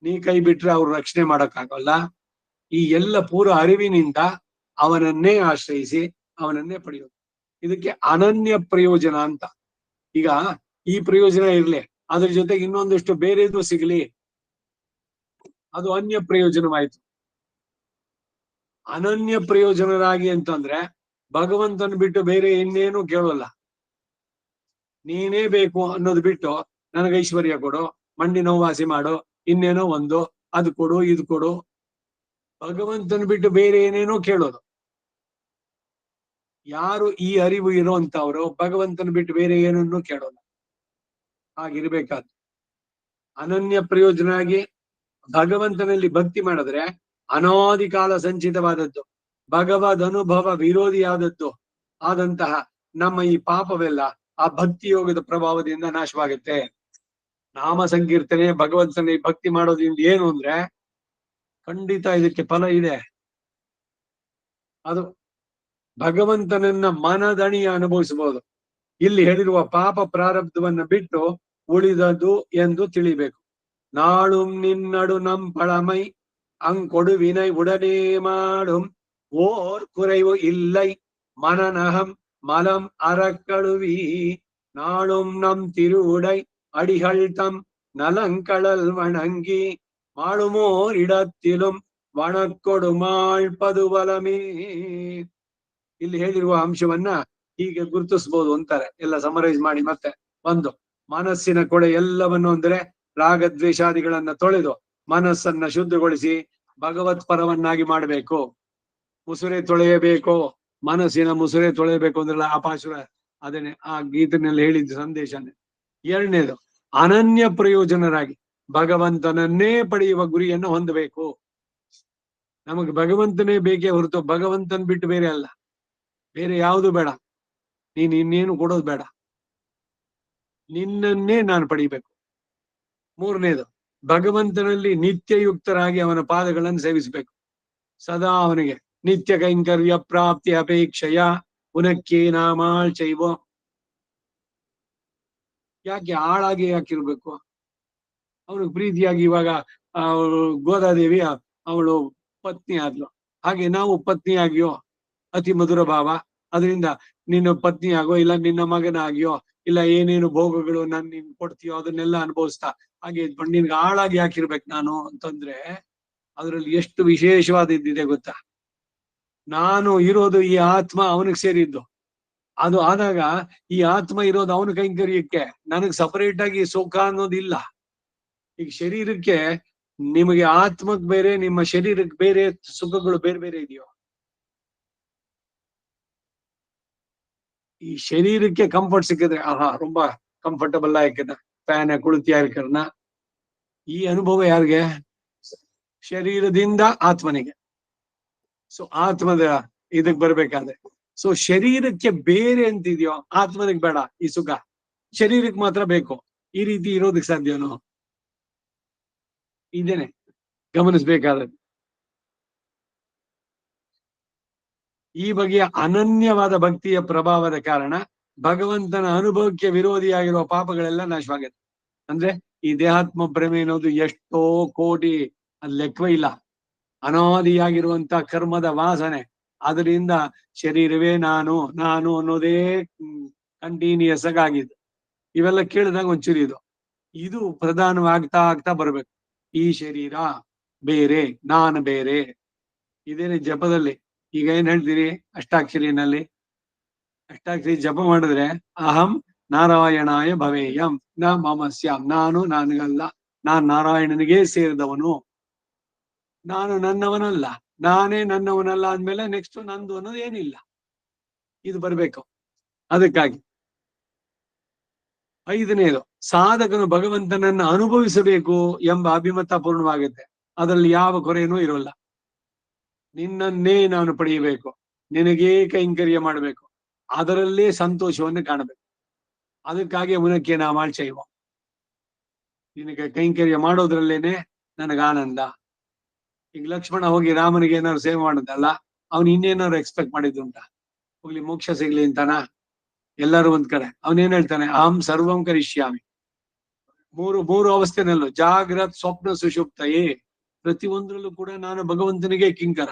ನೀ ಕೈ ಬಿಟ್ರೆ ಅವ್ರು ರಕ್ಷಣೆ ಮಾಡಕ್ಕಾಗಲ್ಲ. ಈ ಎಲ್ಲ ಪೂರ್ವ ಅರಿವಿನಿಂದ ಅವನನ್ನೇ ಆಶ್ರಯಿಸಿ ಅವನನ್ನೇ ಪಡೆಯೋದು. ಇದಕ್ಕೆ ಅನನ್ಯ ಪ್ರಯೋಜನ ಅಂತ. ಈಗ ಈ ಪ್ರಯೋಜನ ಇರ್ಲಿ, ಅದ್ರ ಜೊತೆಗೆ ಇನ್ನೊಂದಷ್ಟು ಬೇರೆದು ಸಿಗ್ಲಿ, ಅದು ಅನ್ಯ ಪ್ರಯೋಜನವಾಯ್ತು. ಅನನ್ಯ ಪ್ರಯೋಜನರಾಗಿ ಅಂತಂದ್ರೆ ಭಗವಂತನ ಬಿಟ್ಟು ಬೇರೆ ಇನ್ನೇನು ಕೇಳೋಲ್ಲ. ನೀನೇ ಬೇಕು ಅನ್ನೋದು ಬಿಟ್ಟು ನನಗೆ ಐಶ್ವರ್ಯ ಕೊಡು, ಮಂಡಿ ನೋವಾಸಿ ಮಾಡು, ಇನ್ನೇನೋ ಒಂದು ಅದು ಕೊಡು ಇದು ಕೊಡು, ಭಗವಂತನ ಬಿಟ್ಟು ಬೇರೆ ಏನೇನೋ ಕೇಳೋದು. ಯಾರು ಈ ಅರಿವು ಇರೋಂತವ್ರು ಭಗವಂತನ ಬಿಟ್ಟು ಬೇರೆ ಏನನ್ನೂ ಕೇಳೋಲ್ಲ. ಹಾಗಿರ್ಬೇಕಾದ್ರು ಅನನ್ಯ ಪ್ರಯೋಜನ ಆಗಿ ಭಗವಂತನಲ್ಲಿ ಭಕ್ತಿ ಮಾಡಿದ್ರೆ ಅನಾದಿ ಕಾಲ ಸಂಚಿತವಾದದ್ದು ಭಗವದ್ ಅನುಭವ ವಿರೋಧಿಯಾದದ್ದು ಆದಂತಹ ನಮ್ಮ ಈ ಪಾಪವೆಲ್ಲ ಆ ಭಕ್ತಿ ಯೋಗದ ಪ್ರಭಾವದಿಂದ ನಾಶವಾಗುತ್ತೆ. ನಾಮ ಸಂಕೀರ್ತನೆ ಭಗವಂತನ ಭಕ್ತಿ ಮಾಡೋದ್ರಿಂದ ಏನು ಅಂದ್ರೆ ಖಂಡಿತ ಇದಕ್ಕೆ ಫಲ ಇದೆ. ಅದು ಭಗವಂತನನ್ನ ಮನದಣಿಯ ಅನುಭವಿಸಬಹುದು. ಇಲ್ಲಿ ಹೇಳಿರುವ ಪಾಪ ಪ್ರಾರಬ್ಧವನ್ನ ಬಿಟ್ಟು ಉಳಿದದು ಎಂದು ತಿಳಿಬೇಕು. நாளும் நின்னடு நம் பழமை அங்கொடுவினை உடனே மாடும் ஓர் குறைவு இல்லை மனநகம் மலம் அறக்கழுவி நாளும் நம் திருவுடை அடிகள் தம் நலங்கடல் வணங்கி மாளுமோர் இடத்திலும் ವಣಕ್ಕೊಡು ಮಾಳ್ಪದು ಬಲಮೇ. ಇಲ್ಲಿ ಹೇಳಿರುವ ಅಂಶವನ್ನ ಹೀಗೆ ಗುರುತಿಸಬಹುದು ಅಂತಾರೆ. ಎಲ್ಲ ಸಮರೈಸ್ ಮಾಡಿ ಮತ್ತೆ ಒಂದು ಮನಸ್ಸಿನ ಕೊಡೆ ಎಲ್ಲವನ್ನು ಅಂದ್ರೆ ರಾಗದ್ವೇಷಾದಿಗಳನ್ನ ತೊಳೆದು ಮನಸ್ಸನ್ನ ಶುದ್ಧಗೊಳಿಸಿ ಭಗವತ್ ಪರವನ್ನಾಗಿ ಮಾಡಬೇಕು. ಮುಸುರೆ ತೊಳೆಯಬೇಕು, ಮನಸ್ಸಿನ ಮುಸುರೆ ತೊಳೆಯಬೇಕು ಅಂದ್ರಲ್ಲ ಅಪಾಸುರ, ಅದನ್ನೇ ಆ ಗೀತನಲ್ಲಿ ಹೇಳಿದ ಸಂದೇಶನೇ. ಎರಡನೇದು ಅನನ್ಯ ಪ್ರಯೋಜನರಾಗಿ ಭಗವಂತನನ್ನೇ ಪಡೆಯುವ ಗುರಿಯನ್ನು ಹೊಂದಬೇಕು. ನಮಗೆ ಭಗವಂತನೇ ಬೇಕೇ ಹೊರತು ಭಗವಂತನ್ ಬಿಟ್ಟು ಬೇರೆ ಅಲ್ಲ, ಬೇರೆ ಯಾವುದು ಬೇಡ, ನೀನ್ ಇನ್ನೇನು ಕೊಡೋದು ಬೇಡ, ನಿನ್ನನ್ನೇ ನಾನು ಪಡಿಬೇಕು. ಮೂರನೇದು ಭಗವಂತನಲ್ಲಿ ನಿತ್ಯಯುಕ್ತರಾಗಿ ಅವನ ಪಾದಗಳನ್ನು ಸೇವಿಸಬೇಕು. ಸದಾ ಅವನಿಗೆ ನಿತ್ಯ ಕೈಂಕರ್ಯ ಪ್ರಾಪ್ತಿ ಅಪೇಕ್ಷೆಯ ಪುನಕ್ಕೆ ನಾಮಾಳ್ ಚೈವೋ. ಯಾಕೆ ಆಳಾಗಿ ಯಾಕಿರ್ಬೇಕು? ಅವನಿಗೆ ಪ್ರೀತಿಯಾಗಿ ಇವಾಗ ಅವಳು ಗೋದಾದೇವಿ ಅವಳು ಪತ್ನಿ ಆದ್ಲು, ಹಾಗೆ ನಾವು ಪತ್ನಿ ಆಗಿಯೋ ಅತಿ ಮಧುರ ಭಾವ, ಅದರಿಂದ ನಿನ್ನ ಪತ್ನಿ ಆಗೋ ಇಲ್ಲ ನಿನ್ನ ಮಗನಾಗಿಯೋ ಇಲ್ಲ ಏನೇನು ಭೋಗಗಳು ನಾನು ನಿನ್ ಕೊಡ್ತೀಯೋ ಅದನ್ನೆಲ್ಲ ಅನುಭವಿಸ್ತಾ ಹಾಗೆ ಇದ್ಕೊಂಡು ನಿನ್ಗೆ ಆಳಾಗಿ ಯಾಕಿರ್ಬೇಕು ನಾನು ಅಂತಂದ್ರೆ ಅದ್ರಲ್ಲಿ ಎಷ್ಟು ವಿಶೇಷವಾದಿದ್ದಿದೆ ಗೊತ್ತಾ? ನಾನು ಇರೋದು ಈ ಆತ್ಮ ಅವನಿಗೆ ಸೇರಿದ್ದು. ಅದು ಆದಾಗ ಈ ಆತ್ಮ ಇರೋದು ಅವನ ಕೈಂಕರ್ಯಕ್ಕೆ, ನನಗ್ ಸಪರೇಟ್ ಆಗಿ ಸುಖ ಅನ್ನೋದಿಲ್ಲ. ಈಗ ಶರೀರಕ್ಕೆ ನಿಮಗೆ ಆತ್ಮಕ್ ಬೇರೆ ನಿಮ್ಮ ಶರೀರಕ್ಕೆ ಬೇರೆ ಸುಖಗಳು ಬೇರೆ ಬೇರೆ ಇದೆಯೋ? ಈ ಶರೀರಕ್ಕೆ ಕಂಫರ್ಟ್ ಸಿಕ್ಕಿದ್ರೆ ಆಹಾ ரொம்ப ಕಂಫರ್ಟಬಲ್ ಆಯ್ಕನ ಫ್ಯಾನ್ ಕುಳಿತಿಯಾ ಇರ್ಕರ್ನ, ಈ ಅನುಭವ ಯಾರಿಗೆ? ಶರೀರದಿಂದ ಆತ್ಮನಿಗೆ. ಸೊ ಆತ್ಮದ ಇದಕ್ ಬರ್ಬೇಕಾದ್ರೆ ಸೊ ಶರೀರಕ್ಕೆ ಬೇರೆ ಅಂತಿದ್ಯೋ, ಆತ್ಮನಿಗೆ ಬೇಡ ಈ ಸುಖ, ಶರೀರಕ್ಕೆ ಮಾತ್ರ ಬೇಕು. ಈ ರೀತಿ ಇರೋದಕ್ಕೆ ಸಾಧ್ಯನೋ? ಇದೇನೆ ಗಮನಿಸ್ಬೇಕಾದದ್ದು. ಈ ಬಗೆಯ ಅನನ್ಯವಾದ ಭಕ್ತಿಯ ಪ್ರಭಾವದ ಕಾರಣ ಭಗವಂತನ ಅನುಭವಕ್ಕೆ ವಿರೋಧಿಯಾಗಿರುವ ಪಾಪಗಳೆಲ್ಲ ನಾಶವಾಗುತ್ತೆ. ಅಂದ್ರೆ ಈ ದೇಹಾತ್ಮ ಭ್ರಮೆ ಅನ್ನೋದು ಎಷ್ಟೋ ಕೋಟಿ ಲೆಕ್ಕವೇ ಇಲ್ಲ, ಅನಾದಿಯಾಗಿರುವಂತ ಕರ್ಮದ ವಾಸನೆ. ಅದರಿಂದ ಶರೀರವೇ ನಾನು ನಾನು ಅನ್ನೋದೇ ಕಂಟಿನ್ಯೂಸ್ ಆಗಿದ್ದು. ಇವೆಲ್ಲ ಕೇಳಿದಾಗ ಒಂಚೂರು ಇದು ಪ್ರಧಾನವಾಗ್ತಾ ಆಗ್ತಾ ಬರ್ಬೇಕು. ಈ ಶರೀರ ಬೇರೆ, ನಾನು ಬೇರೆ. ಇದೇನೆ ಜಪದಲ್ಲಿ ಈಗ ಏನ್ ಹೇಳ್ತೀರಿ? ಅಷ್ಟಾಕ್ಷರಿನಲ್ಲಿ ಅಷ್ಟಾಕ್ಷರಿ ಜಪ ಮಾಡಿದ್ರೆ ಅಹಂ ನಾರಾಯಣಾಯ ಭವೇಯಂ ನ ಮಮಸ್ಯಾಂ, ನಾನು ನನಗಲ್ಲ, ನಾನ್ ನಾರಾಯಣನಿಗೆ ಸೇರಿದವನು, ನಾನು ನನ್ನವನಲ್ಲ, ನಾನೇ ನನ್ನವನಲ್ಲ ಅಂದ್ಮೇಲೆ ನೆಕ್ಸ್ಟ್ ನಂದು ಅನ್ನೋದು ಏನಿಲ್ಲ. ಇದು ಬರ್ಬೇಕು. ಅದಕ್ಕಾಗಿ ಐದನೇದು ಸಾಧಕನು ಭಗವಂತನನ್ನ ಅನುಭವಿಸಬೇಕು ಎಂಬ ಅಭಿಮತ ಪೂರ್ಣವಾಗುತ್ತೆ. ಅದರಲ್ಲಿ ಯಾವ ಕೊರೆಯೂ ಇರೋಲ್ಲ. ನಿನ್ನನ್ನೇ ನಾನು ಪಡೆಯಬೇಕು, ನಿನಗೇ ಕೈಂಕರ್ಯ ಮಾಡಬೇಕು, ಅದರಲ್ಲೇ ಸಂತೋಷವನ್ನು ಕಾಣಬೇಕು. ಅದಕ್ಕಾಗಿ ಮುನಕ್ಕೆ ನಾಮಾಳ್ ಚೈವ, ನಿನಗೆ ಕೈಂಕರ್ಯ ಮಾಡೋದ್ರಲ್ಲೇನೆ ನನಗ ಆನಂದ. ಈಗ ಲಕ್ಷ್ಮಣ ಹೋಗಿ ರಾಮನಿಗೆ ಏನಾದ್ರು ಸೇವೆ ಮಾಡೋದಲ್ಲ, ಅವ್ನು ಇನ್ನೇನಾದ್ರು ಎಕ್ಸ್ಪೆಕ್ಟ್ ಮಾಡಿದ್ದುಂಟ? ಹೋಗ್ಲಿ ಮೋಕ್ಷ ಸಿಗ್ಲಿ ಅಂತಾನ? ಎಲ್ಲರೂ ಒಂದ್ ಕಡೆ ಅವನೇನ್ ಹೇಳ್ತಾನೆ? ಅಹಂ ಸರ್ವಂ ಕರಿಷ್ಯಾಮಿ. ಮೂರು ಅವಸ್ಥೆನಲ್ಲೂ ಜಾಗ್ರತ್ ಸ್ವಪ್ನ ಸುಷುಪ್ತಯೇ, ಪ್ರತಿಯೊಂದ್ರಲ್ಲೂ ಕೂಡ ನಾನು ಭಗವಂತನಿಗೆ ಕಿಂಕರ.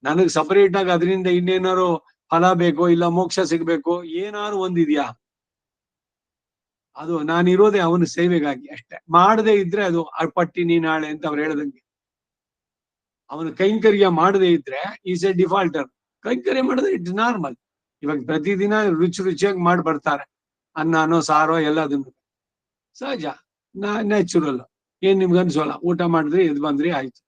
ನನಗ್ ಸಪರೇಟ್ ಆಗಿ ಅದರಿಂದ ಇನ್ನೇನಾರು ಫಲ ಬೇಕೋ ಇಲ್ಲ ಮೋಕ್ಷ ಸಿಗ್ಬೇಕು ಏನಾರು ಒಂದಿದ್ಯಾ? ಅದು ನಾನಿರೋದೇ ಅವನ ಸೇವೆಗಾಗಿ ಅಷ್ಟೇ. ಮಾಡದೇ ಇದ್ರೆ ಅದು ಪಟ್ಟಿನಿ ನಾಳೆ ಅಂತ ಅವ್ರು ಹೇಳ್ದಂಗೆ. ಅವನು ಕೈಂಕರ್ಯ ಮಾಡದೇ ಇದ್ರೆ ಈಸ್ ಎ ಡಿಫಾಲ್ಟರ್. ಕೈಂಕರ್ಯ ಮಾಡಿದ್ರೆ ಇಟ್ಸ್ ನಾರ್ಮಲ್. ಇವಾಗ ಪ್ರತಿದಿನ ರುಚಿಯಾಗಿ ಮಾಡಿ ಬರ್ತಾರೆ, ಅನ್ನನೋ ಸಾರೋ ಎಲ್ಲದನ್ನು ಸಹಜ, ನ್ಯಾಚುರಲ್. ಏನ್ ನಿಮ್ಗೆ ಅನ್ಸೋಲ್ಲ, ಊಟ ಮಾಡಿದ್ರಿ ಎದ್ ಬಂದ್ರಿ ಆಯ್ತು.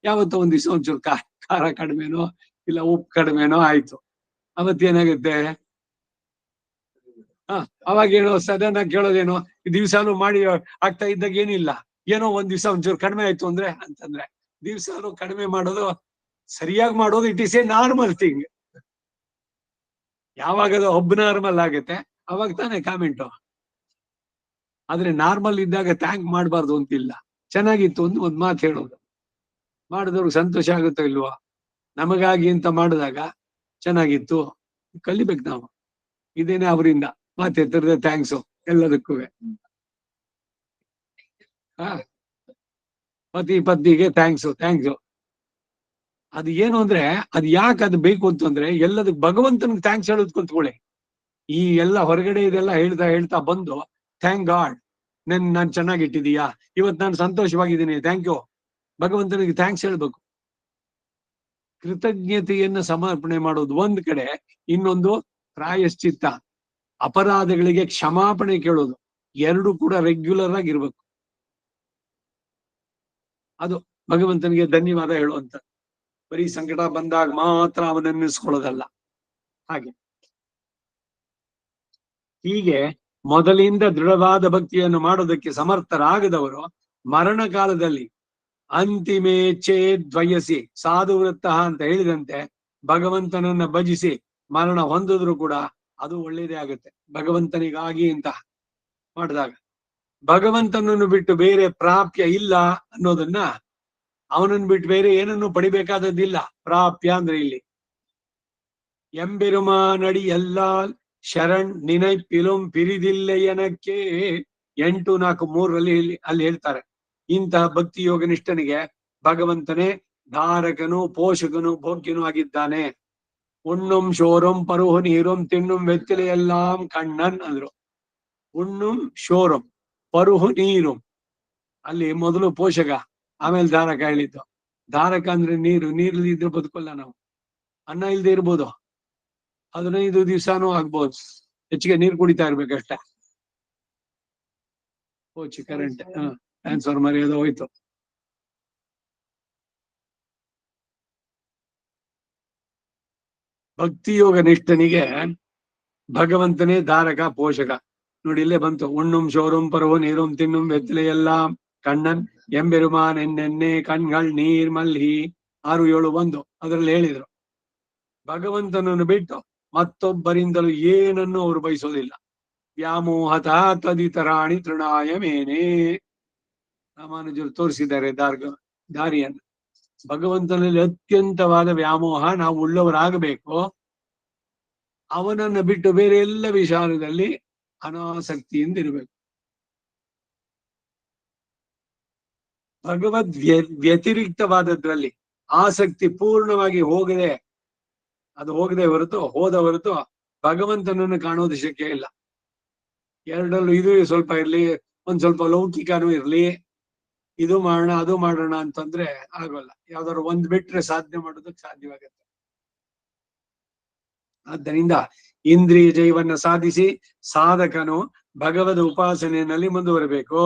ಯಾವತ್ತೋ ಒಂದ್ ದಿವಸ ಒಂಚೂರು ಖಾರ ಕಡಿಮೆನೋ ಇಲ್ಲ ಉಪ್ಪು ಕಡಿಮೆನೋ ಆಯ್ತು, ಅವತ್ತೇನಾಗುತ್ತೆ? ಅವಾಗೇನೋ ಸಡನ್ ಆಗಿ ಕೇಳೋದೇನೋ, ದಿವ್ಸಾನು ಮಾಡಿ ಆಗ್ತಾ ಇದ್ದಾಗ ಏನಿಲ್ಲ, ಏನೋ ಒಂದ್ ದಿವ್ಸ ಒಂಚೂರು ಕಡಿಮೆ ಆಯ್ತು ಅಂತಂದ್ರೆ ದಿವ್ಸಾನು ಕಡಿಮೆ ಮಾಡೋದು, ಸರಿಯಾಗಿ ಮಾಡೋದು it is A normal thing. ಯಾವಾಗ ಅದು ನಾರ್ಮಲ್ ಆಗುತ್ತೆ ಅವಾಗ ತಾನೇ ಕಾಮೆಂಟು. ಆದ್ರೆ ನಾರ್ಮಲ್ ಇದ್ದಾಗ ಥ್ಯಾಂಕ್ ಮಾಡಬಾರ್ದು ಅಂತಿಲ್ಲ. ಚೆನ್ನಾಗಿತ್ತು ಒಂದ್ ಮಾತು ಹೇಳೋದು, ಮಾಡಿದವ್ರಿಗೆ ಸಂತೋಷ ಆಗುತ್ತೋ ಇಲ್ವಾ? ನಮಗಾಗಿ ಅಂತ ಮಾಡಿದಾಗ ಚೆನ್ನಾಗಿತ್ತು, ಕಲಿಬೇಕು ನಾವು. ಇದೇನೆ ಅವರಿಂದ ಮಾತೆತ್ತರದ ಥ್ಯಾಂಕ್ಸು ಎಲ್ಲದಕ್ಕೂ. ಪತ್ನಿಗೆ ಥ್ಯಾಂಕ್ಸು. ಅದು ಏನು ಅಂದ್ರೆ ಅದು ಯಾಕೆ ಅದು ಬೇಕು ಅಂತಂದ್ರೆ ಎಲ್ಲದಕ್ಕೆ ಭಗವಂತನಿಗೆ ಥ್ಯಾಂಕ್ಸ್ ಹೇಳೋದ್ ಕುಂತ್ಕೊಳ್ಳಿ. ಈ ಎಲ್ಲ ಹೊರಗಡೆ ಇದೆಲ್ಲ ಹೇಳ್ತಾ ಬಂದು ಥ್ಯಾಂಕ್ ಗಾಡ್ ನಾನ್ ಚೆನ್ನಾಗಿಟ್ಟಿದೀಯಾ, ಇವತ್ತು ನಾನು ಸಂತೋಷವಾಗಿದ್ದೀನಿ, ಥ್ಯಾಂಕ್ ಯು, ಭಗವಂತನಿಗೆ ಥ್ಯಾಂಕ್ಸ್ ಹೇಳ್ಬೇಕು. ಕೃತಜ್ಞತೆಯನ್ನ ಸಮರ್ಪಣೆ ಮಾಡೋದು ಒಂದ್ ಕಡೆ, ಇನ್ನೊಂದು ಪ್ರಾಯಶ್ಚಿತ್ತ, ಅಪರಾಧಗಳಿಗೆ ಕ್ಷಮಾಪಣೆ ಕೇಳೋದು, ಎರಡು ಕೂಡ ರೆಗ್ಯುಲರ್ ಆಗಿರ್ಬೇಕು. ಅದು ಭಗವಂತನಿಗೆ ಧನ್ಯವಾದ ಹೇಳುವಂತ. ಬರೀ ಸಂಕಟ ಬಂದಾಗ ಮಾತ್ರ ಅವನನ್ನಿಸ್ಕೊಳ್ಳೋದಲ್ಲ. ಹಾಗೆ ಹೀಗೆ ಮೊದಲಿಂದ ದೃಢವಾದ ಭಕ್ತಿಯನ್ನು ಮಾಡೋದಕ್ಕೆ ಸಮರ್ಥರಾಗದವರು ಮರಣ ಕಾಲದಲ್ಲಿ ಅಂತಿಮೇ ದ್ವಯಸಿ ಸಾಧು ವೃತ್ತ ಅಂತ ಹೇಳಿದಂತೆ ಭಗವಂತನನ್ನ ಭಜಿಸಿ ಮರಣ ಹೊಂದಿದ್ರು ಕೂಡ ಅದು ಒಳ್ಳೇದೇ ಆಗುತ್ತೆ. ಭಗವಂತನಿಗಾಗಿ ಅಂತ ಮಾಡಿದಾಗ ಭಗವಂತನನ್ನು ಬಿಟ್ಟು ಬೇರೆ ಪ್ರಾಪ್ಯ ಇಲ್ಲ ಅನ್ನೋದನ್ನ, ಅವನನ್ನು ಬಿಟ್ಟು ಬೇರೆ ಏನನ್ನು ಪಡಿಬೇಕಾದದ್ದಿಲ್ಲ. ಪ್ರಾಪ್ಯ ಅಂದ್ರೆ ಇಲ್ಲಿ ಎಂಬೆರುಮಾನಡಿ ಎಲ್ಲ ಶರಣ್ ನಿನೈ ಪಿಲುಂ ಪಿರಿದಿಲ್ಲೆಯನಕ್ಕೆ 8:4:3 ಅಲ್ಲಿ ಹೇಳ್ತಾರೆ. ಇಂತಹ ಭಕ್ತಿ ಯೋಗ ನಿಷ್ಠನಿಗೆ ಭಗವಂತನೇ ಧಾರಕನು, ಪೋಷಕನು, ಭೋಗ್ಯನು ಆಗಿದ್ದಾನೆ. ಉಣ್ಣುಂ ಶೋರಂ ಪರುಹು ನೀರುಂ ತಿಣ್ಣುಂ ವೆತ್ತಿಲೆಯೆಲ್ಲಾಂ ಕಣ್ಣನ್ ಅಂದ್ರು. ಉಣ್ಣುಂ ಶೋರಂ ಪರುಹು ನೀರುಂ, ಅಲ್ಲಿ ಮೊದಲು ಪೋಷಕ, ಆಮೇಲೆ ಧಾರಕ ಹೇಳಿದ್ದು. ಧಾರಕ ಅಂದ್ರೆ ನೀರು, ನೀರಲ್ಲಿ ಇದ್ರೆ ಬದುಕಲ್ಲ ನಾವು. ಅನ್ನ ಇಲ್ದೆ ಇರ್ಬೋದು, 15 ದಿವಸನೂ ಆಗ್ಬೋದು, ಹೆಚ್ಚಿಗೆ ನೀರು ಕುಡಿತಾ ಇರ್ಬೇಕಷ್ಟೆ. ಹೋಚಿ ಕರೆಂಟ್ ಟ್ರಾನ್ಸ್ಫಾರ್ಮರ್ ಏನೋ ಹೋಯ್ತು. ಭಕ್ತಿಯೋಗ ನಿಷ್ಠನಿಗೆ ಭಗವಂತನೇ ಧಾರಕ, ಪೋಷಕ. ನೋಡಿ ಇಲ್ಲೇ ಬಂತು, ಉಣ್ಣುಂ ಶೋರುಂ ಪರವು ನೀರುಂ ತಿನ್ನುಂ ವೆತ್ತಲೆ ಎಲ್ಲ ಕಣ್ಣನ್ ಎಂಬೆರುಮಾನ್ ಎಣ್ಣೆಣ್ಣೆ ಕಣ್ಗಳ್ ನೀರ್ ಮಲ್ಹಿ 6-7 ಅದರಲ್ಲಿ ಹೇಳಿದ್ರು. ಭಗವಂತನನ್ನು ಬಿಟ್ಟು ಮತ್ತೊಬ್ಬರಿಂದಲೂ ಏನನ್ನು ಅವರು ಬಯಸೋದಿಲ್ಲ. ವ್ಯಾಮೋಹತ ತದಿತರಾಣಿ ತೃಣಾಯ ಮೇನೆ, ರಾಮಾನುಜರು ತೋರಿಸಿದ್ದಾರೆ ದಾರಿಯನ್ನು. ಭಗವಂತನಲ್ಲಿ ಅತ್ಯಂತವಾದ ವ್ಯಾಮೋಹ ನಾವು ಉಳ್ಳವರಾಗಬೇಕು. ಅವನನ್ನು ಬಿಟ್ಟು ಬೇರೆ ಎಲ್ಲ ವಿಚಾರದಲ್ಲಿ ಅನಾಸಕ್ತಿಯಿಂದ ಇರಬೇಕು. ಭಗವದ್ ವ್ಯತಿರಿಕ್ತವಾದದ್ರಲ್ಲಿ ಆಸಕ್ತಿ ಪೂರ್ಣವಾಗಿ ಹೋಗದೆ ಹೊರತು ಭಗವಂತನನ್ನು ಕಾಣೋದು ಶಕ್ಯ ಇಲ್ಲ. ಎರಡಲ್ಲೂ ಇದು ಸ್ವಲ್ಪ ಇರ್ಲಿ, ಒಂದ್ ಸ್ವಲ್ಪ ಲೌಕಿಕನೂ ಇರ್ಲಿ, ಇದು ಮಾಡೋಣ ಅದು ಮಾಡೋಣ ಅಂತಂದ್ರೆ ಆಗೋಲ್ಲ. ಯಾವ್ದಾದ್ರು ಒಂದ್ ಬಿಟ್ರೆ ಸಾಧನೆ ಮಾಡೋದಕ್ಕೆ ಸಾಧ್ಯವಾಗತ್ತೆ. ಆದ್ದರಿಂದ ಇಂದ್ರಿಯ ಜಯವನ್ನ ಸಾಧಿಸಿ ಸಾಧಕನು ಭಗವದ್ ಉಪಾಸನೆಯಲ್ಲಿ ಮುಂದುವರಬೇಕು.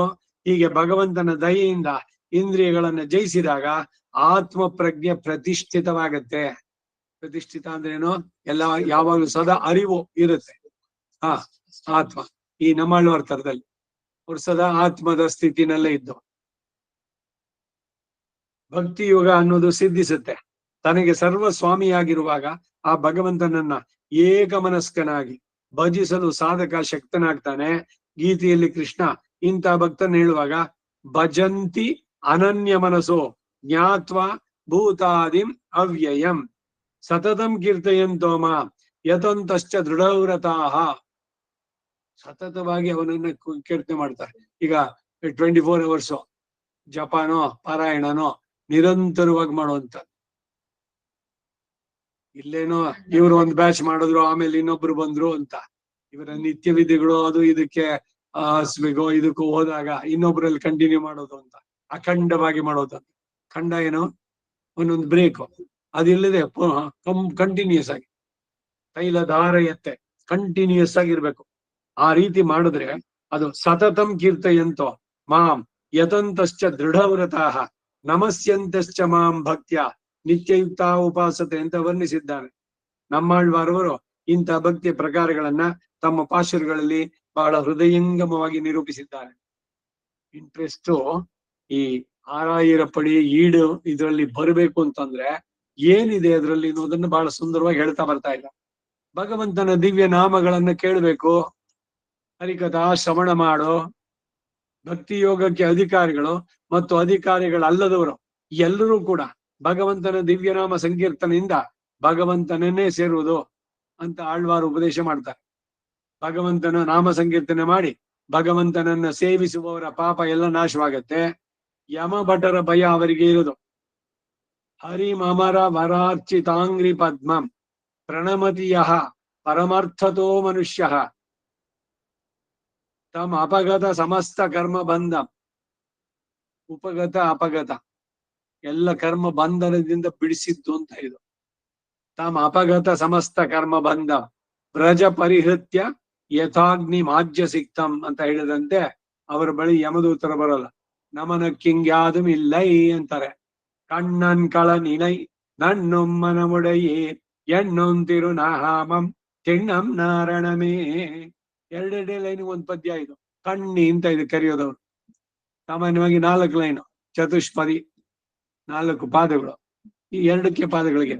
ಹೀಗೆ ಭಗವಂತನ ದಯೆಯಿಂದ ಇಂದ್ರಿಯಗಳನ್ನ ಜಯಿಸಿದಾಗ ಆತ್ಮ ಪ್ರಜ್ಞೆ ಪ್ರತಿಷ್ಠಿತವಾಗತ್ತೆ. ಪ್ರತಿಷ್ಠಿತ ಅಂದ್ರೆ ಏನು? ಎಲ್ಲ ಯಾವಾಗಲೂ ಸದಾ ಅರಿವು ಇರುತ್ತೆ. ಆತ್ಮ ಈ ನಮ್ಮಳ್ಳುವರ ತರದಲ್ಲಿ ಅವ್ರು ಸದಾ ಆತ್ಮದ ಸ್ಥಿತಿನಲ್ಲೇ ಇದ್ದು ಭಕ್ತಿ ಯೋಗ ಅನ್ನೋದು ಸಿದ್ಧಿಸುತ್ತೆ. ತನಗೆ ಸರ್ವ ಸ್ವಾಮಿಯಾಗಿರುವಾಗ ಆ ಭಗವಂತನನ್ನ ಏಕಮನಸ್ಕನಾಗಿ ಭಜಿಸಲು ಸಾಧಕ ಶಕ್ತನಾಗ್ತಾನೆ. ಗೀತೆಯಲ್ಲಿ ಕೃಷ್ಣ ಇಂಥ ಭಕ್ತನ ಹೇಳುವಾಗ ಭಜಂತಿ ಅನನ್ಯ ಮನಸ್ಸೋ ಜ್ಞಾತ್ವ ಭೂತಾದಿಂ ಅವ್ಯಯಂ ಸತತಂ ಕೀರ್ತಯಂತೋಮ ಯತಂತಶ್ಚ ದೃಢವ್ರತಾಹ. ಸತತವಾಗಿ ಅವನನ್ನ ಕೀರ್ತನೆ ಮಾಡ್ತಾರೆ. ಈಗ 24 hours ಜಪಾನೋ ಪಾರಾಯಣನೋ ನಿರಂತರವಾಗಿ ಮಾಡುವಂತ. ಇಲ್ಲೇನೋ ಇವ್ರು ಒಂದ್ ಬ್ಯಾಚ್ ಮಾಡಿದ್ರು, ಆಮೇಲೆ ಇನ್ನೊಬ್ರು ಬಂದ್ರು ಅಂತ ಇವರ ನಿತ್ಯ ವಿಧಿಗಳು ಅದು ಇದಕ್ಕೆ ಇದಕ್ಕೂ ಹೋದಾಗ ಇನ್ನೊಬ್ರಲ್ಲಿ ಕಂಟಿನ್ಯೂ ಮಾಡೋದು ಅಂತ, ಅಖಂಡವಾಗಿ ಮಾಡೋದು ಅಂತ. ಖಂಡ ಏನೋ ಒಂದೊಂದು ಬ್ರೇಕ್, ಅದಿಲ್ಲದೆ ಕಂಟಿನ್ಯೂಸ್ ಆಗಿ ತೈಲಧಾರೆಯತ್ತೆ ಕಂಟಿನ್ಯೂಸ್ ಆಗಿರ್ಬೇಕು. ಆ ರೀತಿ ಮಾಡಿದ್ರೆ ಅದು ಸತತಂ ಕೀರ್ತಯಂತೋ ಮಾಂ ಯತಂತಶ್ಚ ದೃಢವ್ರತಾಹ ನಮಸ್ಯಂತಶ್ಚ ಮಾಂ ಭಕ್ತ್ಯ ನಿತ್ಯಯುಕ್ತ ಉಪಾಸತೆ ಅಂತ ವರ್ಣಿಸಿದ್ದಾನೆ. ನಮ್ಮಾಳ್ವಾರವರು ಇಂಥ ಭಕ್ತಿಯ ಪ್ರಕಾರಗಳನ್ನ ತಮ್ಮ ಪಾಶುರಗಳಲ್ಲಿ ಬಹಳ ಹೃದಯಂಗಮವಾಗಿ ನಿರೂಪಿಸಿದ್ದಾರೆ. ಇಂಟ್ರೆಸ್ಟ್ ಈ 6000 ಪಡಿ ಈಡು ಇದರಲ್ಲಿ ಬರಬೇಕು ಅಂತಂದ್ರೆ ಏನಿದೆ ಅದರಲ್ಲಿ ಅನ್ನೋದನ್ನ ಬಹಳ ಸುಂದರವಾಗಿ ಹೇಳ್ತಾ ಬರ್ತಾ ಇಲ್ಲ. ಭಗವಂತನ ದಿವ್ಯ ನಾಮಗಳನ್ನ ಕೇಳಬೇಕು, ಹರಿಕಥಾ ಶ್ರವಣ ಮಾಡೋ, ಭಕ್ತಿ ಯೋಗಕ್ಕೆ ಅಧಿಕಾರಿಗಳು ಮತ್ತು ಅಧಿಕಾರಿಗಳಲ್ಲದವರು ಎಲ್ಲರೂ ಕೂಡ ಭಗವಂತನ ದಿವ್ಯನಾಮ ಸಂಕೀರ್ತನೆಯಿಂದ ಭಗವಂತನನ್ನೇ ಸೇರುವುದು ಅಂತ ಆಳ್ವಾರು ಉಪದೇಶ ಮಾಡ್ತಾರೆ. ಭಗವಂತನ ನಾಮ ಸಂಕೀರ್ತನೆ ಮಾಡಿ ಭಗವಂತನನ್ನ ಸೇವಿಸುವವರ ಪಾಪ ಎಲ್ಲ ನಾಶವಾಗತ್ತೆ. ಯಮ ಭಟರ ಭಯ ಅವರಿಗೆ ಇರುವುದು. ಹರಿಮಮರ ವರಾರ್ಚಿತಾಂಗ್ರಿ ಪದ್ಮಂ ಪ್ರಣಮತಿಯ ಪರಮಾರ್ಥತೋ ಮನುಷ್ಯ ತಮ್ಮ ಅಪಗತ ಸಮಸ್ತ ಕರ್ಮ ಬಂಧಂ. ಉಪಗತ ಅಪಗತ ಎಲ್ಲ ಕರ್ಮ ಬಂಧನದಿಂದ ಬಿಡಿಸಿದ್ದು ಅಂತ ಇದು. ತಮ್ಮ ಅಪಗತ ಸಮಸ್ತ ಕರ್ಮ ಬಂಧ ವ್ರಜ ಪರಿಹೃತ್ಯ ಯಥಾಗ್ನಿ ಮಾಜ್ಯ ಸಿಕ್ತಂ ಅಂತ ಹೇಳಿದಂತೆ ಅವರ ಬಳಿ ಯಮದೂತರ ಬರಲ್ಲ. ನಮನ ಕಿಂಗ್ಯಾದಂ ಇಲ್ಲೈ ಅಂತಾರೆ. ಕಣ್ಣನ್ ಕಳ ನಿನೈ ನಣ್ಣುಂ ಮನಮುಡೆಯೇ ಎಣ್ಣೊಂತಿರು ನಾಹಾಮಂ ತಿಣ್ಣಂ ನಾರಣಮೇ. ಎರಡೆರಡೇ ಲೈನ್ ಒಂದ್ ಪದ್ಯ ಇದು. ಕಣ್ಣಿ ಅಂತ ಇದು ಕರೆಯೋದವ್ರು. ಸಾಮಾನ್ಯವಾಗಿ 4 ಲೈನು, ಚತುಷ್ಪದಿ, 4 ಪಾದಗಳು. ಈ 2 ಪಾದಗಳಿಗೆ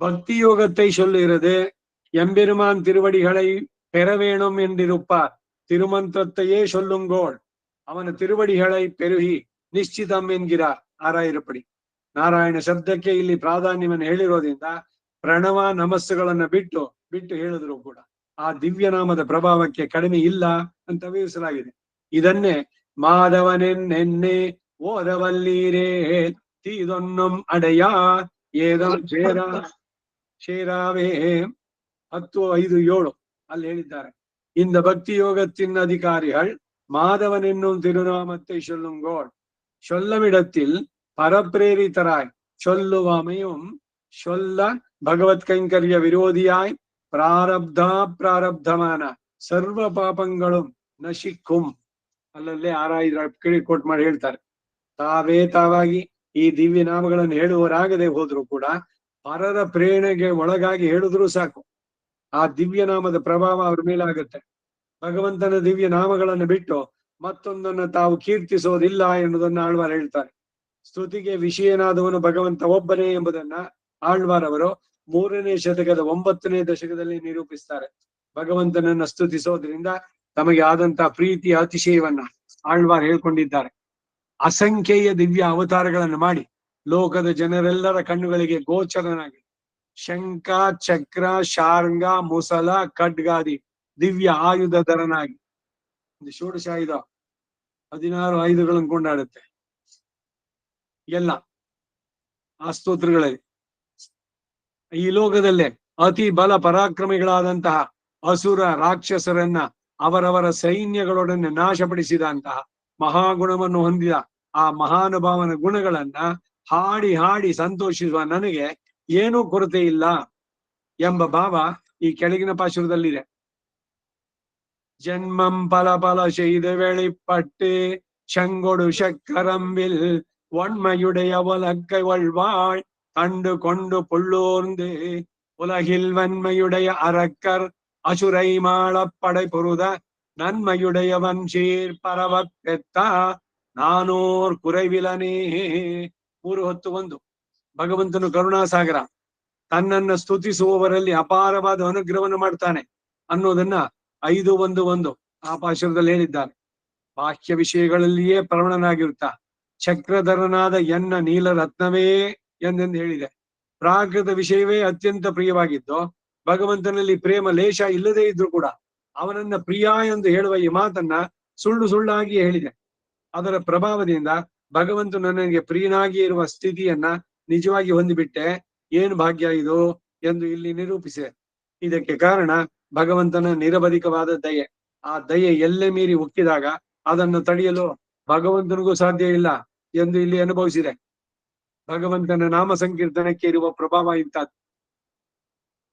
பக்தி யோகத்தை சொல்லுகிறது. எம்பெருமான் திருவடிகளை பெற வேணும் என்றிருப்பார். திருமந்திரத்தையே சொல்லுங்கோள். ಅವನ ತಿರುವಡಿகளை ಪೆರುಹಿ ನಿಶ್ಚಿತಂ ಎನ್ಗಿರಾರ್ ಆರಾಯರಪಡಿ. ನಾರಾಯಣ ಶಬ್ದಕ್ಕೆ ಇಲ್ಲಿ ಪ್ರಾಧಾನ್ಯವನ್ನು ಹೇಳಿರೋದ್ರಿಂದ ಪ್ರಣವ ನಮಸ್ಸುಗಳನ್ನ ಬಿಟ್ಟು ಹೇಳಿದ್ರು ಕೂಡ ಆ ದಿವ್ಯನಾಮದ ಪ್ರಭಾವಕ್ಕೆ ಕಡಿಮೆ ಇಲ್ಲ ಅಂತ ವಿವರಿಸಲಾಗಿದೆ. ಇದನ್ನೇ ಮಾಧವನೆನ್ನೆನ್ನೆ ಓದವಲ್ಲೀರೇ ತೀದೊನ್ನಂ ಅಡೆಯ ಏದೋ ಶೇರಾವೇ 10:5-7 ಅಲ್ಲಿ ಹೇಳಿದ್ದಾರೆ. இந்த பக்தி யோகத்தின் அதிகாரிகள் மாதவன் என்னும் திருநாமத்தை சொல்லுங்கோள். சொல்லவிடத்தில் பரப்பிரேரித்தராய் சொல்லுவாமையும் சொல்ல பகவத் கைங்கரிய விரோதியாய் ಪ್ರಾರಬ್ಧಮಾನ ಸರ್ವ ಪಾಪங்களும் ನಶಿಕ್ಕುಂ. ಅಲ್ಲಲ್ಲೇ 6 ಕೋಟ್ ಮಾಡಿ ಹೇಳ್ತಾರೆ. ತಾವಾಗಿ ಈ ದಿವ್ಯ ನಾಮಗಳನ್ನು ಹೇಳುವರಾಗದೆ ಹೋದ್ರು ಕೂಡ ಪರರ ಪ್ರೇರಣೆಗೆ ಒಳಗಾಗಿ ಹೇಳಿದ್ರು ಸಾಕು, ಆ ದಿವ್ಯ ನಾಮದ ಪ್ರಭಾವ ಅವ್ರ ಮೇಲೆ ಆಗುತ್ತೆ. ಭಗವಂತನ ದಿವ್ಯ ನಾಮಗಳನ್ನು ಬಿಟ್ಟು ಮತ್ತೊಂದನ್ನು ತಾವು ಕೀರ್ತಿಸೋದಿಲ್ಲ ಎನ್ನುವುದನ್ನ ಆಳ್ವಾರ್ ಹೇಳ್ತಾರೆ. ಸ್ತುತಿಗೆ ವಿಷಯನಾದವನು ಭಗವಂತ ಒಬ್ಬನೇ ಎಂಬುದನ್ನ ಆಳ್ವಾರ್ ಅವರು 3ನೇ ಶತಕದ 9ನೇ ದಶಕದಲ್ಲಿ ನಿರೂಪಿಸ್ತಾರೆ. ಭಗವಂತನನ್ನ ಸ್ತುತಿಸೋದ್ರಿಂದ ತಮಗೆ ಆದಂತಹ ಪ್ರೀತಿಯ ಅತಿಶಯವನ್ನ ಆಳ್ವಾರ್ ಹೇಳ್ಕೊಂಡಿದ್ದಾರೆ. ಅಸಂಖ್ಯೇಯ ದಿವ್ಯ ಅವತಾರಗಳನ್ನು ಮಾಡಿ ಲೋಕದ ಜನರೆಲ್ಲರ ಕಣ್ಣುಗಳಿಗೆ ಗೋಚರನಾಗಿ ಶಂಖ, ಚಕ್ರ, ಶಾರ್ಂಗ, ಮುಸಲ, ಖಡ್ಗಾದಿ ದಿವ್ಯ ಆಯುಧಧರನಾಗಿ ಒಂದು ಷೋಡಶಾಯುಧ 16 ಆಯುಧಗಳನ್ನು ಕೊಂಡಾಡುತ್ತೆ ಎಲ್ಲ ಆ ಸ್ತೋತ್ರಗಳಲ್ಲಿ. ಈ ಲೋಕದಲ್ಲೇ ಅತಿ ಬಲ ಪರಾಕ್ರಮಿಗಳಾದಂತಹ ಅಸುರ ರಾಕ್ಷಸರನ್ನ ಅವರವರ ಸೈನ್ಯಗಳೊಡನೆ ನಾಶಪಡಿಸಿದಂತಹ ಮಹಾಗುಣವನ್ನು ಹೊಂದಿದ ಆ ಮಹಾನುಭಾವನ ಗುಣಗಳನ್ನ ಹಾಡಿ ಸಂತೋಷಿಸುವ ನನಗೆ ಏನೂ ಕೊರತೆ ಇಲ್ಲ ಎಂಬ ಭಾವ ಈ ಕೆಳಗಿನ ಪಾಶುರದಲ್ಲಿದೆ. ಜನ್ಮಂ ಪಲ செய்து வெளிப்பட்டு செங்கொடு சக்கரம்பில் ஒன்மையுடைய உலக்கை வள்வாள் கண்டு கொண்டு புள்ளோர்ந்து உலகில் வன்மையுடைய அரக்கர் அசுரை மாளப்படை பொருத நன்மையுடையவன் சீர் பரவ பெத்த ನಾನೋರ್ ಕುರೈವಿಲನೇ. 3:1 ಭಗವಂತನು ಕರುಣಾಸಾಗರ, ತನ್ನನ್ನ ಸ್ತುತಿಸುವವರಲ್ಲಿ ಅಪಾರವಾದ ಅನುಗ್ರಹವನ್ನು ಮಾಡ್ತಾನೆ ಅನ್ನೋದನ್ನ 5:1 ಆ ಪಾಶುರದಲ್ಲಿ ಹೇಳಿದ್ದಾರೆ. ಬಾಹ್ಯ ವಿಷಯಗಳಲ್ಲಿಯೇ ಪ್ರವಣನಾಗಿರುತ್ತಾ ಚಕ್ರಧರನಾದ ಎನ್ನ ನೀಲರತ್ನವೇ ಎಂದೆಂದು ಹೇಳಿದೆ. ಪ್ರಾಕೃತ ವಿಷಯವೇ ಅತ್ಯಂತ ಪ್ರಿಯವಾಗಿದ್ದು ಭಗವಂತನಲ್ಲಿ ಪ್ರೇಮ ಲೇಷ ಇಲ್ಲದೇ ಇದ್ರು ಕೂಡ ಅವನನ್ನ ಪ್ರಿಯ ಎಂದು ಹೇಳುವ ಈ ಮಾತನ್ನ ಸುಳ್ಳಾಗಿ ಹೇಳಿದೆ. ಅದರ ಪ್ರಭಾವದಿಂದ ಭಗವಂತ ನನಗೆ ಪ್ರಿಯನಾಗಿ ಇರುವ ಸ್ಥಿತಿಯನ್ನ ನಿಜವಾಗಿ ಹೊಂದಿಬಿಟ್ಟೆ. ಏನು ಭಾಗ್ಯ ಇದು ಎಂದು ಇಲ್ಲಿ ನಿರೂಪಿಸಿದೆ. ಇದಕ್ಕೆ ಕಾರಣ ಭಗವಂತನ ನಿರವಧಿಕವಾದ ದಯೆ. ಆ ದಯೆ ಎಲ್ಲೆ ಮೀರಿ ಉಕ್ಕಿದಾಗ ಅದನ್ನು ತಡೆಯಲು ಭಗವಂತನಿಗೂ ಸಾಧ್ಯ ಇಲ್ಲ ಎಂದು ಇಲ್ಲಿ ಅನುಭವಿಸಿದೆ. ಭಗವಂತನ ನಾಮ ಸಂಕೀರ್ತನಕ್ಕೆ ಇರುವ ಪ್ರಭಾವ ಇಂಥದ್ದು.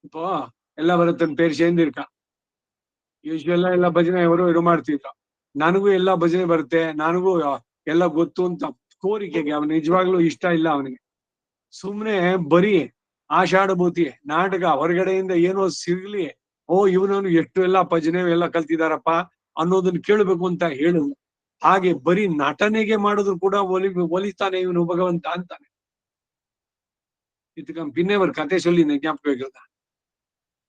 இப்போ ಎಲ್ಲ ಬರುತ್ತನ್ ಪೇರು ಸೇಂದಿರ್ಕ ಯೂಶ್ವಲ್ ಎಲ್ಲ ಭಜನೆ ಅವರು ಇದು ಮಾಡ್ತಿದ್ರು. ನನಗೂ ಎಲ್ಲಾ ಭಜನೆ ಬರುತ್ತೆ, ನನಗೂ ಎಲ್ಲ ಗೊತ್ತು ಅಂತ ಕೋರಿಕೆಗೆ ಅವನು ನಿಜವಾಗ್ಲೂ ಇಷ್ಟ ಇಲ್ಲ. ಅವನಿಗೆ ಸುಮ್ನೆ ಬರೀ ಆಷಾಢಭೂತಿ ನಾಟಕ ಹೊರಗಡೆಯಿಂದ ಏನೋ ಸಿಗ್ಲಿ, ಓ ಇವನವನು ಎಷ್ಟು ಎಲ್ಲಾ ಭಜನೆ ಎಲ್ಲ ಕಲ್ತಿದಾರಪ್ಪ ಅನ್ನೋದನ್ನ ಕೇಳಬೇಕು ಅಂತ ಹೇಳು. ಹಾಗೆ ಬರೀ ನಟನೆಗೆ ಮಾಡಿದ್ರು ಕೂಡ ಒಲಿತಾನೆ ಇವನು ಭಗವಂತ ಅಂತಾನೆ. ಇದಕ್ಕೆ ಪಿನ್ನೆ ಒಂದು ಕತೆ ಸೊಲ್ಲಿ ಜ್ಞಾಪಕ.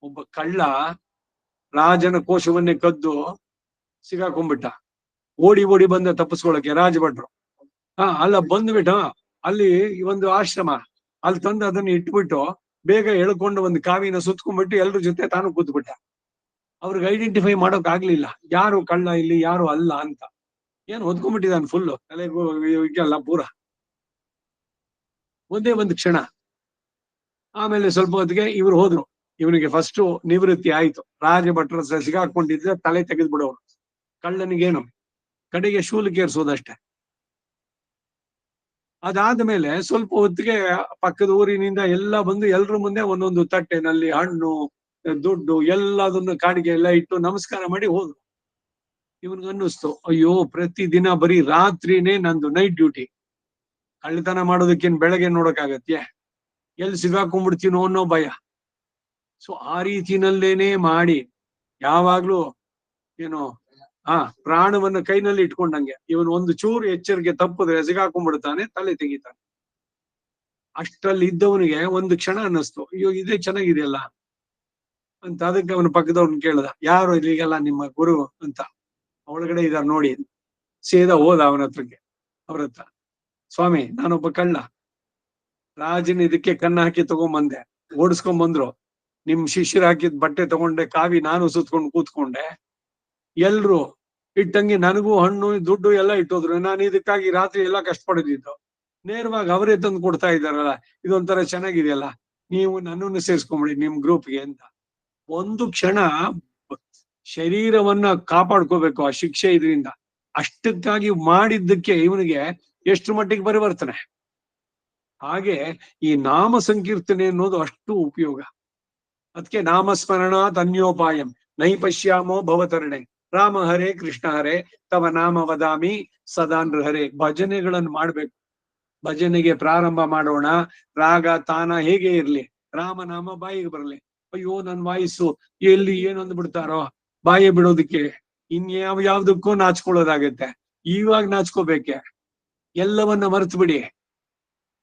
ಒಬ್ಬ ಕಳ್ಳ ರಾಜನ ಕೋಶವನ್ನೇ ಕದ್ದು ಸಿಗಾಕೊಂಡ್ಬಿಟ್ಟ. ಓಡಿ ಬಂದ ತಪ್ಪಿಸ್ಕೊಳಕ್ಕೆ ರಾಜಭಟ್ರು ಅಲ್ಲ ಬಂದ್ಬಿಟ್ಟ. ಅಲ್ಲಿ ಒಂದು ಆಶ್ರಮ ಅಲ್ಲಿ ತಂದು ಅದನ್ನ ಇಟ್ಬಿಟ್ಟು ಬೇಗ ಎಳ್ಕೊಂಡು ಒಂದು ಕಾವಿನ ಸುತ್ಕೊಂಡ್ಬಿಟ್ಟು ಎಲ್ರ ಜೊತೆ ತಾನು ಕೂತ್ಬಿಟ್ಟ. ಅವ್ರಿಗೆ ಐಡೆಂಟಿಫೈ ಮಾಡೋಕ್ ಆಗ್ಲಿಲ್ಲ ಯಾರು ಕಳ್ಳ ಇಲ್ಲಿ ಯಾರು ಅಲ್ಲ ಅಂತ. ಏನ್ ಹೊದ್ಕೊಂಡ್ಬಿಟ್ಟಿದ್ದಾನೆ ಫುಲ್ಲು ತಲೆಗೂ ಎಲ್ಲ ಪೂರ. ಒಂದೇ ಒಂದು ಕ್ಷಣ ಆಮೇಲೆ ಸ್ವಲ್ಪ ಹೊತ್ತಿಗೆ ಇವ್ರು ಹೋದ್ರು. ಇವನಿಗೆ ಫಸ್ಟ್ ನಿವೃತ್ತಿ ಆಯ್ತು. ರಾಜಭಟ್ರ ಸಿಗಾಕೊಂಡಿದ್ರೆ ತಲೆ ತೆಗೆದು ಬಿಡೋರು. ಕಳ್ಳನಿಗೇನು ಕಡೆಗೆ ಶೂಲ್ ಕೇರ್ಸೋದಷ್ಟೆ. ಅದಾದ್ಮೇಲೆ ಸ್ವಲ್ಪ ಹೊತ್ತಿಗೆ ಪಕ್ಕದ ಊರಿನಿಂದ ಎಲ್ಲ ಬಂದು ಎಲ್ರ ಮುಂದೆ ಒಂದೊಂದು ತಟ್ಟೆನಲ್ಲಿ ಹಣ್ಣು, ದುಡ್ಡು ಎಲ್ಲದನ್ನು ಕಾಣಿಕೆ ಎಲ್ಲ ಇಟ್ಟು ನಮಸ್ಕಾರ ಮಾಡಿ ಹೋದ್ರು. ಇವನ್ಗನ್ನಿಸ್ತು, ಅಯ್ಯೋ ಪ್ರತಿದಿನ ಬರೀ ರಾತ್ರಿನೇ ನಂದು ನೈಟ್ ಡ್ಯೂಟಿ, ಕಳ್ಳತನ ಮಾಡೋದಕ್ಕೇನ್ ಬೆಳಗ್ಗೆ ನೋಡಕ್ಕಾಗತ್ತೆ, ಎಲ್ಲಿ ಸಿಗಾಕೊಂಡ್ಬಿಡ್ತೀನೋ ಅನ್ನೋ ಭಯ. ಸೊ ಆ ರೀತಿನಲ್ಲೇನೆ ಮಾಡಿ ಯಾವಾಗ್ಲೂ ಏನು ಪ್ರಾಣವನ್ನ ಕೈನಲ್ಲಿ ಇಟ್ಕೊಂಡಂಗೆ, ಇವನು ಒಂದು ಚೂರು ಎಚ್ಚರಿಕೆ ತಪ್ಪಿದ್ರೆ ಸಿಗಾಕೊಂಡ್ಬಿಡ್ತಾನೆ, ತಲೆ ತೆಗಿತಾನೆ. ಅಷ್ಟರಲ್ಲಿ ಇದ್ದವನಿಗೆ ಒಂದು ಕ್ಷಣ ಅನ್ನಿಸ್ತು, ಅಯ್ಯೋ ಇದೇ ಚೆನ್ನಾಗಿದೆಯಲ್ಲ ಅಂತ. ಅದಕ್ಕೆ ಅವನ ಪಕ್ಕದವ್ರನ್ನ ಕೇಳ್ದ, ಯಾರು ಇಲ್ಲಿಗೆಲ್ಲ ನಿಮ್ಮ ಗುರು ಅಂತ. ಒಳಗಡೆ ಇದಾರೆ ನೋಡಿ. ಸೀದಾ ಹೋದ ಅವನ ಹತ್ರಕ್ಕೆ, ಅವ್ರ ಹತ್ರ, ಸ್ವಾಮಿ ನಾನೊಬ್ಬ ಕಳ್ಳ, ರಾಜನ ಇದಕ್ಕೆ ಕನ್ನ ಹಾಕಿ ತಗೊಂಬಂದೆ, ಓಡಿಸ್ಕೊಂಡ್ ನಿಮ್ ಶಿಷ್ಯರು ಹಾಕಿದ್ ಬಟ್ಟೆ ತಗೊಂಡೆ, ಕಾವಿ ನಾನು ಸುತ್ಕೊಂಡು ಕೂತ್ಕೊಂಡೆ, ಎಲ್ರು ಇಟ್ಟಂಗೆ ನನಗೂ ಹಣ್ಣು ದುಡ್ಡು ಎಲ್ಲ ಇಟ್ಟೋದ್ರು, ನಾನು ಇದಕ್ಕಾಗಿ ರಾತ್ರಿ ಎಲ್ಲ ಕಷ್ಟಪಡಿದ್ದು, ನೇರವಾಗಿ ಅವರೇ ತಂದು ಕೊಡ್ತಾ ಇದ್ದಾರಲ್ಲ, ಇದೊಂಥರ ಚೆನ್ನಾಗಿದೆಯಲ್ಲ, ನೀವು ನನ್ನನ್ನು ಸೇರ್ಸ್ಕೊಂಬಿಡಿ ನಿಮ್ ಗ್ರೂಪ್ಗೆ ಅಂತ. ಒಂದು ಕ್ಷಣ ಶರೀರವನ್ನ ಕಾಪಾಡ್ಕೋಬೇಕು ಆ ಶಿಕ್ಷೆ ಇದರಿಂದ. ಅಷ್ಟಕ್ಕಾಗಿ ಮಾಡಿದ್ದಕ್ಕೆ ಇವನಿಗೆ ಎಷ್ಟು ಮಟ್ಟಿಗೆ ಪರಿವರ್ತನೆ. ಹಾಗೆ ಈ ನಾಮ ಸಂಕೀರ್ತನೆ ಅನ್ನೋದು ಅಷ್ಟು ಉಪಯೋಗ. ಅದಕ್ಕೆ ನಾಮಸ್ಮರಣಾತ್ ಅನ್ಯೋಪಾಯಂ ನೈಪಶ್ಯಾಮೋ ಭವತರಣೆ ರಾಮ ಹರೇ ಕೃಷ್ಣ ಹರೇ ತವ ನಾಮ ವದಾಮಿ ಸದಾ ನೃಹರೇ. ಭಜನೆಗಳನ್ನು ಮಾಡ್ಬೇಕು. ಭಜನೆಗೆ ಪ್ರಾರಂಭ ಮಾಡೋಣ, ರಾಗ ತಾನ ಹೇಗೆ ಇರ್ಲಿ, ರಾಮನಾಮ ಬಾಯಿಗೆ ಬರ್ಲಿ. ಅಯ್ಯೋ ನನ್ ವಾಯ್ಸು ಎಲ್ಲಿ ಏನೊಂದು ಬಿಡ್ತಾರೋ, ಬಾಯಿ ಬಿಡೋದಕ್ಕೆ ಯಾವ್ದಕ್ಕೂ ನಾಚ್ಕೊಳ್ಳೋದಾಗತ್ತೆ. ಇವಾಗ ನಾಚ್ಕೋಬೇಕೆ, ಎಲ್ಲವನ್ನ ಮರೆತು ಬಿಡಿ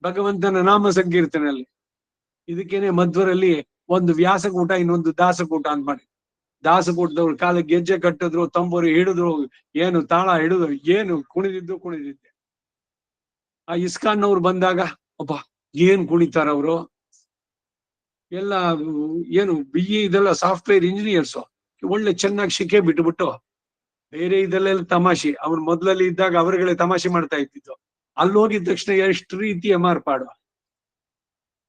ಭಗವಂತನ ನಾಮ ಸಂಕೀರ್ತನಲ್ಲಿ. ಇದಕ್ಕೇನೆ ಮಧ್ವರಲ್ಲಿ ಒಂದು ವ್ಯಾಸಕೂಟ ಇನ್ನೊಂದು ದಾಸಕೂಟ ಅಂತ ಮಾಡಿ. ದಾಸಕೂಟದವ್ರು ಕಾಲಕ್ಕೆ ಗೆಜ್ಜೆ ಕಟ್ಟಿದ್ರು, ತಂಬೂರಿ ಹಿಡಿದ್ರು, ಏನು ತಾಳ ಹಿಡಿದ್ರು, ಏನು ಕುಣಿದಿದ್ದೆ. ಆ ಇಸ್ಕಾನ್ ಅವ್ರು ಬಂದಾಗ ಅಪ್ಪ ಏನ್ ಕುಣಿತಾರ ಅವರು, ಎಲ್ಲ ಏನು BE ಇದೆಲ್ಲ ಸಾಫ್ಟ್ವೇರ್ ಇಂಜಿನಿಯರ್ಸು, ಒಳ್ಳೆ ಚೆನ್ನಾಗಿ ಶಿಕೆ ಬಿಟ್ಬಿಟ್ಟು ಬೇರೆ ಇದೆಲ್ಲ ತಮಾಷೆ. ಅವ್ರು ಮೊದ್ಲಲ್ಲಿ ಇದ್ದಾಗ ಅವರುಗಳೇ ತಮಾಷೆ ಮಾಡ್ತಾ ಇದ್ದಿದ್ದು, ಅಲ್ಲಿ ಹೋಗಿದ ತಕ್ಷಣ ಎಷ್ಟು ರೀತಿಯ ಮಾರ್ಪಾಡು.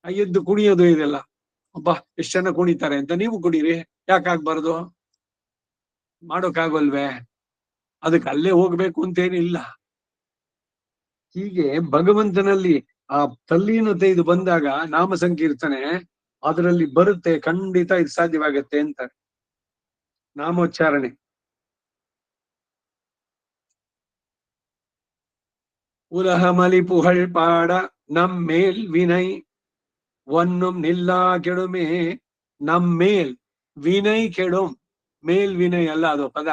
ಎದ್ದು ಕುಣಿಯೋದು ಇದೆಲ್ಲ, ಅಬ್ಬಾ ಎಷ್ಟ್ ಜನ ಕುಣಿತಾರೆ ಅಂತ. ನೀವು ಕುಣೀರಿ, ಯಾಕಾಗ್ಬಾರ್ದು, ಮಾಡೋಕ್ಕಾಗಲ್ವೇ? ಅದಕ್ಕೆ ಅಲ್ಲೇ ಹೋಗ್ಬೇಕು ಅಂತೇನಿಲ್ಲ. ಹೀಗೆ ಭಗವಂತನಲ್ಲಿ ಆ ತಲ್ಲೀನತೆ ಇದು ಬಂದಾಗ ನಾಮ ಸಂಕೀರ್ತನೆ ಅದರಲ್ಲಿ ಬರುತ್ತೆ, ಖಂಡಿತ ಇದು ಸಾಧ್ಯವಾಗತ್ತೆ ಅಂತ. ನಾಮೋಚ್ಚಾರಣೆ. உலகமலி புகழ் பாட நம்மேல் வினை ஒன்னும் நில்லா கெடுமே, நம்மೇಲ್ ವಿನಯ್ ಕೆಡುಂ. ಮೇಲ್ ವಿನಯ್ ಅಲ್ಲ ಅದು ಪದ,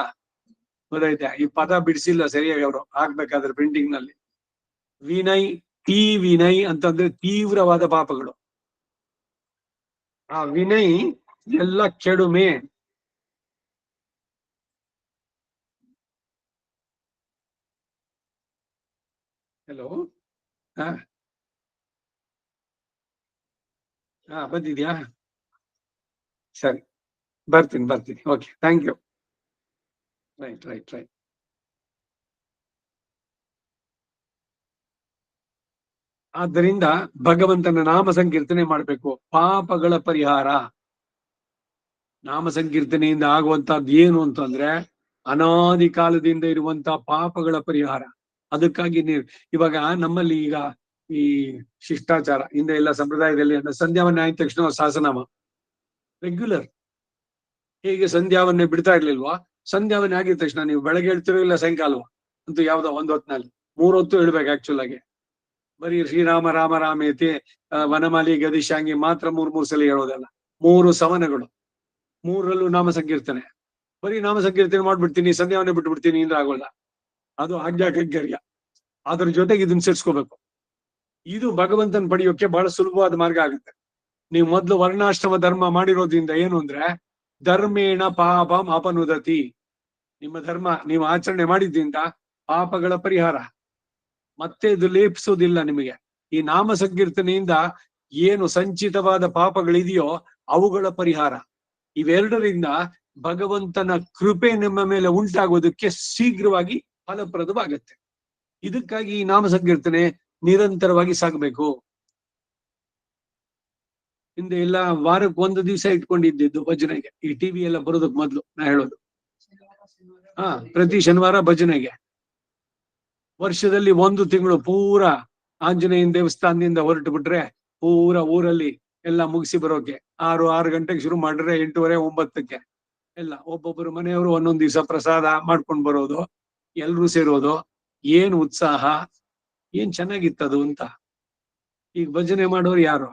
ಗೊತ್ತಾಯ್ತಾ? ಈ ಪದ ಬಿಡಿಸಿಲ್ಲ ಸರಿಯಾಗಿ ಅವರು ಹಾಕ್ಬೇಕಾದ್ರೆ ಪ್ರಿಂಟಿಂಗ್ ನಲ್ಲಿ. ವಿನಯ್, ವಿನಯ್ ಅಂತಂದ್ರೆ ತೀವ್ರವಾದ ಪಾಪಗಳು. ಆ ವಿನಯ್ ಎಲ್ಲ ಕೆಡುಮೆ. ಹಲೋ, ಬಂದಿದ್ಯಾ? ಸರಿ, ಬರ್ತೀನಿ. Okay, thank you. ರೈಟ್. ಆದ್ದರಿಂದ ಭಗವಂತನ ನಾಮ ಸಂಕೀರ್ತನೆ ಮಾಡ್ಬೇಕು. ಪಾಪಗಳ ಪರಿಹಾರ. ನಾಮ ಸಂಕೀರ್ತನೆಯಿಂದ ಆಗುವಂತಹದ್ದು ಏನು ಅಂತಂದ್ರೆ ಅನಾದಿ ಕಾಲದಿಂದ ಇರುವಂತಹ ಪಾಪಗಳ ಪರಿಹಾರ. ಅದಕ್ಕಾಗಿ ಇವಾಗ ನಮ್ಮಲ್ಲಿ ಈಗ ಈ ಶಿಷ್ಟಾಚಾರ ಹಿಂದೆ ಎಲ್ಲ ಸಂಪ್ರದಾಯದಲ್ಲಿ ಸಂಧ್ಯಾವನ್ನೇ ಆದ ತಕ್ಷಣ ಸಹಸ್ರನಾಮ ರೆಗ್ಯುಲರ್. ಹೇಗೆ ಸಂಧ್ಯಾವನ್ನೇ ಬಿಡ್ತಾ ಇರ್ಲಿಲ್ವಾ, ಸಂಧ್ಯಾವನ್ನೇ ಆಗಿದ ತಕ್ಷಣ ನೀವು ಬೆಳಗ್ಗೆ ಹೇಳ್ತಿರೋ ಇಲ್ಲ ಸಾಯಂಕಾಲ ಅಂತೂ ಯಾವ್ದೋ ಒಂದ್ ಹೊತ್ತಿನಲ್ಲಿ 3 ಹೊತ್ತು ಹೇಳ್ಬೇಕು. ಆಕ್ಚುಲ್ ಆಗಿ ಬರೀ ಶ್ರೀರಾಮ ರಾಮ ರಾಮೇತಿ ವನಮಾಲಿ ಗದಿಶಾಂಗಿ ಮಾತ್ರ 3 ಸಲ ಹೇಳೋದಲ್ಲ. 3 ಸವನಗಳು, 3ರಲ್ಲೂ ನಾಮ ಸಂಕೀರ್ತನೆ. ಬರೀ ನಾಮ ಸಂಕೀರ್ತನೆ ಮಾಡ್ಬಿಡ್ತೀನಿ, ಸಂಧ್ಯಾವನ್ನೇ ಬಿಟ್ಟು ಬಿಡ್ತೀನಿ ಅಂದ್ರೆ ಆಗೋಲ್ಲ. ಅದು ಆಜ್ಞಾಕೈಂಕರ್ಯ. ಅದ್ರ ಜೊತೆಗೆ ಇದನ್ನ ಸೇರ್ಸ್ಕೋಬೇಕು. ಇದು ಭಗವಂತನ ಪಡೆಯೋಕೆ ಬಹಳ ಸುಲಭವಾದ ಮಾರ್ಗ ಆಗುತ್ತೆ. ನೀವು ಮೊದ್ಲು ವರ್ಣಾಶ್ರಮ ಧರ್ಮ ಮಾಡಿರೋದ್ರಿಂದ ಏನು ಅಂದ್ರೆ ಧರ್ಮೇಣ ಪಾಪಂ ಅಪನುದತಿ. ನಿಮ್ಮ ಧರ್ಮ ನೀವು ಆಚರಣೆ ಮಾಡಿದ್ದಿಂದ ಪಾಪಗಳ ಪರಿಹಾರ. ಮತ್ತೆ ಇದು ಲೇಪಿಸೋದಿಲ್ಲ ನಿಮಗೆ. ಈ ನಾಮ ಸಂಕೀರ್ತನೆಯಿಂದ ಏನು ಸಂಚಿತವಾದ ಪಾಪಗಳಿದೆಯೋ ಅವುಗಳ ಪರಿಹಾರ. ಇವೆರಡರಿಂದ ಭಗವಂತನ ಕೃಪೆ ನಿಮ್ಮ ಮೇಲೆ ಉಂಟಾಗೋದಕ್ಕೆ ಶೀಘ್ರವಾಗಿ ಫಲಪ್ರದವಾಗತ್ತೆ. ಇದಕ್ಕಾಗಿ ಈ ನಾಮ ಸಂಕೀರ್ತನೆ ನಿರಂತರವಾಗಿ ಸಾಗಬೇಕು. ಹಿಂದೆ ಎಲ್ಲ ವಾರಕ್ಕೆ 1 ದಿವಸ ಇಟ್ಕೊಂಡಿದ್ದು ಭಜನೆಗೆ. ಈ ಟಿವಿ ಎಲ್ಲ ಬರೋದಕ್ ಮೊದ್ಲು ನಾ ಹೇಳೋದು, ಪ್ರತಿ ಶನಿವಾರ ಭಜನೆಗೆ. ವರ್ಷದಲ್ಲಿ 1 ತಿಂಗಳು ಪೂರಾ ಆಂಜನೇಯನ ದೇವಸ್ಥಾನದಿಂದ ಹೊರಟು ಬಿಟ್ರೆ ಪೂರ ಊರಲ್ಲಿ ಎಲ್ಲ ಮುಗಿಸಿ ಬರೋಕೆ 6 ಗಂಟೆಗೆ ಶುರು ಮಾಡಿದ್ರೆ 8:30 9ಕ್ಕೆ ಎಲ್ಲ ಒಬ್ಬೊಬ್ಬರು ಮನೆಯವರು ಒಂದೊಂದ್ ದಿವಸ ಪ್ರಸಾದ ಮಾಡ್ಕೊಂಡ್ ಬರೋದು, ಎಲ್ರೂ ಸೇರೋದು. ಏನ್ ಉತ್ಸಾಹ, ಏನ್ ಚೆನ್ನಾಗಿತ್ತದು ಅಂತ. ಈಗ ಭಜನೆ ಮಾಡೋರು ಯಾರು?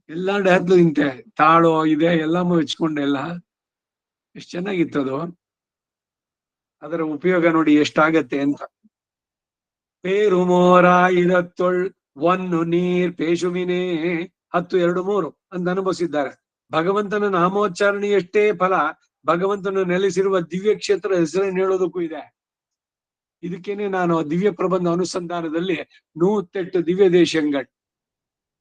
ಎಲ್ಲ ಡ್ಯಾತ್ಲು ಇಂತೆ ತಾಳು ಇದೆ ಎಲ್ಲ ಮುಚ್ಕೊಂಡೆಲ್ಲ. ಎಷ್ಟ್ ಚೆನ್ನಾಗಿತ್ತದು. ಅದರ ಉಪಯೋಗ ನೋಡಿ ಎಷ್ಟಾಗತ್ತೆ ಅಂತ. ಪೇರುಮೋರ ಇರತ್ತೊಳ್ ಒನ್ನು ನೀರ್ ಪೇಶುವಿನೇ 10, 2, 3 ಅಂತ ಅನುಭವಿಸಿದ್ದಾರೆ. ಭಗವಂತನ ನಾಮೋಚ್ಚಾರಣೆ ಎಷ್ಟೇ ಫಲ, ಭಗವಂತನು ನೆಲೆಸಿರುವ ದಿವ್ಯ ಕ್ಷೇತ್ರ ಹೆಸರನ್ನು ಹೇಳೋದಕ್ಕೂ ಇದೆ. ಇದಕ್ಕೇನೆ ನಾನು ದಿವ್ಯ ಪ್ರಬಂಧ ಅನುಸಂಧಾನದಲ್ಲಿ 108 ದಿವ್ಯ ದೇಶಗಳು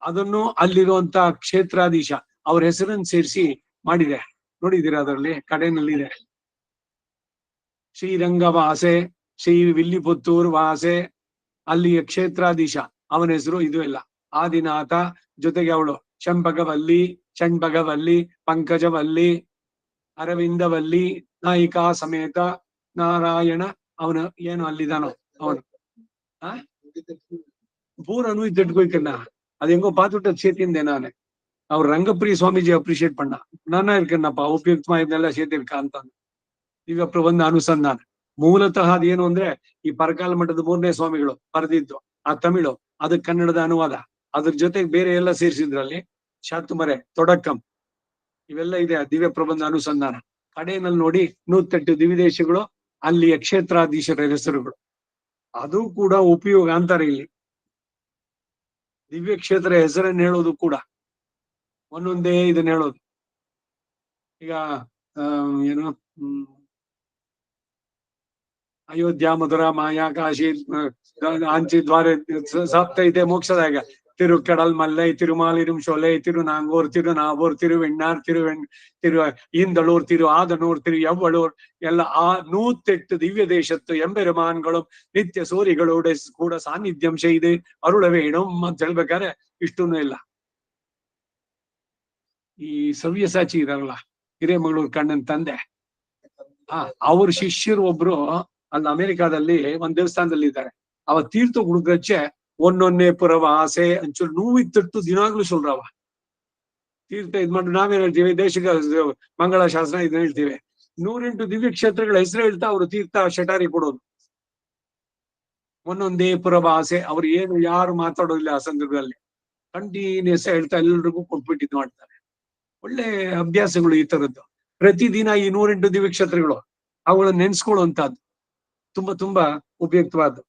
ಅದನ್ನು ಅಲ್ಲಿರುವಂತ ಕ್ಷೇತ್ರಾಧೀಶ ಅವ್ರ ಹೆಸರನ್ನು ಸೇರಿಸಿ ಮಾಡಿದೆ. ನೋಡಿದ್ದೀರಾ ಅದರಲ್ಲಿ ಕಡೆನಲ್ಲಿದೆ. ಶ್ರೀರಂಗ ವಾಸೆ, ಶ್ರೀ ವಿಲ್ಲಿಪುತ್ತೂರ್ ವಾಸೆ, ಅಲ್ಲಿಯ ಕ್ಷೇತ್ರಾಧೀಶ ಅವನ ಹೆಸರು ಇದು ಎಲ್ಲ. ಆದಿನಾಥ, ಜೊತೆಗೆ ಅವಳು ಶಂಭಗವಲ್ಲಿ, ಷಣ್ಭಗವಲ್ಲಿ, ಪಂಕಜವಲ್ಲಿ, ಅರವಿಂದವಲ್ಲಿ, ನಾಯಿಕಾ ಸಮೇತ ನಾರಾಯಣ. ಅವನು ಏನು ಅಲ್ಲಿದಾನೋ ಅವನು ಪೂರನು ಇದ್ದಿಟ್ಕೋಯ್ಕನ್ನ ಅದು ಹೆಂಗೋ ಪಾತುಟ ಸೇತಿಂದೆ ನಾನೇ. ಅವ್ರ ರಂಗಪ್ರಿಯ ಸ್ವಾಮೀಜಿ ಅಪ್ರಿಶಿಯೇಟ್ ಪಣ್ಣ ನಾನ ಇರ್ಕನ್ನಪ್ಪ ಉಪಯುಕ್ತಮ ಇದನ್ನೆಲ್ಲ ಸೇತಿರ್ಕ ಅಂತ. ಈಗ ಪ್ರಬಂಧ ಅನುಸಂಧಾನ ಮೂಲತಃ ಅದೇನು ಅಂದ್ರೆ ಈ ಪರಕಾಲ ಮಠದ 3ನೇ ಸ್ವಾಮಿಗಳು ಬರೆದಿದ್ದು ಆ ತಮಿಳು, ಅದಕ್ಕೆ ಕನ್ನಡದ ಅನುವಾದ, ಅದ್ರ ಜೊತೆಗೆ ಬೇರೆ ಎಲ್ಲ ಸೇರಿಸಿದ್ರಲ್ಲಿ ಶಾತುಮರೆ, ತೊಡಕಂ ಇವೆಲ್ಲ ಇದೆ ದಿವ್ಯ ಪ್ರಬಂಧ ಅನುಸಂಧಾನ. ಕಡೆಯಲ್ಲಿ ನೋಡಿ 108 ದಿವ್ಯದೇಶಗಳು, ಅಲ್ಲಿಯ ಕ್ಷೇತ್ರಾಧೀಶರ ಹೆಸರುಗಳು. ಅದು ಕೂಡ ಉಪಯೋಗ ಅಂತಾರೆ ಇಲ್ಲಿ. ದಿವ್ಯ ಕ್ಷೇತ್ರ ಹೆಸರನ್ನು ಹೇಳೋದು ಕೂಡ ಒಂದೊಂದೇ ಇದನ್ನ ಹೇಳೋದು. ಈಗ ಏನು ಅಯೋಧ್ಯ, ಮಧುರ, ಮಾಯಾ, ಕಾಶಿ, ಆಂಚಿ, ದ್ವಾರ, ಸಪ್ತ ಇದೆ ಮೋಕ್ಷದಾಗ. ತಿರುಕಡಲ್ ಮಲ್ಲೈ, ತಿರುಮಾಲಿರುಂ ಶೋಲೆ, ತಿರುನಾಂಗೂರ್, ತಿರುನಾವೂರ್, ತಿರುವೆಣ್ಣಾರ್, ತಿರು ಇಂದಳೂರ್, ತಿರು ಆದನೂರ್, ತಿರು ಯವ್ವಳೂರ್ ಎಲ್ಲ ಆ 108 ದಿವ್ಯ ದೇಶತ್ತು ಎಂಬೆರುಮಾನ್ಗಳು ನಿತ್ಯ ಸೂರಿಗಳು ಕೂಡ ಸಾನ್ನಿಧ್ಯಾಂಶ ಇದೆ ಅರುಳವೇಣು ಅಂತ ಹೇಳ್ಬೇಕಾದ್ರೆ ಇಷ್ಟೂನು ಇಲ್ಲ. ಈ ಸವ್ಯಸಾಚಿ ಇದಾರಲ್ಲ ಹಿರೇಮಗಳೂರು ಕಣ್ಣನ್ ತಂದೆ, ಅವ್ರ ಶಿಷ್ಯರು ಒಬ್ರು ಅಲ್ಲಿ ಅಮೆರಿಕಾದಲ್ಲಿ ಒಂದ್ ದೇವಸ್ಥಾನದಲ್ಲಿ ಇದ್ದಾರೆ. ಅವ ತೀರ್ಥ ಹುಡುಗಚ್ಚೆ ಒಂದೊನ್ನೇ ಪುರವ ಆಸೆ ಅಂಚೂರು ನೋವಿತ್ತಟ್ಟು ದಿನಾಗ್ಲೂ ಸೊಲ್ರವ ತೀರ್ಥ ಇದ್ ಮಾಡಿ. ನಾವೇನ್ ಹೇಳ್ತೀವಿ ದೇಶದ ಮಂಗಳ ಶಾಸನ ಇದನ್ನ ಹೇಳ್ತೀವಿ. 108 ದಿವ್ಯ ಕ್ಷೇತ್ರಗಳ ಹೆಸರು ಹೇಳ್ತಾ ಅವ್ರು ತೀರ್ಥ ಶಟಾರಿ ಕೊಡೋದು. ಒಂದೊಂದೇ ಪುರವ ಆಸೆ. ಅವ್ರು ಏನು ಯಾರು ಮಾತಾಡೋದಿಲ್ಲ ಆ ಸಂದರ್ಭದಲ್ಲಿ, ಕಂಟಿನ್ಯೂಸ್ ಹೇಳ್ತಾ ಎಲ್ರಿಗೂ ಕೊಟ್ಬಿಟ್ಟಿದ್ ಮಾಡ್ತಾರೆ. ಒಳ್ಳೆ ಅಭ್ಯಾಸಗಳು ಈ ತರದ್ದು. ಪ್ರತಿದಿನ ಈ 108 ದಿವ್ಯ ಕ್ಷೇತ್ರಗಳು ಅವುಗಳನ್ನ ನೆನ್ಸ್ಕೊಳ್ಳುವಂತಹದ್ದು ತುಂಬಾ ಉಪಯುಕ್ತವಾದ್ದು.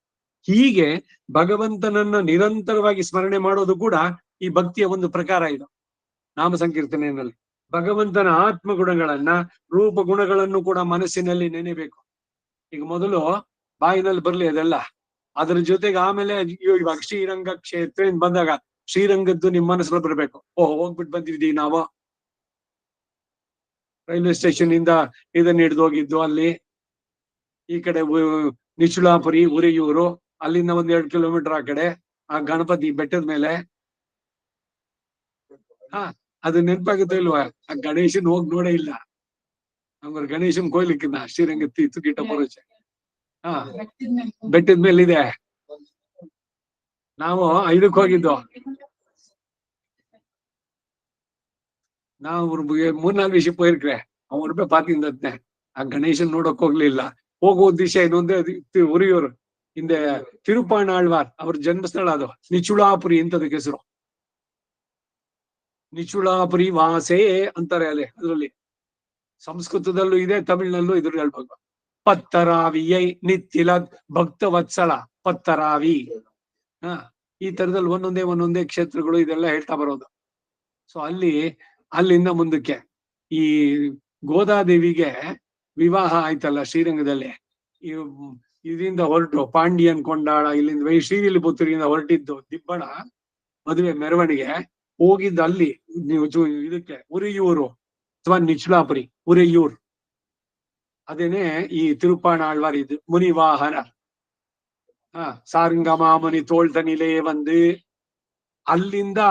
ಹೀಗೆ ಭಗವಂತನನ್ನ ನಿರಂತರವಾಗಿ ಸ್ಮರಣೆ ಮಾಡೋದು ಕೂಡ ಈ ಭಕ್ತಿಯ ಒಂದು ಪ್ರಕಾರ. ಇದು ನಾಮ ಸಂಕೀರ್ತನೆಯಲ್ಲಿ ಭಗವಂತನ ಆತ್ಮ ಗುಣಗಳನ್ನ, ರೂಪ ಗುಣಗಳನ್ನು ಕೂಡ ಮನಸ್ಸಿನಲ್ಲಿ ನೆನೆಬೇಕು. ಈಗ ಮೊದಲು ಬಾಯಿನಲ್ಲಿ ಬರ್ಲಿ ಅದೆಲ್ಲ, ಅದ್ರ ಜೊತೆಗೆ ಆಮೇಲೆ ಇವಾಗ ಶ್ರೀರಂಗ ಕ್ಷೇತ್ರ ಬಂದಾಗ ಶ್ರೀರಂಗದ್ದು ನಿಮ್ ಮನಸ್ಸಲ್ಲಿ ಬರ್ಬೇಕು. ಹೋಗ್ಬಿಟ್ಟು ಬಂದಿದ್ದೀವಿ ನಾವು ರೈಲ್ವೆ ಸ್ಟೇಷನ್ ಇಂದ ಇದನ್ನ ಹಿಡ್ದು ಹೋಗಿದ್ದು ಅಲ್ಲಿ ಈ ಕಡೆ ನಿಚುಳಾಪುರಿ, ಉರಿಯೂರು, ಅಲ್ಲಿಂದ 1-2 ಕಿಲೋಮೀಟರ್ ಆ ಕಡೆ ಆ ಗಣಪತಿ ಬೆಟ್ಟದ ಮೇಲೆ. ಅದು ನೆನಪಾಗುತ್ತೆ ಇಲ್ವಾ? ಆ ಗಣೇಶನ್ ಹೋಗಿ ನೋಡೇ ಇಲ್ಲ. ನಮ್ಗೆ ಗಣೇಶನ್ ಕೊಯ್ಲಿಕ್ಕಿನ್ನ ಶ್ರೀರಂಗ ತೀರ್ಥ ಗಿಟ್ಟ ಪುರುಷ ಬೆಟ್ಟದ ಮೇಲೆ ಇದೆ. ನಾವು 5ಕ್ಕೆ ಹೋಗಿದ್ದು. ನಾವು 3-4 ವಿಷಯ போயிருக்கிறேன். அவன் ஒரு போய் பாத்தீங்கன்னா ಆ ಗಣೇಶನ್ ನೋಡಕ್ ಹೋಗ್ಲಿಲ್ಲ. ಹೋಗೋ ಉದ್ದೇಶ ಏನು ಅಂದ್ರೆ ಉರಿಯೂರು இந்த ತಿರುಪಾಣಾಳ್ವಾರ್ ಅವ್ರ ಜನ್ಮಸ್ಥಳ ಅದು ನಿಚುಳಾಪುರಿ ಅಂತದಕ್ಕೆ ಹೆಸರು. ನಿಚುಳಾಪುರಿ ವಾಸೆ ಅಂತಾರೆ ಅಲ್ಲೇ. ಅದ್ರಲ್ಲಿ ಸಂಸ್ಕೃತದಲ್ಲೂ ಇದೆ, ತಮಿಳಿನಲ್ಲೂ ಇದ್ರ ಹೇಳ್ಬೇಕು. ಪತ್ತರಾವಿಯೈ ನಿತ್ತಿಲ ಭಕ್ತ ವತ್ಸಲ ಪತ್ತರಾವಿ. ಈ ತರದಲ್ಲಿ ಒಂದೊಂದೇ ಕ್ಷೇತ್ರಗಳು ಇದೆಲ್ಲ ಹೇಳ್ತಾ ಬರೋದು. ಸೊ ಅಲ್ಲಿಂದ ಮುಂದಕ್ಕೆ ಈ ಗೋದಾದೇವಿಗೆ ವಿವಾಹ ಆಯ್ತಲ್ಲ ಶ್ರೀರಂಗದಲ್ಲಿ. ಇದರಿಂದ ಹೊರಟು ಪಾಂಡಿಯನ್ ಕೊಂಡಾಳ ಇಲ್ಲಿಂದ ಶ್ರೀವಿಲ್ಲಿಪುತ್ತೂರಿಂದ ಹೊರಟಿದ್ದು ದಿಬ್ಬಣ ಮದುವೆ ಮೆರವಣಿಗೆ ಹೋಗಿದ್ದು ಅಲ್ಲಿ ನೀವು ಇದಕ್ಕೆ ಉರಿಯೂರು ಅಥವಾ ನಿಚುಳಾಪುರಿ ಉರಿಯೂರ್. ಅದೇನೆ ಈ ತಿರುಪಾಣಾಳ್ವಾರ್ ಇದು ಮುನಿವಾಹನ. ಸಾರಂಗಮಾಮುನಿ ತೋಳ್ತನಿಲೇ ಬಂದು ಅಲ್ಲಿಂದ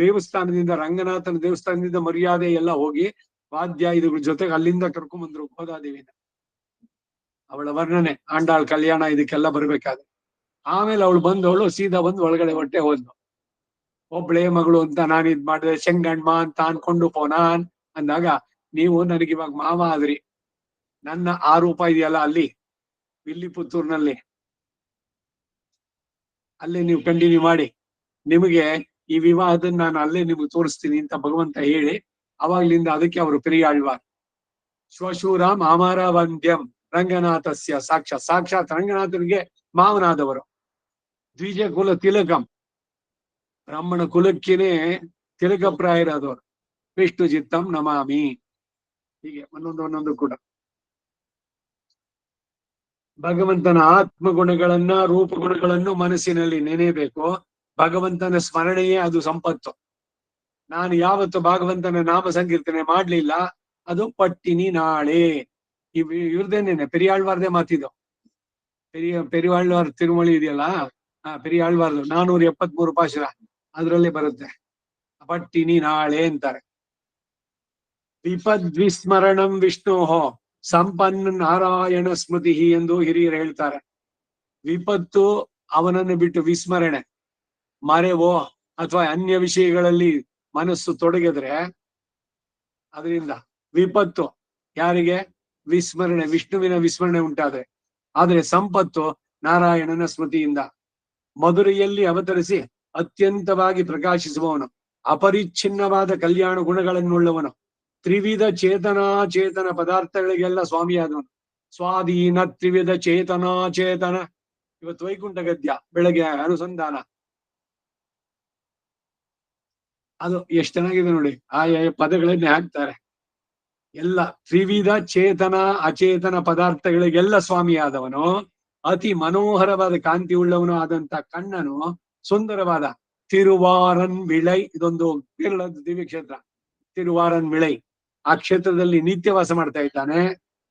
ದೇವಸ್ಥಾನದಿಂದ ರಂಗನಾಥನ ದೇವಸ್ಥಾನದಿಂದ ಮರ್ಯಾದೆ ಎಲ್ಲ ಹೋಗಿ ವಾದ್ಯ ಇದ್ರ ಜೊತೆಗೆ ಅಲ್ಲಿಂದ ಕರ್ಕೊಂಡ್ ಬಂದ್ರು ಗೋದಾದೇವಿನ. ಅವಳ ವರ್ಣನೆ ಆಂಡಾಳ್ ಕಲ್ಯಾಣ ಇದಕ್ಕೆಲ್ಲ ಬರ್ಬೇಕಾದ್ರೆ. ಆಮೇಲೆ ಅವಳು ಬಂದವಳು ಸೀದಾ ಬಂದು ಒಳಗಡೆ ಹೊಟ್ಟೆ ಹೋದ್ಲು. ಒಬ್ಳೇ ಮಗಳು ಅಂತ ನಾನು ಇದ್ ಮಾಡಿದೆ, ಶೆಂಗಣ್ಮ ಅಂತ ಅನ್ಕೊಂಡು ಪೋನಾನ್ ಅಂದಾಗ, ನೀವು ನನಗೆ ಇವಾಗ ಮಾವ ಆದ್ರಿ. ನನ್ನ ಆ ರೂಪ ಇದೆಯಲ್ಲ ಅಲ್ಲಿ ಇಲ್ಲಿ ಪುತ್ತೂರ್ನಲ್ಲಿ, ಅಲ್ಲೇ ನೀವು ಕಂಟಿನ್ಯೂ ಮಾಡಿ, ನಿಮಗೆ ಈ ವಿವಾಹದನ್ನ ನಾನು ಅಲ್ಲೇ ನಿಮ್ಗೆ ತೋರಿಸ್ತೀನಿ ಅಂತ ಭಗವಂತ ಹೇಳಿ, ಅವಾಗ್ಲಿಂದ ಅದಕ್ಕೆ ಅವರು ಪೆರಿಯಾಳ್ವಾರ್. ಶ್ವಶೂರಾಮ್ ಅಮರ ವಂದ್ಯಂ ರಂಗನಾಥಸ್ಯ ಸಾಕ್ಷಾತ್ ರಂಗನಾಥನಿಗೆ ಮಾವನಾದವರು. ದ್ವಿಜ ಕುಲ ತಿಲಕಂ, ಬ್ರಾಹ್ಮಣ ಕುಲಕ್ಕೇನೆ ತಿಲಕಪ್ರಾಯರಾದವರು. ವಿಷ್ಣು ಚಿತ್ತಂ ನಮಾಮಿ. ಹೀಗೆ ಒಂದೊಂದು ಕೂಡ ಭಗವಂತನ ಆತ್ಮ ಗುಣಗಳನ್ನ ರೂಪ ಗುಣಗಳನ್ನು ಮನಸ್ಸಿನಲ್ಲಿ ನೆನೆಯಬೇಕು. ಭಗವಂತನ ಸ್ಮರಣೆಯೇ ಅದು ಸಂಪತ್ತು. ನಾನು ಯಾವತ್ತು ಭಗವಂತನ ನಾಮ ಸಂಕೀರ್ತನೆ ಮಾಡ್ಲಿಲ್ಲ, ಅದು ಪಟ್ಟಿನಿ ನಾಳೆ. ಇವ್ರದೇನೇನೆ ಪೆರಿಯಾಳ್ವಾರ್ದೇ ಮಾತಿದು. ಪೆರಿಯಾಳ್ವಾರ್ ತಿರುಮಳಿ ಇದೆಯಲ್ಲ, ಪೆರಿಯಾಳ್ವಾರ್ದು 473 ಪಾಶುರ ಅದ್ರಲ್ಲೇ ಬರುತ್ತೆ. ಪಟ್ಟಿನಿ ನಾಳೆ ಅಂತಾರೆ. ವಿಪದ್ವಿಸ್ಮರಣಂ ವಿಷ್ಣೋಹೋ ಸಂಪನ್ನ ನಾರಾಯಣ ಸ್ಮೃತಿ ಎಂದು ಹಿರಿಯರು ಹೇಳ್ತಾರೆ. ವಿಪತ್ತು ಅವನನ್ನು ಬಿಟ್ಟು ವಿಸ್ಮರಣೆ, ಮರೆವೋ ಅಥವಾ ಅನ್ಯ ವಿಷಯಗಳಲ್ಲಿ ಮನಸ್ಸು ತೊಡಗಿದ್ರೆ ಅದರಿಂದ ವಿಪತ್ತು. ಯಾರಿಗೆ? ವಿಸ್ಮರಣೆ, ವಿಷ್ಣುವಿನ ವಿಸ್ಮರಣೆ ಉಂಟಾದ್ರೆ. ಆದ್ರೆ ಸಂಪತ್ತು ನಾರಾಯಣನ ಸ್ಮೃತಿಯಿಂದ. ಮಧುರೆಯಲ್ಲಿ ಅವತರಿಸಿ ಅತ್ಯಂತವಾಗಿ ಪ್ರಕಾಶಿಸುವವನು, ಅಪರಿಚ್ಛಿನ್ನವಾದ ಕಲ್ಯಾಣ ಗುಣಗಳನ್ನುಳ್ಳವನು, ತ್ರಿವಿಧ ಚೇತನ ಪದಾರ್ಥಗಳಿಗೆಲ್ಲ ಸ್ವಾಮಿಯಾದವನು. ಸ್ವಾಧೀನ ತ್ರಿವಿಧ ಚೇತನ. ಇವತ್ತು ವೈಕುಂಠ ಗದ್ಯ ಬೆಳಗ್ಗೆ ಅನುಸಂಧಾನ, ಅದು ಎಷ್ಟು ಚೆನ್ನಾಗಿದೆ ನೋಡಿ. ಆಯಾ ಪದಗಳನ್ನೇ ಹಾಕ್ತಾರೆ. ಎಲ್ಲ ತ್ರಿವಿಧ ಚೇತನ ಅಚೇತನ ಪದಾರ್ಥಗಳಿಗೆಲ್ಲ ಸ್ವಾಮಿಯಾದವನು, ಅತಿ ಮನೋಹರವಾದ ಕಾಂತಿ ಉಳ್ಳವನು ಆದಂತ ಕಣ್ಣನು, ಸುಂದರವಾದ ತಿರುವಾರನ್ ವಿಳೈ. ಇದೊಂದು ಕೇರಳದ ದಿವ್ಯ ಕ್ಷೇತ್ರ ತಿರುವಾರನ್ ವಿಳೈ. ಆ ಕ್ಷೇತ್ರದಲ್ಲಿ ನಿತ್ಯವಾಸ ಮಾಡ್ತಾ ಇದ್ದಾನೆ.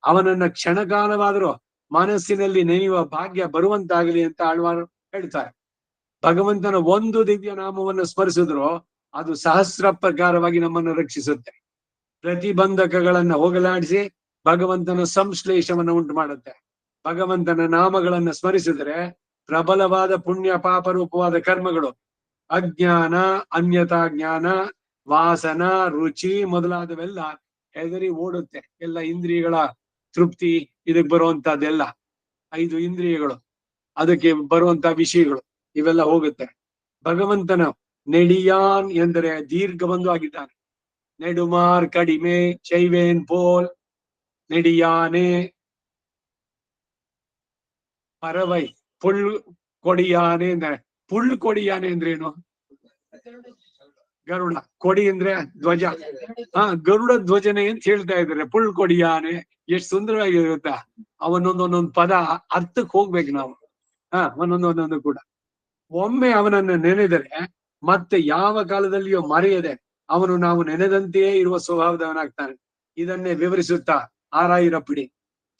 ಅವನನ್ನ ಕ್ಷಣಕಾಲವಾದರೂ ಮನಸ್ಸಿನಲ್ಲಿ ನೆನೆಯುವ ಭಾಗ್ಯ ಬರುವಂತಾಗಲಿ ಅಂತ ಆಳ್ವಾರು ಹೇಳ್ತಾರೆ. ಭಗವಂತನ ಒಂದು ದಿವ್ಯ ನಾಮವನ್ನು ಸ್ಮರಿಸಿದ್ರು ಅದು ಸಹಸ್ರ ಪ್ರಕಾರವಾಗಿ ನಮ್ಮನ್ನು ರಕ್ಷಿಸುತ್ತೆ. ಪ್ರತಿಬಂಧಕಗಳನ್ನ ಹೋಗಲಾಡಿಸಿ ಭಗವಂತನ ಸಂಶ್ಲೇಷವನ್ನು ಉಂಟು ಮಾಡುತ್ತೆ. ಭಗವಂತನ ನಾಮಗಳನ್ನ ಸ್ಮರಿಸಿದ್ರೆ ಪ್ರಬಲವಾದ ಪುಣ್ಯ ಪಾಪ ರೂಪವಾದ ಕರ್ಮಗಳು, ಅಜ್ಞಾನ, ಅನ್ಯತಾ ಜ್ಞಾನ, ವಾಸನ, ರುಚಿ ಮೊದಲಾದವೆಲ್ಲ ಹೆದರಿ ಓಡುತ್ತೆ. ಎಲ್ಲ ಇಂದ್ರಿಯಗಳ ತೃಪ್ತಿ, ಇದಕ್ಕೆ ಬರುವಂತದ್ದೆಲ್ಲ 5 ಇಂದ್ರಿಯಗಳು, ಅದಕ್ಕೆ ಬರುವಂತ ವಿಷಯಗಳು ಇವೆಲ್ಲ ಹೋಗುತ್ತೆ. ಭಗವಂತನ ನೆಡಿಯಾನ್ ಎಂದರೆ ದೀರ್ಘಬಂಧು ಆಗಿದ್ದಾನೆ. ನೆಡುಮಾರ್ ಕಡಿಮೆ ಚೈವೇನ್ ಪೋಲ್ ನೆಡಿಯಾನೆ ಪರವೈ ಪುಳ್ ಕೊಡಿಯಾನೆ ಅಂದ್ರೆ. ಪುಳ್ ಕೊಡಿಯಾನೆ ಅಂದ್ರೇನು? ಗರುಡ. ಕೊಡಿ ಅಂದ್ರೆ ಧ್ವಜ. ಗರುಡ ಧ್ವಜನೆ ಅಂತ ಹೇಳ್ತಾ ಇದ್ದಾರೆ. ಪುಳ್ ಕೊಡಿಯಾನೆ ಎಷ್ಟು ಸುಂದರವಾಗಿರುತ್ತಾ. ಒಂದೊಂದು ಪದ ಅರ್ಥಕ್ಕೆ ಹೋಗ್ಬೇಕು ನಾವು. ಒಂದೊಂದು ಕೂಡ ಒಮ್ಮೆ ಅವನನ್ನು ನೆನೆದರೆ ಮತ್ತೆ ಯಾವ ಕಾಲದಲ್ಲಿಯೋ ಮರೆಯದೆ ಅವನು ನಾವು ನೆನೆದಂತೆಯೇ ಇರುವ ಸ್ವಭಾವದವನಾಗ್ತಾನೆ. ಇದನ್ನೇ ವಿವರಿಸುತ್ತಾ ಆರಾಯಿರಪಿಡಿ.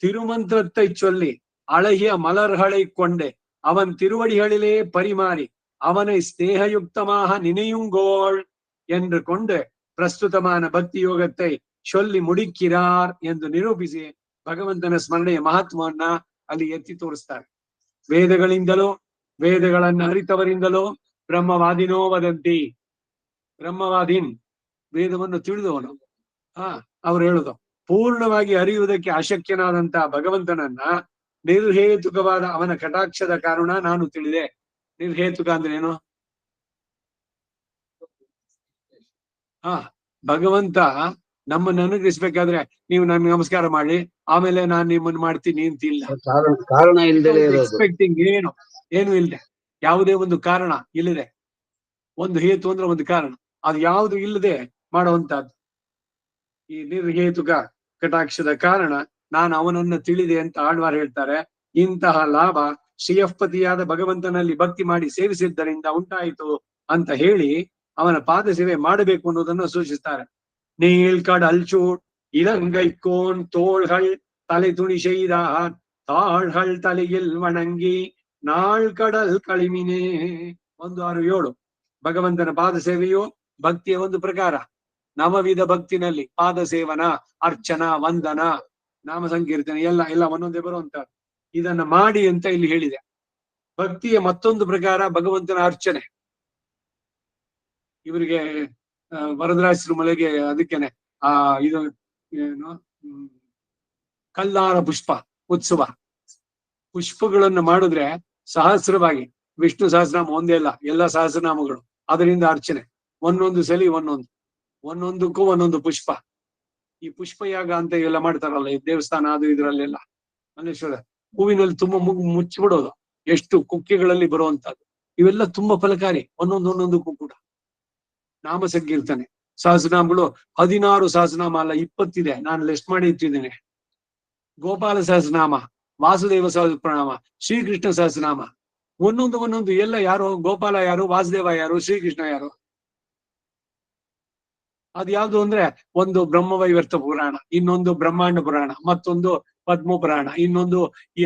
ತಿರುಮಂತ್ರத்தை சொல்லி அழகிய மலர்களை கொண்டே அவன் திருவடிகளிலே பரிமாறி அவனை ஸ்நேகயுக்தமாக நினையுங்கோள் என்று கொண்டு ಪ್ರಸ್ತುತಮಾನ ಭಕ್ತಿ ಯೋಗத்தை சொல்லி ಮುಡಿಕ್ಕಿರಾರ್ ಎಂದು ನಿರೂಪಿಸಿ ಭಗವಂತನ ಸ್ಮರಣೆಯ ಮಹತ್ವವನ್ನ ಅಲ್ಲಿ ಎತ್ತಿ ತೋರಿಸ್ತಾರೆ. ವೇದಗಳಿಂದಲೋ ವೇದಗಳನ್ನ ಅರಿತವರಿಂದಲೋ ಬ್ರಹ್ಮವಾದಿನೋ ವದಂತಿ. ಬ್ರಹ್ಮವಾದಿನ್ ವೇದವನ್ನು ತಿಳಿದವನು. ಅವ್ರು ಹೇಳುದು ಪೂರ್ಣವಾಗಿ ಅರಿಯುವುದಕ್ಕೆ ಅಶಕ್ಯನಾದಂತ ಭಗವಂತನನ್ನ ನಿರ್ಹೇತುಕವಾದ ಅವನ ಕಟಾಕ್ಷದ ಕಾರಣ ನಾನು ತಿಳಿದೆ. ನಿರ್ಹೇತುಕ ಅಂದ್ರೆ ಏನು? ಭಗವಂತ ನಮ್ಮನ್ನು ಅನುಗ್ರಹಿಸ್ಬೇಕಾದ್ರೆ ನೀವು ನನ್ಗೆ ನಮಸ್ಕಾರ ಮಾಡಿ ಆಮೇಲೆ ನಾನು ನಿಮ್ಮನ್ನು ಮಾಡ್ತೀನಿ ಅಂತಿಲ್ಲ. ಕಾರಣ ಇಲ್ಲದೆ ಎಕ್ಸ್ಪೆಕ್ಟಿಂಗ್ ಏನು ಇಲ್ಲದೆ, ಯಾವುದೇ ಒಂದು ಕಾರಣ ಇಲ್ಲದೆ. ಒಂದು ಹೇತು ಅಂದ್ರೆ ಒಂದು ಕಾರಣ, ಅದು ಯಾವುದು ಇಲ್ಲದೆ ಮಾಡುವಂತಹದ್ದು. ಈ ನಿರ್ಹೇತುಕ ಕಟಾಕ್ಷದ ಕಾರಣ ನಾನು ಅವನನ್ನ ತಿಳಿದೆ ಅಂತ ಆಳ್ವಾರ್ ಹೇಳ್ತಾರೆ. ಇಂತಹ ಲಾಭ ಶ್ರೀಯಃಪತಿಯಾದ ಭಗವಂತನಲ್ಲಿ ಭಕ್ತಿ ಮಾಡಿ ಸೇವಿಸಿದ್ದರಿಂದ ಉಂಟಾಯಿತು ಅಂತ ಹೇಳಿ ಅವನ ಪಾದ ಸೇವೆ ಮಾಡಬೇಕು ಅನ್ನೋದನ್ನ ಸೂಚಿಸ್ತಾರೆ. நீழ்கடல் சூழ் இலங்கைக்கோன் தோள்கள் தலை துணி செய்தார் தாள்கள் தலையில் வணங்கி ನಾಳ್ಕಡಲ್ ಕಳಿಮಿನೇ. 167 ಭಗವಂತನ ಪಾದ ಸೇವೆಯು ಭಕ್ತಿಯ ಒಂದು ಪ್ರಕಾರ. ನವವಿಧ ಭಕ್ತಿನಲ್ಲಿ ಪಾದ ಸೇವನ, ಅರ್ಚನಾ, ವಂದನ ನಾಮ ಸಂಕೀರ್ತನೆ ಎಲ್ಲ ಒಂದೊಂದೇ ಬರುವಂತ ಇದನ್ನ ಮಾಡಿ ಅಂತ ಇಲ್ಲಿ ಹೇಳಿದೆ. ಭಕ್ತಿಯ ಮತ್ತೊಂದು ಪ್ರಕಾರ ಭಗವಂತನ ಅರ್ಚನೆ. ಇವರಿಗೆ ವರದರಾಜಮಲೆಗೆ ಅದಕ್ಕೇನೆ ಇದು ಏನು ಕಲ್ಲಾರ ಪುಷ್ಪ ಉತ್ಸವ, ಪುಷ್ಪಗಳನ್ನು ಮಾಡಿದ್ರೆ ಸಹಸ್ರವಾಗಿ, ವಿಷ್ಣು ಸಹಸ್ರನಾಮ ಒಂದೇ ಅಲ್ಲ, ಎಲ್ಲ ಸಹಸ್ರನಾಮಗಳು, ಅದರಿಂದ ಅರ್ಚನೆ. ಒಂದೊಂದು ಸಲಿ ಒಂದೊಂದಕ್ಕೂ ಒಂದೊಂದು ಪುಷ್ಪ. ಈ ಪುಷ್ಪಯಾಗ ಅಂತ ಎಲ್ಲ ಮಾಡ್ತಾರಲ್ಲ ಈ ದೇವಸ್ಥಾನ ಅದು ಇದ್ರಲ್ಲೆಲ್ಲ, ಮಲ್ಲೇಶ್ವರ ಹೂವಿನಲ್ಲಿ ತುಂಬಾ ಮುಚ್ಚಿಬಿಡೋದು, ಎಷ್ಟು ಕುಕ್ಕೆಗಳಲ್ಲಿ ಬರುವಂತದ್ದು, ಇವೆಲ್ಲ ತುಂಬಾ ಫಲಕಾರಿ. ಒಂದೊಂದಕ್ಕೂ ಕೂಡ ನಾಮ ಸಂಕೀರ್ತನೆ. ಸಹಸ್ರನಾಮಗಳು 16 ಸಹಸ್ರನಾಮ ಅಲ್ಲ, 20 ಇದೆ, ನಾನು ಲಿಸ್ಟ್ ಮಾಡಿ ಇಟ್ಟಿದ್ದೇನೆ. ಗೋಪಾಲ ಸಹಸ್ರನಾಮ, ವಾಸುದೇವ ಸಹಸ್ರನಾಮ, ಶ್ರೀಕೃಷ್ಣ ಸಹಸ್ರನಾಮ, ಒಂದೊಂದು ಎಲ್ಲ ಯಾರು, ಗೋಪಾಲ ಯಾರು, ವಾಸುದೇವ ಯಾರು, ಶ್ರೀಕೃಷ್ಣ ಯಾರು. ಅದು ಯಾವ್ದು ಅಂದ್ರೆ, ಒಂದು ಬ್ರಹ್ಮವೈವರ್ತ ಪುರಾಣ, ಇನ್ನೊಂದು ಬ್ರಹ್ಮಾಂಡ ಪುರಾಣ, ಮತ್ತೊಂದು ಪದ್ಮ ಪುರಾಣ, ಇನ್ನೊಂದು ಈ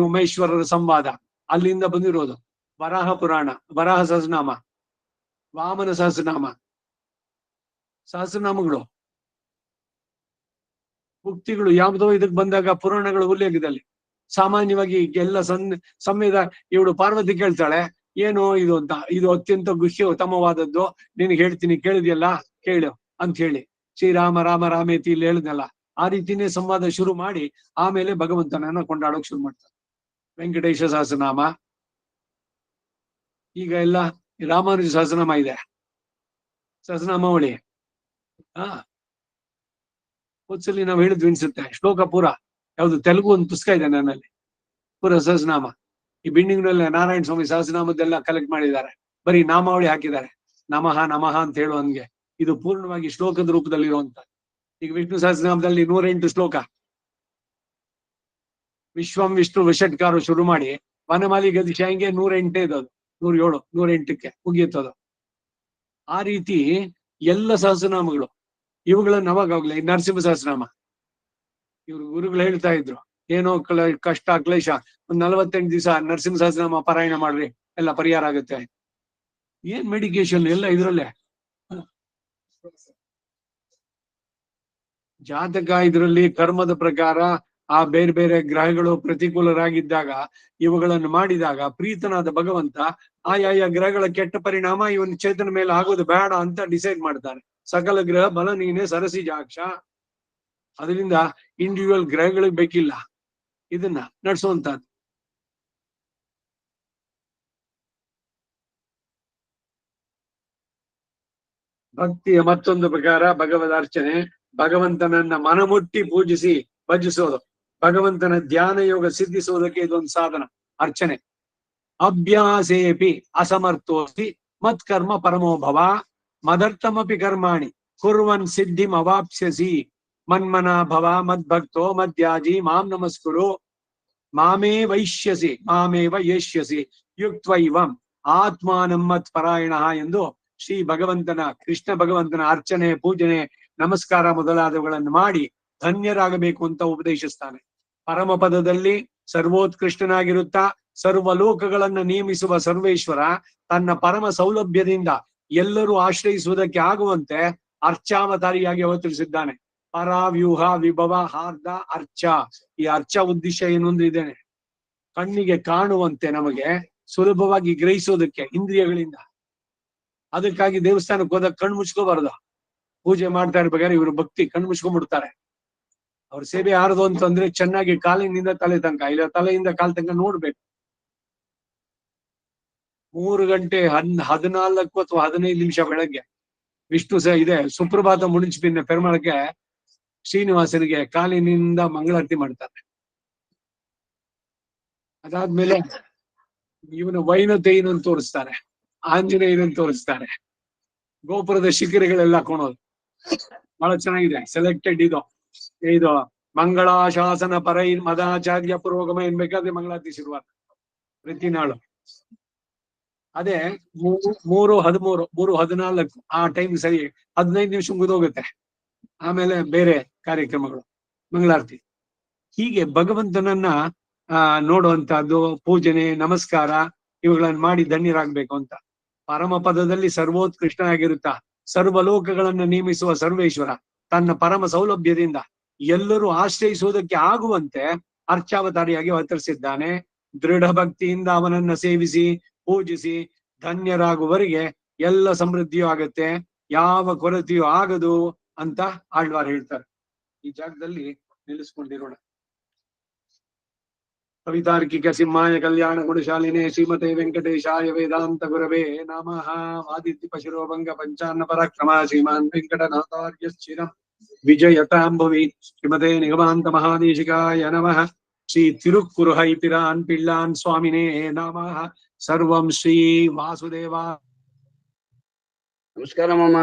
ಉಮೇಶ್ವರರ ಸಂವಾದ, ಅಲ್ಲಿಂದ ಬಂದಿರೋದು. ವರಾಹ ಪುರಾಣ, ವರಾಹ ಸಹಸ್ರನಾಮ, ವಾಮನ ಸಹಸ್ರನಾಮಗಳು, ಮುಕ್ತಿಗಳು ಯಾವುದೋ ಇದಕ್ಕೆ ಬಂದಾಗ ಪುರಾಣಗಳು ಉಲ್ಲೇಖದಲ್ಲಿ. ಸಾಮಾನ್ಯವಾಗಿ ಎಲ್ಲ ಸಂವೇದ ಇವಳು ಪಾರ್ವತಿ ಕೇಳ್ತಾಳೆ, ಏನು ಇದು ಅಂತ, ಇದು ಅತ್ಯಂತ ಗುಹ್ಯೋತ್ತಮವಾದದ್ದು, ನಿನಗೆ ಹೇಳ್ತೀನಿ ಕೇಳಿದ್ಯಲ್ಲ, ಕೇಳು ಅಂತ ಹೇಳಿ ಶ್ರೀರಾಮ ರಾಮ ರಾಮೇತಿ ಇಲ್ಲಿ ಹೇಳಿದ್ನಲ್ಲ, ಆ ರೀತಿನೇ ಸಂವಾದ ಶುರು ಮಾಡಿ ಆಮೇಲೆ ಭಗವಂತನನ್ನ ಕೊಂಡಾಡೋಕ್ ಶುರು ಮಾಡ್ತಾರೆ. ವೆಂಕಟೇಶ ಸಹಸ್ರನಾಮ, ಈಗ ಎಲ್ಲ ರಾಮಾನುಜ ಸಹಸ್ರನಾಮ ಇದೆ, ಸಹಸ್ರನಾಮಾವಳಿ. ಒಂದ್ಸಲಿ ನಾವು ಹೇಳಿದ್ವಿ ಅನ್ಸುತ್ತೆ, ಶ್ಲೋಕ ಪೂರ ಯಾವ್ದು ತೆಲುಗು ಒಂದು ಪುಸ್ತಕ ಇದೆ ನನ್ನಲ್ಲಿ, ಪೂರ ಸಹಸ್ರನಾಮ. ಈ ಬಿಲ್ಡಿಂಗ್ನಲ್ಲಿ ನಾರಾಯಣ ಸ್ವಾಮಿ ಸಹಸ್ರನಾಮದ್ದೆಲ್ಲ ಕಲೆಕ್ಟ್ ಮಾಡಿದ್ದಾರೆ, ಬರೀ ನಾಮಾವಳಿ ಹಾಕಿದ್ದಾರೆ, ನಮಃ ನಮಃ ಅಂತ ಹೇಳುವಂಗೆ. ಇದು ಪೂರ್ಣವಾಗಿ ಶ್ಲೋಕದ ರೂಪದಲ್ಲಿ ಇರುವಂತ. ಈಗ ವಿಷ್ಣು ಸಹಸ್ರನಾಮದಲ್ಲಿ 108 ಶ್ಲೋಕ, ವಿಶ್ವಂ ವಿಷ್ಣು ವಿಷಟ್ಕಾರು ಶುರು ಮಾಡಿ ವನಮಾಲಿ ಗದಿಶಾಂಗೆ 108 ಇದ್ದದು, 107 108ಕ್ಕೆ ಮುಗಿಯುತ್ತದು. ಆ ರೀತಿ ಎಲ್ಲ ಸಹಸ್ರನಾಮಗಳು, ಇವುಗಳನ್ನ ಅವಾಗಲೇ ನರಸಿಂಹ ಸಹಸ್ರನಾಮ, ಇವ್ರು ಗುರುಗಳು ಹೇಳ್ತಾ ಇದ್ರು, ಏನೋ ಕಷ್ಟ ಕ್ಲೇಶ, ಒಂದ್ 48 ದಿವಸ ನರಸಿಂಹ ಸಹಸ್ರನಾಮ ಪಾರಾಯಣ ಮಾಡ್ರಿ, ಎಲ್ಲ ಪರಿಹಾರ ಆಗುತ್ತೆ. ಏನ್ ಮೆಡಿಕೇಶನ್ ಎಲ್ಲ ಇದ್ರಲ್ಲೇ. ಜಾತಕ ಇದರಲ್ಲಿ ಕರ್ಮದ ಪ್ರಕಾರ ಆ ಬೇರೆ ಬೇರೆ ಗ್ರಹಗಳು ಪ್ರತಿಕೂಲರಾಗಿದ್ದಾಗ ಇವುಗಳನ್ನು ಮಾಡಿದಾಗ ಪ್ರೀತನಾದ ಭಗವಂತ ಆಯಾಯ ಗ್ರಹಗಳ ಕೆಟ್ಟ ಪರಿಣಾಮ ಇವನ್ ಚೇತನ ಮೇಲೆ ಆಗೋದು ಬೇಡ ಅಂತ ಡಿಸೈಡ್ ಮಾಡ್ತಾನೆ. ಸಕಲ ಗ್ರಹ ಬಲ ನೀನೆ ಸರಸಿಜಾಕ್ಷ. ಅದರಿಂದ ಇಂಡಿವಿಜುವಲ್ ಗ್ರಹಗಳಿಗೆ ಬೇಕಿಲ್ಲ, ಇದನ್ನ ನಡೆಸುವಂತದ್ದು. ಭಕ್ತಿಯ ಮತ್ತೊಂದು ಪ್ರಕಾರ ಭಗವದ್ ಅರ್ಚನೆ. ಭಗವಂತನನ್ನ ಮನಮುಟ್ಟಿ ಪೂಜಿಸಿ ಭಜಿಸೋದು, ಭಗವಂತನ ಧ್ಯಾನ ಯೋಗ ಸಿದ್ಧಿಸೋದಕ್ಕೆ ಇದೊಂದು ಸಾಧನ, ಅರ್ಚನೆ. ಅಭ್ಯಾಸೇಪಿ ಅಸಮರ್ಥೋಸ್ತಿ ಮತ್ಕರ್ಮ ಪರಮೋಭವ ಮದರ್ಥಮಪಿ ಕರ್ಮಾಣಿ ಕುರ್ವನ್ ಸಿದ್ಧಿಂ ಅವಾಪ್ಸ್ಯಸಿ ಮನ್ಮನ ಭವ ಮದ್ಭಕ್ತೋ ಮದ್ಯಾಜಿ ಮಾಂ ನಮಸ್ಕುರು ಮಾಮೇ ವೈಶ್ಯಸಿ ಮಾಮೇವ ಯೇಷ್ಯಸಿ ಯುಕ್ತೈವಂ ಆತ್ಮಾನಂ ಮತ್ ಪರಾಯಣ ಎಂದು ಶ್ರೀ ಭಗವಂತನ ಕೃಷ್ಣ ಭಗವಂತನ ಅರ್ಚನೆ, ಪೂಜನೆ, ನಮಸ್ಕಾರ ಮೊದಲಾದವುಗಳನ್ನು ಮಾಡಿ ಧನ್ಯರಾಗಬೇಕು ಅಂತ ಉಪದೇಶಿಸ್ತಾನೆ. ಪರಮ ಪದದಲ್ಲಿ ಸರ್ವೋತ್ಕೃಷ್ಟನಾಗಿರುತ್ತಾ ಸರ್ವಲೋಕಗಳನ್ನ ನೇಮಿಸುವ ಸರ್ವೇಶ್ವರ ತನ್ನ ಪರಮ ಸೌಲಭ್ಯದಿಂದ ಎಲ್ಲರೂ ಆಶ್ರಯಿಸುವುದಕ್ಕೆ ಆಗುವಂತೆ ಅರ್ಚಾವತಾರಿಯಾಗಿ ಅವತರಿಸಿದ್ದಾನೆ. ಪರಾವ್ಯೂಹ ವಿಭವ ಹಾರ್ದ ಅರ್ಚ. ಈ ಅರ್ಚ ಉದ್ದೇಶ ಏನೊಂದು ಇದೇನೆ, ಕಣ್ಣಿಗೆ ಕಾಣುವಂತೆ ನಮಗೆ ಸುಲಭವಾಗಿ ಗ್ರಹಿಸೋದಕ್ಕೆ ಇಂದ್ರಿಯಗಳಿಂದ. ಅದಕ್ಕಾಗಿ ದೇವಸ್ಥಾನಕ್ಕೆ ಹೋದಾಗ ಕಣ್ಣು ಮುಚ್ಕೋಬಾರ್ದು. ಪೂಜೆ ಮಾಡ್ತಾ ಇರ್ಬೇಕಾದ್ರೆ ಇವರು ಭಕ್ತಿ ಕಣ್ಣು ಮುಚ್ಕೊಂಡ್ಬಿಡ್ತಾರೆ. ಅವ್ರ ಸೇವೆ ಯಾರದು ಅಂತಂದ್ರೆ ಚೆನ್ನಾಗಿ ಕಾಲಿನಿಂದ ತಲೆ ತನಕ, ಇಲ್ಲ ತಲೆಯಿಂದ ಕಾಲ್ ತನಕ ನೋಡ್ಬೇಕು. 3 ಗಂಟೆ 14 ಅಥವಾ 15 ನಿಮಿಷ ಬೆಳಗ್ಗೆ ವಿಷ್ಣು ಇದೆ ಸುಪ್ರಭಾತ ಮುಡಿಸ್ಬಿನ್ನ ಪೆರ್ಮಳಕ್ಕೆ ಶ್ರೀನಿವಾಸನಿಗೆ ಕಾಲಿನಿಂದ ಮಂಗಳಾರತಿ ಮಾಡ್ತಾರೆ. ಅದಾದ್ಮೇಲೆ ಇವನ ವೈನತೆಯನ್ನು ತೋರಿಸ್ತಾರೆ, ಆಂಜನೇಯನನ್ನು ತೋರಿಸ್ತಾರೆ, ಗೋಪುರದ ಶಿಖರಿಗಳೆಲ್ಲ ಕೊಣೋದು ಬಹಳ ಚೆನ್ನಾಗಿದೆ. ಸೆಲೆಕ್ಟೆಡ್ ಇದು ಮಂಗಳಾಶಾಸನ ಪರೈ ಮದಾಚಾರ್ಯ ಪುರೋಗಮ ಎನ್ಬೇಕಾದ್ರೆ ಮಂಗಳಾರತಿ ಶುರುವಾತ ಪ್ರತಿ ನಾಳು. ಅದೇ 3:13 3:14 ಆ ಟೈಮ್ ಸರಿ 15 ನಿಮಿಷ ಮುಗಿದೋಗುತ್ತೆ. ಆಮೇಲೆ ಬೇರೆ ಕಾರ್ಯಕ್ರಮಗಳು, ಮಂಗಳಾರತಿ. ಹೀಗೆ ಭಗವಂತನನ್ನ ನೋಡುವಂತಹದ್ದು, ಪೂಜನೆ ನಮಸ್ಕಾರ ಇವುಗಳನ್ನ ಮಾಡಿ ಧನ್ಯರಾಗ್ಬೇಕು ಅಂತ. ಪರಮ ಪದದಲ್ಲಿ ಸರ್ವೋತ್ಕೃಷ್ಟನಾಗಿರುತ್ತಾ ಸರ್ವಲೋಕಗಳನ್ನ ನೇಮಿಸುವ ಸರ್ವೇಶ್ವರ ತನ್ನ ಪರಮ ಸೌಲಭ್ಯದಿಂದ ಎಲ್ಲರೂ ಆಶ್ರಯಿಸುವುದಕ್ಕೆ ಆಗುವಂತೆ ಅರ್ಚಾವತಾರಿಯಾಗಿ ಅವತರಿಸಿದ್ದಾನೆ. ದೃಢ ಭಕ್ತಿಯಿಂದ ಅವನನ್ನ ಸೇವಿಸಿ ಪೂಜಿಸಿ ಧನ್ಯರಾಗುವವರೆಗೆ ಎಲ್ಲ ಸಮೃದ್ಧಿಯೂ ಆಗತ್ತೆ, ಯಾವ ಕೊರತೆಯೂ ಆಗದು ಅಂತ ಆಳ್ವಾರ್ ಹೇಳ್ತಾರೆ. ಈ ಜಾಗದಲ್ಲಿ ನಿಲ್ಲಿಸ್ಕೊಂಡಿರೋಣ. ಕವಿತಾರ್ಕಿಕ ಸಿಂಹಾಯ ಕಲ್ಯಾಣ ಗುಣಶಾಲಿನೇ ಶ್ರೀಮತೆ ವೆಂಕಟೇಶಾಯ ವೇದಾಂತ ಗುರವೇ ನಮಃ. ಆದಿತ್ಯ ಪಶುರೋಭಂಗ ಪಂಚಾನ್ನ ಪರಾಕ್ರಮ ಶ್ರೀಮಾನ್ ವೆಂಕಟನಾಥಾರ್ಯ ಸ್ಥಿರಂ ವಿಜಯತಾಂಭವಿ. ಶ್ರೀಮತೆ ನಿಗಮಾಂತ ಮಹಾದೇಶಿಕಾಯ ನಮಃ. ಶ್ರೀ ತಿರುಕ್ಕುರುಹೈ ಪಿರಾನ್ ಪಿಳ್ಳಾನ್ ಸ್ವಾಮಿನೇ ನಮಃ. ಸರ್ವಂ ಶ್ರೀ ವಾಸುದೇವ. ನಮಸ್ಕಾರ ಮಾಮ.